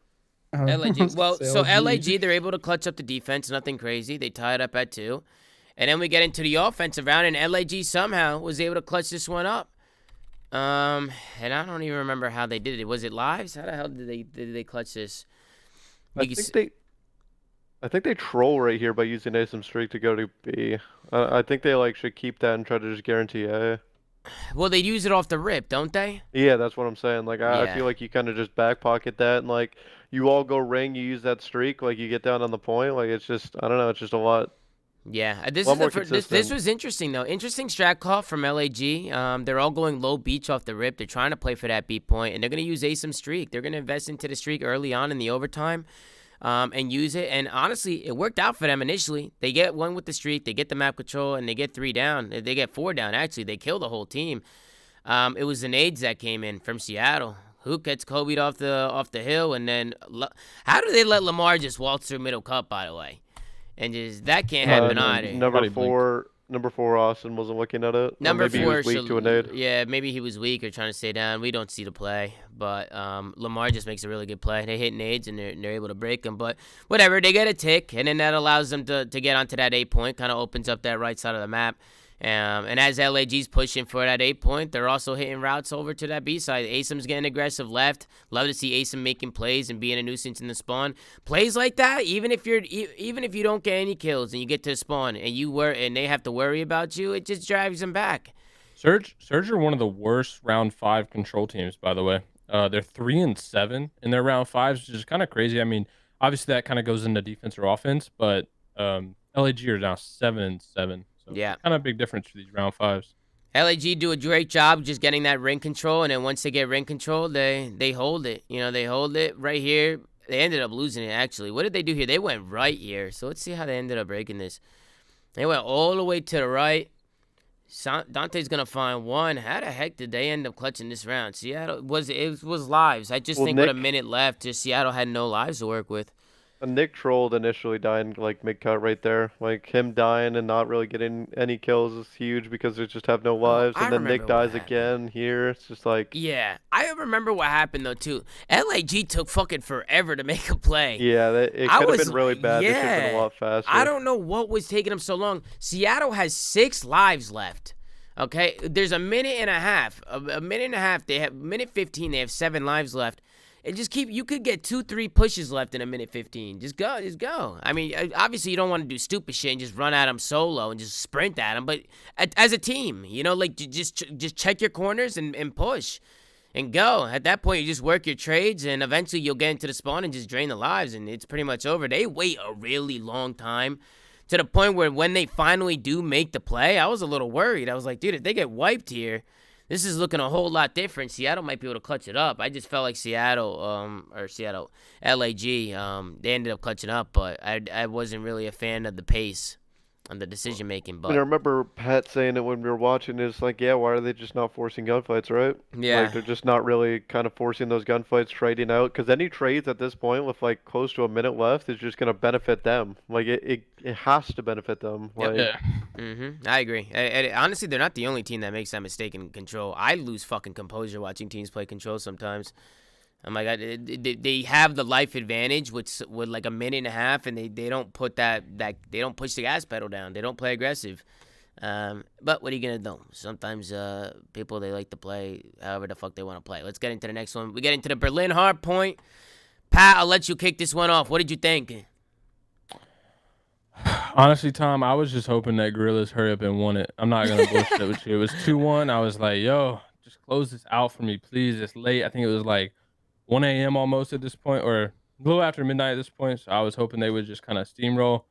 Speaker 1: LAG. Well, so LAG, they're able to clutch up the defense. Nothing crazy. They tie it up at 2. And then we get into the offensive round, and LAG somehow was able to clutch this one up. And I don't even remember how they did it. Was it lives? How the hell did they clutch this?
Speaker 2: I think they troll right here by using ASIM streak to go to B. I think they like should keep that and try to just guarantee A.
Speaker 1: Well, they use it off the rip, don't they?
Speaker 2: Yeah, that's what I'm saying. Like I feel like you kind of just back pocket that, and like you all go ring, you use that streak, like you get down on the point. Like it's just, I don't know, it's just a lot.
Speaker 1: Yeah, this was interesting though. Interesting strat call from LAG. They're all going low beach off the rip. They're trying to play for that B point, and they're gonna use ASIM streak. They're gonna invest into the streak early on in the overtime, and use it. And honestly, it worked out for them initially. They get 1 with the streak, they get the map control, and they get 3 down. They get 4 down. Actually, they kill the whole team. It was the nades that came in from Seattle. Hook gets Kobe'd off the hill, and then how do they let Lamar just waltz through middle cup? By the way. And just that can't happen either.
Speaker 2: Number four, Austin wasn't looking at it.
Speaker 1: Number
Speaker 2: maybe
Speaker 1: 4,
Speaker 2: he was weak to a nade.
Speaker 1: Yeah, maybe he was weak or trying to stay down. We don't see the play, but Lamar just makes a really good play. They hit nades and they're able to break them. But whatever, they get a tick, and then that allows them to get onto that 8 point. Kind of opens up that right side of the map. And as LAG's pushing for that 8 point, they're also hitting routes over to that B side. ASIM's getting aggressive left. Love to see ASIM making plays and being a nuisance in the spawn. Plays like that, even if you don't get any kills and you get to the spawn and they have to worry about you, it just drives them back.
Speaker 3: Surge are one of the worst round 5 control teams, by the way. They're 3-7 in their round 5s, which is kind of crazy. I mean, obviously that kind of goes into defense or offense, but LAG are now 7-7.
Speaker 1: Yeah,
Speaker 3: kind of big difference for these round 5s.
Speaker 1: LAG do a great job just getting that ring control, and then once they get ring control, they hold it. They hold it right here. They ended up losing it, actually. What did they do here? They went right here. So let's see how they ended up breaking this. They went all the way to the right. Dante's going to find 1. How the heck did they end up clutching this round? Seattle, it was lives. I just think with a minute left, just Seattle had no lives to work with.
Speaker 2: Nick trolled initially dying like mid-cut right there. Like him dying and not really getting any kills is huge because they just have no lives. And then Nick dies again here. It's just like...
Speaker 1: Yeah, I remember what happened though too. LAG took fucking forever to make a play.
Speaker 2: Yeah, it could have been really bad.
Speaker 1: Yeah,
Speaker 2: they should have been a lot faster.
Speaker 1: I don't know what was taking them so long. Seattle has 6 lives left. Okay, there's a minute and a half. A minute and a half. They have minute 15. They have 7 lives left. and just keep. You could get 2-3 pushes left in a minute 15. Just go. I mean, obviously you don't want to do stupid shit and just run at them solo and just sprint at them. But as a team, you know, like just check your corners and push. And go. At that point, you just work your trades, and eventually you'll get into the spawn and just drain the lives, and it's pretty much over. They wait a really long time to the point where when they finally do make the play, I was a little worried. I was like, dude, if they get wiped here, this is looking a whole lot different. Seattle might be able to clutch it up. I just felt like LAG, they ended up clutching up, but I wasn't really a fan of the pace and the decision making. But
Speaker 2: I remember Pat saying it when we were watching. It's like, yeah, why are they just not forcing gunfights, right?
Speaker 1: Yeah.
Speaker 2: Like they're just not really kind of forcing those gunfights, trading out. Because any trades at this point with like close to a minute left is just gonna benefit them. Like it has to benefit them. Like,
Speaker 3: Yeah.
Speaker 1: I agree. Honestly, they're not the only team that makes that mistake in control. I lose fucking composure watching teams play control sometimes. I'm like, they have the life advantage with like a minute and a half, and they don't put they don't push the gas pedal down. They don't play aggressive. But what are you gonna do? Sometimes people, they like to play however the fuck they want to play. Let's get into the next one. We get into the Berlin hard point. Pat, I'll let you kick this one off. What did you think?
Speaker 3: Honestly, Tom, I was just hoping that Gorillas hurry up and won it. I'm not gonna bullshit with you. It was 2-1. I was like, yo, just close this out for me, please. It's late. I think it was like 1 a.m. almost at this point, or a little after midnight at this point. So I was hoping they would just kind of steamroll.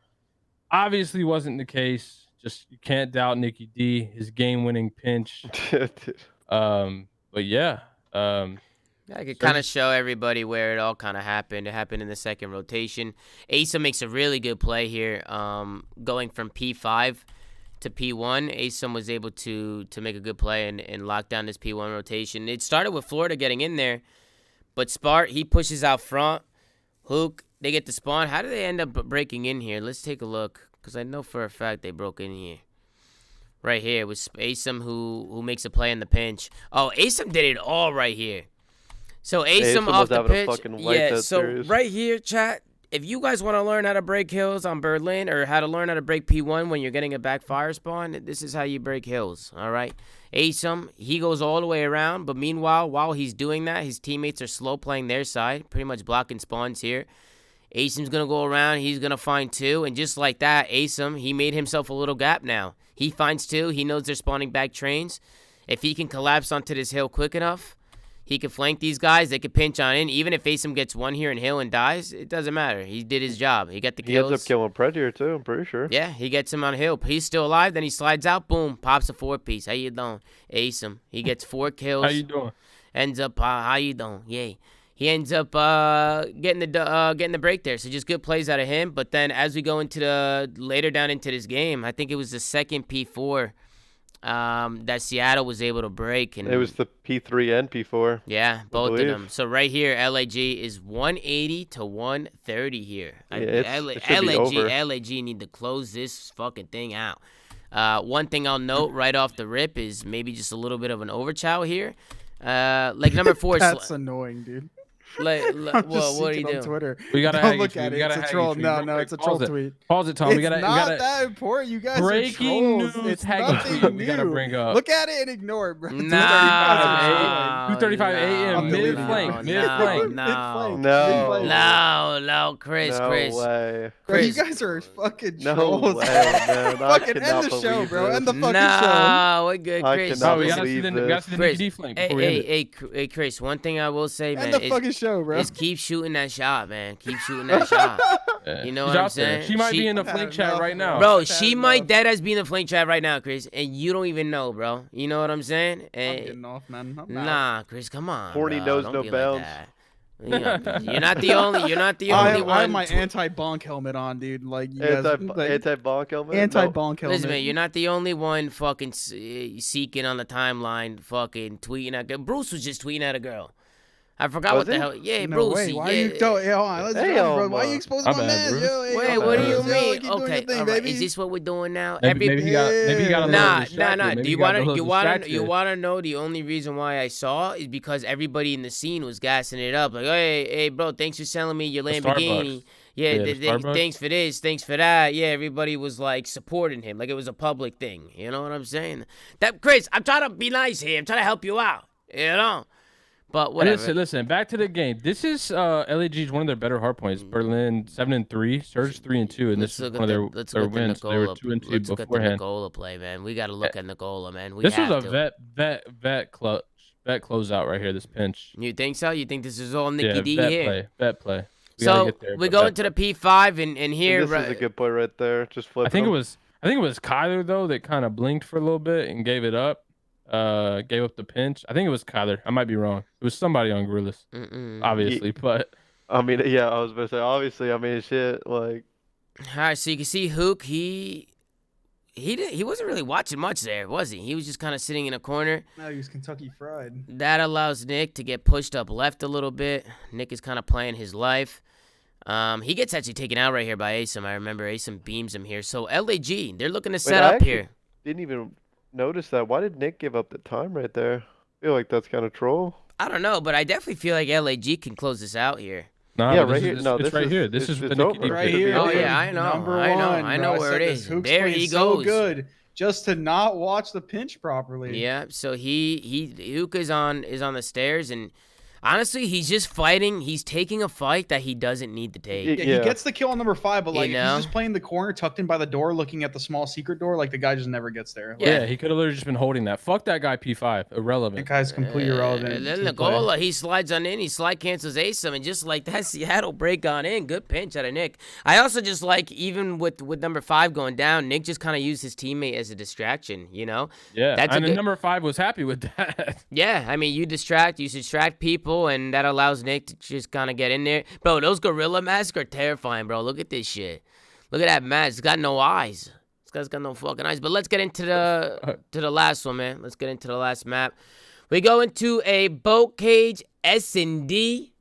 Speaker 3: Obviously wasn't the case. Just, you can't doubt Nicky D, his game-winning pinch. But yeah.
Speaker 1: I could kind of show everybody where it all kind of happened. It happened in the second rotation. Asa makes a really good play here, going from P5 to P1. Asim was able to make a good play and lock down this P1 rotation. It started with Florida getting in there, but Spart, he pushes out front. Hook, they get the spawn. How do they end up breaking in here? Let's take a look, because I know for a fact they broke in here. Right here was Asim who makes a play in the pinch. Oh, Asim did it all right here. So Asim off the pitch. Yeah, so series. Right here, chat, if you guys want to learn how to break hills on Berlin, or how to learn how to break P1 when you're getting a backfire spawn, this is how you break hills, all right? Asim, he goes all the way around, but meanwhile, while he's doing that, his teammates are slow playing their side, pretty much blocking spawns here. Asim's going to go around, he's going to find 2, and just like that, Asim, he made himself a little gap now. He finds 2, he knows they're spawning back trains. If he can collapse onto this hill quick enough, he could flank these guys. They could pinch on in. Even if Asim gets 1 here in hill and dies, it doesn't matter. He did his job. He got the kills.
Speaker 2: He ends up killing Pred here, too, I'm pretty sure.
Speaker 1: Yeah, he gets him on hill. He's still alive. Then he slides out. Boom. Pops a 4-piece. How you doing? Asim. He gets 4 kills.
Speaker 3: How you doing?
Speaker 1: Ends up, how you doing? Yay. He ends up getting the break there. So just good plays out of him. But then as we go into later down into this game, I think it was the second P4 that Seattle was able to break. And
Speaker 2: it was the P3 and P4.
Speaker 1: Yeah, both of them. So right here, LAG is 180 to 130 here.
Speaker 2: Yeah, it should be over.
Speaker 1: LAG need to close this fucking thing out. One thing I'll note right off the rip is maybe just a little bit of an overchow here. Like number 4.
Speaker 6: That's annoying, dude.
Speaker 1: Well, what are you doing?
Speaker 6: Twitter.
Speaker 3: We gotta
Speaker 6: Don't look at it. It's a troll. No, it's a troll tweet.
Speaker 3: Pause it, Tom.
Speaker 6: It's not that important. You guys
Speaker 3: breaking
Speaker 6: are trolls.
Speaker 3: news.
Speaker 6: It's nothing new.
Speaker 3: We gotta bring up.
Speaker 6: Look at it and ignore it, bro.
Speaker 3: 2:35 a.m. Mid flank.
Speaker 1: No, Chris.
Speaker 2: No way.
Speaker 6: Bro, you guys are fucking
Speaker 2: No
Speaker 6: trolls.
Speaker 2: way, man.
Speaker 6: Fucking end the show, bro. End the fucking show.
Speaker 1: No, we're good,
Speaker 2: I
Speaker 1: Chris.
Speaker 2: cannot
Speaker 3: We gotta see the Nicky D flank before we end it.
Speaker 1: Hey, Chris. One thing I will say, man,
Speaker 6: End the fucking show, bro.
Speaker 1: is keep shooting that shot, man. Keep shooting that shot.
Speaker 3: Yeah.
Speaker 1: You know
Speaker 3: She's
Speaker 1: what I'm
Speaker 3: out there.
Speaker 1: saying?
Speaker 3: She might be in the flank chat right now.
Speaker 1: Bro, she might dead as be in the flank chat right now, Chris, and you don't even know, bro. You know what I'm saying?
Speaker 6: I'm getting off, man.
Speaker 1: Nah, Chris, come on.
Speaker 2: 40
Speaker 1: bro.
Speaker 2: knows
Speaker 1: Don't
Speaker 2: no
Speaker 1: be
Speaker 2: bounds.
Speaker 1: Like that. You're not the only. You're not the
Speaker 6: I
Speaker 1: only one.
Speaker 6: have my anti-bonk helmet on, dude. Like you guys,
Speaker 2: Anti-bonk helmet?
Speaker 6: Anti-bonk helmet.
Speaker 1: Listen, man, you're not the only one fucking seeking on the timeline, fucking tweeting at girl. Bruce was just tweeting at a girl. I forgot what the hell. Yeah,
Speaker 6: no
Speaker 1: Bruce.
Speaker 6: Way. Why you don't? Hold on. Let's go, bro. Why are you exposing my man?
Speaker 1: Wait, what do you mean? Okay, all right. Is this what we're doing now?
Speaker 3: Maybe he got a
Speaker 1: Nah.
Speaker 3: distracted.
Speaker 1: Do you want to know the only reason why I saw is because everybody in the scene was gassing it up, like, hey, bro, thanks for selling me your Lamborghini. Yeah, thanks for this, thanks for that. Yeah, everybody was like supporting him, like it was a public thing. You know what I'm saying? That Chris, I'm trying to be nice here. I'm trying to help you out. You know. But
Speaker 3: And
Speaker 1: whatever.
Speaker 3: listen. Back to the game. This is LAG's one of their better hard points. Berlin 7-3, Surge 3-2, and this is one of their wins. They were 2-2
Speaker 1: Let's look at the
Speaker 3: beforehand.
Speaker 1: Nicola play, man. We got to look at Nicola, man. We
Speaker 3: This was
Speaker 1: have
Speaker 3: a
Speaker 1: to.
Speaker 3: vet closeout right here. This pinch.
Speaker 1: You think so? You think this is all Nicky
Speaker 3: Yeah,
Speaker 1: D
Speaker 3: vet
Speaker 1: here?
Speaker 3: play. We gotta
Speaker 1: So
Speaker 3: get there,
Speaker 1: we
Speaker 3: but
Speaker 1: go
Speaker 3: vet
Speaker 1: into the
Speaker 3: play.
Speaker 1: P5 and
Speaker 2: And
Speaker 1: here.
Speaker 2: this is a good play right there. Just flip.
Speaker 3: I think it was Kyler though that kind of blinked for a little bit and gave it up. Gave up the pinch. I think it was Kyler. I might be wrong. It was somebody on Gorillas, obviously. But
Speaker 2: I mean, yeah, I was gonna say obviously. I mean, shit, like.
Speaker 1: All right, so you can see Hook. He wasn't really watching much there, was he? He was just kind of sitting in a corner.
Speaker 6: No, he was Kentucky Fried.
Speaker 1: That allows Nick to get pushed up left a little bit. Nick is kind of playing his life. He gets actually taken out right here by Asim. I remember Asim beams him here. So LAG, they're looking to set up here.
Speaker 2: Didn't even notice that. Why did Nick give up the time right there? I feel like that's kind of troll.
Speaker 1: I don't know, but I definitely feel like LAG can close this out here.
Speaker 3: nah,
Speaker 2: Yeah,
Speaker 3: but
Speaker 2: right
Speaker 3: this
Speaker 2: here.
Speaker 3: is-
Speaker 2: No,
Speaker 3: it's
Speaker 2: this
Speaker 3: right
Speaker 2: is-
Speaker 3: here. This
Speaker 2: it's-
Speaker 3: is the
Speaker 2: it's
Speaker 3: Nicky
Speaker 2: over.
Speaker 3: D
Speaker 6: Right
Speaker 3: pick.
Speaker 6: here.
Speaker 1: Oh, yeah, I know.
Speaker 6: Number
Speaker 1: I know.
Speaker 6: one,
Speaker 1: I know
Speaker 6: bro.
Speaker 1: where
Speaker 6: said
Speaker 1: it
Speaker 6: this
Speaker 1: is.
Speaker 6: Hook's
Speaker 1: There
Speaker 6: playing
Speaker 1: he
Speaker 6: so
Speaker 1: goes.
Speaker 6: good just to not watch the pinch properly.
Speaker 1: Yeah, so Hook is on the stairs, and honestly, he's just fighting. He's taking a fight that he doesn't need to take.
Speaker 6: Yeah, he gets the kill on number 5, but like
Speaker 1: You
Speaker 6: if
Speaker 1: know?
Speaker 6: he's just playing the corner, tucked in by the door, looking at the small secret door, like the guy just never gets there. Like,
Speaker 1: Yeah.
Speaker 3: Yeah, he could have literally just been holding that. Fuck that guy P5.
Speaker 6: that
Speaker 3: Irrelevant.
Speaker 6: guy's completely irrelevant.
Speaker 1: And then
Speaker 6: to the play.
Speaker 1: Nicola, he slides on in, he slide cancels Asim, and just like that, Seattle break on in. Good pinch out of Nick. I also just like, even with number 5 going down, Nick just kind of used his teammate as a distraction, you know?
Speaker 3: Yeah,
Speaker 1: That's a
Speaker 3: and
Speaker 1: good-
Speaker 3: number 5 was happy with that.
Speaker 1: Yeah, I mean, you distract people, and that allows Nick to just kind of get in there. Bro, those gorilla masks are terrifying, bro. Look at this shit. Look at that mask. It's got no eyes. This guy's got no fucking eyes. But let's get into the last one, man. Let's get into the last map. We go into a boat cage S&D.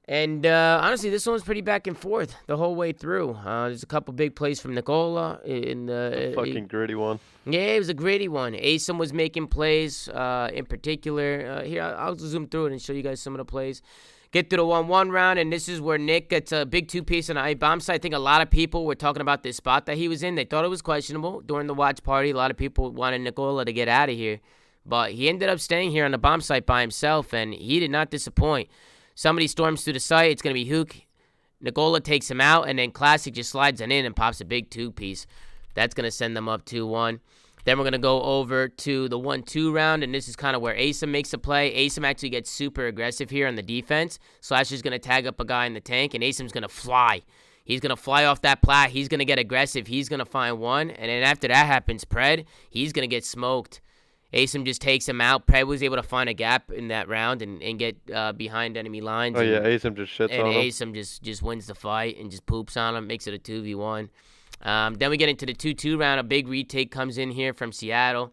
Speaker 1: And honestly, this one's pretty back and forth the whole way through. There's a couple big plays from Nicola.
Speaker 2: A fucking gritty one.
Speaker 1: Yeah, it was a gritty one. Asim was making plays in particular. Here, I'll zoom through it and show you guys some of the plays. Get to the 1-1 round, and this is where Nick gets a big 2-piece on the I-bomb side. I think a lot of people were talking about this spot that he was in. They thought it was questionable during the watch party. A lot of people wanted Nicola to get out of here. But he ended up staying here on the bomb site by himself, and he did not disappoint. Somebody storms through the site. It's going to be Hook. Nicola takes him out, and then Classic just slides it in and pops a big 2-piece. That's going to send them up 2-1. Then we're going to go over to the 1-2 round, and this is kind of where Asim makes a play. Asim actually gets super aggressive here on the defense. Slasher's going to tag up a guy in the tank, and Asim's going to fly. He's going to fly off that plat. He's going to get aggressive. He's going to find one, and then after that happens, Pred, he's going to get smoked. Asim just takes him out. Pred was able to find a gap in that round and get behind enemy lines.
Speaker 2: Oh, yeah, Asim just shits
Speaker 1: and
Speaker 2: on him.
Speaker 1: Asim just wins the fight and just poops on him, makes it a 2v1. Then we get into the 2-2 round. A big retake comes in here from Seattle.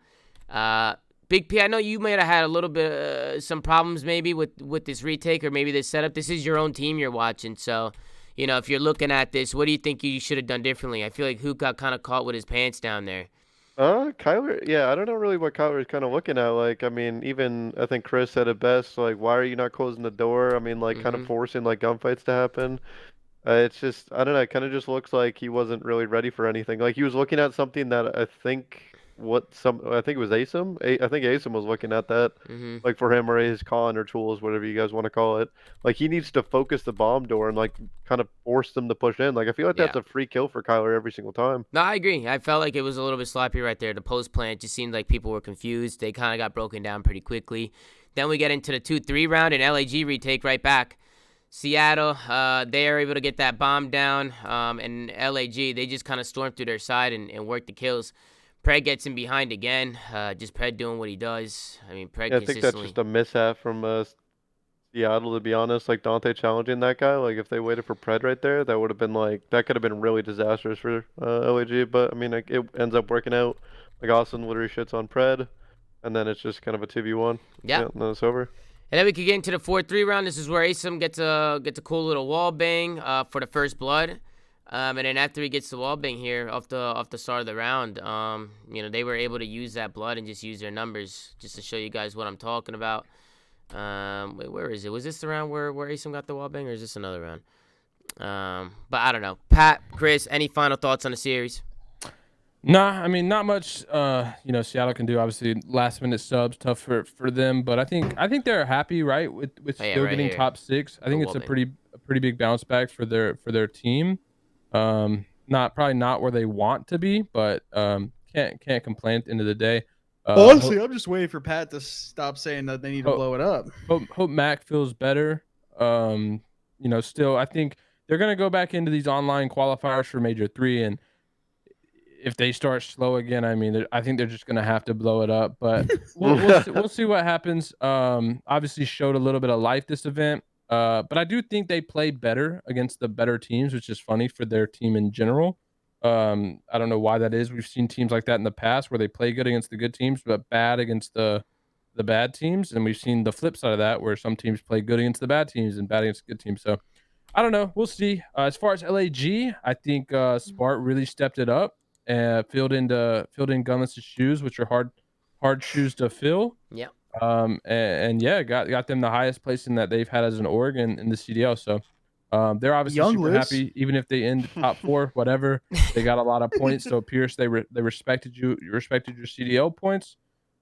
Speaker 1: Big P, I know you may have had a little bit some problems maybe with this retake or maybe this setup. This is your own team you're watching, so you know if you're looking at this, what do you think you should have done differently? I feel like Hook got kind of caught with his pants down there.
Speaker 2: Kyler, yeah, I don't know really what Kyler is kind of looking at. Like, I mean, even I think Chris said it best. Like, why are you not closing the door? I mean, like, kind of forcing like gunfights to happen. It's just, I don't know. It kind of just looks like he wasn't really ready for anything. Like, he was looking at something that I think it was Asim. I think Asim was looking at that, like for him or his con or tools, whatever you guys want to call it. Like, he needs to focus the bomb door and like kind of force them to push in. Like, I feel like that's a free kill for Kyler every single time.
Speaker 1: No, I agree. I felt like it was a little bit sloppy right there. The post plant just seemed like people were confused. They kind of got broken down pretty quickly. Then we get into the 2-3 round and LAG retake right back. Seattle, they are able to get that bomb down, and LAG, they just kind of stormed through their side and worked the kills. Pred gets in behind again, just Pred doing what he does. I mean, Pred
Speaker 2: Yeah, I think that's just a mishap from Seattle, to be honest. Like, Dante challenging that guy. Like, if they waited for Pred right there, that would have been like, that could have been really disastrous for LAG. But, I mean, like, it ends up working out. Like, Austin literally shits on Pred, and then it's just kind of a 2v1.
Speaker 1: Yeah.
Speaker 2: And then it's over.
Speaker 1: And then we could get into the 4-3 round. This is where Asim gets a cool little wall bang for the first blood. And then after he gets the wall bang here off the start of the round, you know, they were able to use that blood and just use their numbers just to show you guys what I'm talking about. Wait, where is it? Was this the round where Asim got the wall bang, or is this another round? But I don't know. Pat, Chris, any final thoughts on the series?
Speaker 3: Nah, I mean not much. Seattle can do. Obviously, last minute subs tough for them, but I think they're happy, right, with
Speaker 1: Oh, yeah,
Speaker 3: still
Speaker 1: right
Speaker 3: getting
Speaker 1: here.
Speaker 3: top 6. I think it's a
Speaker 1: whooping.
Speaker 3: pretty big bounce back for their team. Probably not where they want to be, but can't complain at the end of the day.
Speaker 6: Honestly, I'm just waiting for Pat to stop saying that they need to
Speaker 3: Hope,
Speaker 6: blow it up.
Speaker 3: hope Mac feels better. Still I think they're gonna go back into these online qualifiers for Major 3, and if they start slow again, I mean, I think they're just gonna have to blow it up. But we'll see what happens. Obviously showed a little bit of life this event. But I do think they play better against the better teams, which is funny for their team in general. I don't know why that is. We've seen teams like that in the past where they play good against the good teams, but bad against the bad teams. And we've seen the flip side of that where some teams play good against the bad teams and bad against the good teams. So I don't know. We'll see. As far as LAG, I think Spart really stepped it up and filled in Gunless' shoes, which are hard shoes to fill.
Speaker 1: Yeah.
Speaker 3: And yeah, got them the highest placing that they've had as an org in the CDL. So they're obviously
Speaker 6: Young
Speaker 3: super
Speaker 6: Liz.
Speaker 3: happy, even if they end top 4, whatever. They got a lot of points. So Pierce, they respected your CDL points,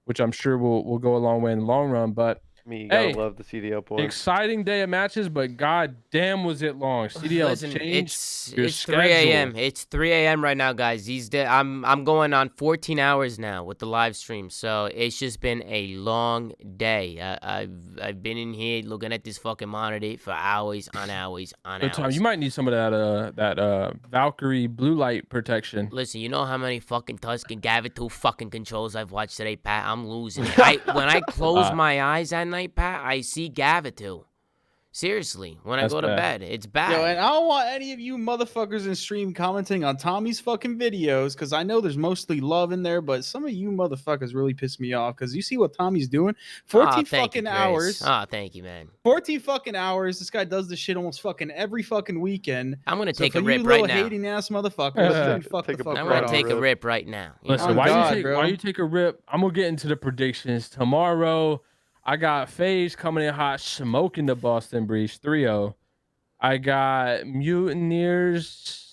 Speaker 3: which I'm sure will go a long way in the long run. But
Speaker 2: I mean, you gotta
Speaker 3: hey,
Speaker 2: love the CDL points.
Speaker 3: exciting day of matches, but god damn was it long. CDL
Speaker 1: Listen,
Speaker 3: changed
Speaker 1: it's
Speaker 3: your
Speaker 1: 3 a.m.
Speaker 3: schedule.
Speaker 1: It's 3 a.m. right now, guys. I'm going on 14 hours now with the live stream, so it's just been a long day. I've been in here looking at this fucking monitor for hours on hours on
Speaker 3: Good time.
Speaker 1: hours.
Speaker 3: You might need some of that Valkyrie blue light protection.
Speaker 1: Listen, you know how many fucking Tuscan Gavitu fucking controls I've watched today, Pat? I'm losing it. When I close my eyes at night, Pat, I see Gavitu. Seriously, when I
Speaker 3: That's
Speaker 1: go to
Speaker 3: bad.
Speaker 1: bed, it's bad.
Speaker 6: Yo, and I don't want any of you motherfuckers in stream commenting on Tommy's fucking videos because I know there's mostly love in there, but some of you motherfuckers really piss me off because you see what Tommy's doing? 14
Speaker 1: thank you,
Speaker 6: fucking
Speaker 1: Chris.
Speaker 6: hours.
Speaker 1: Thank you, man.
Speaker 6: 14 fucking hours. This guy does this shit almost fucking every fucking weekend.
Speaker 1: I'm gonna
Speaker 6: So
Speaker 1: take
Speaker 6: for
Speaker 1: a rip
Speaker 6: you
Speaker 1: right
Speaker 6: little
Speaker 1: now.
Speaker 6: hating ass motherfuckers, you can fuck
Speaker 2: Take
Speaker 6: the
Speaker 2: a-
Speaker 6: fuck
Speaker 1: I'm
Speaker 6: right
Speaker 1: gonna
Speaker 6: off.
Speaker 1: take a
Speaker 2: rip.
Speaker 1: rip right now. You
Speaker 3: Listen,
Speaker 1: know?
Speaker 6: Oh,
Speaker 3: why
Speaker 6: God,
Speaker 3: you take a rip? I'm gonna get into the predictions tomorrow. I got FaZe coming in hot, smoking the Boston Breeze 3-0. I got Mutineers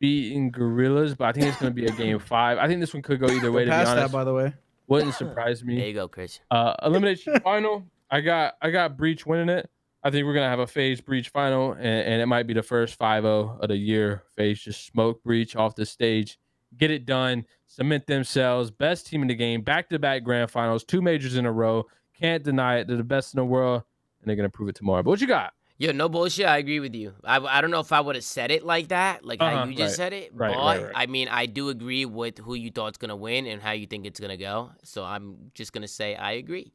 Speaker 3: beating Gorillas, but I think it's gonna be a game 5. I think this one could go either way. To be
Speaker 6: Past
Speaker 3: honest,
Speaker 6: that, by the way.
Speaker 3: wouldn't surprise me.
Speaker 1: There you go, Chris.
Speaker 3: Elimination final. I got Breach winning it. I think we're gonna have a FaZe Breach final, and it might be the first 5-0 of the year. FaZe just smoke Breach off the stage, get it done, cement themselves, best team in the game, back-to-back grand finals, 2 majors in a row. Can't deny it. They're the best in the world, and they're gonna prove it tomorrow. But what you got?
Speaker 1: Yo, no bullshit. I agree with you. I don't know if I would have said it like that, like how you just said it.
Speaker 3: Right,
Speaker 1: but
Speaker 3: right.
Speaker 1: I mean, I do agree with who you thought's gonna win and how you think it's gonna go. So I'm just gonna say I agree.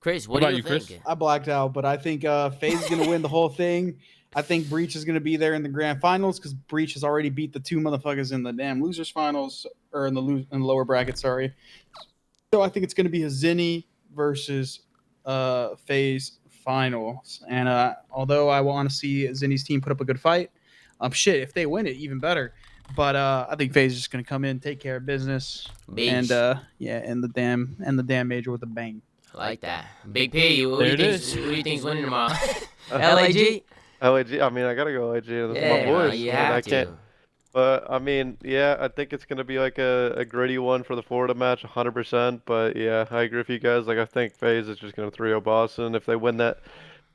Speaker 1: Chris, what
Speaker 3: What
Speaker 1: do you
Speaker 3: about you,
Speaker 1: think?
Speaker 3: Chris?
Speaker 6: I blacked out, but I think FaZe is going to win the whole thing. I think Breach is going to be there in the grand finals because Breach has already beat the 2 motherfuckers in the damn losers finals or in the lower bracket. Sorry. So I think it's going to be a Zinni versus FaZe finals. And although I want to see Zinni's team put up a good fight, shit, if they win it, even better. But I think FaZe is just going to come in, take care of business,
Speaker 1: Beast.
Speaker 6: and end the damn major with a bang.
Speaker 1: I like that. Big P, who
Speaker 3: There
Speaker 1: do
Speaker 3: it
Speaker 1: you
Speaker 3: is.
Speaker 1: who do you think's winning tomorrow? LAG?
Speaker 2: LAG. I mean, I gotta go LAG. That's
Speaker 1: Yeah,
Speaker 2: my boys.
Speaker 1: you
Speaker 2: I mean,
Speaker 1: have
Speaker 2: I
Speaker 1: to.
Speaker 2: can't. But I mean, yeah, I think it's gonna be like a gritty one for the Florida match, 100%. But yeah, I agree with you guys. Like, I think FaZe is just gonna 3-0 Boston if they win that,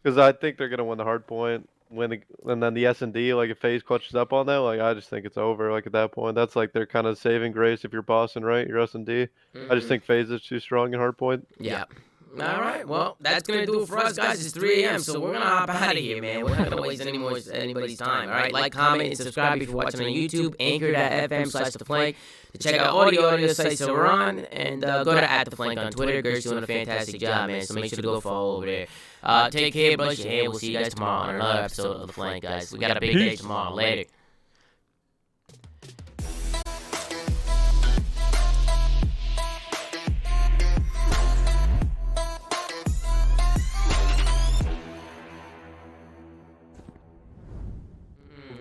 Speaker 2: because I think they're gonna win the hard point, and then the S&D. Like, if FaZe clutches up on that, like, I just think it's over. Like, at that point, that's like their kind of saving grace if you're Boston, right? You're S&D. I just think FaZe is too strong in hard point.
Speaker 1: Yeah. All right. Well, that's going to do it for us, guys. It's 3 a.m., so we're going to hop out of here, man. We're not going to waste anybody's time. All right. Like, comment, and subscribe if you're watching on YouTube. Anchor.fm/theflank to check out audio sites that we're on. And go to @theflank on Twitter. Gert's doing a fantastic job, man. So make sure to go follow over there. Take care, brush your hair. We'll see you guys tomorrow on another episode of The Flank, guys. We got a big day tomorrow. Later.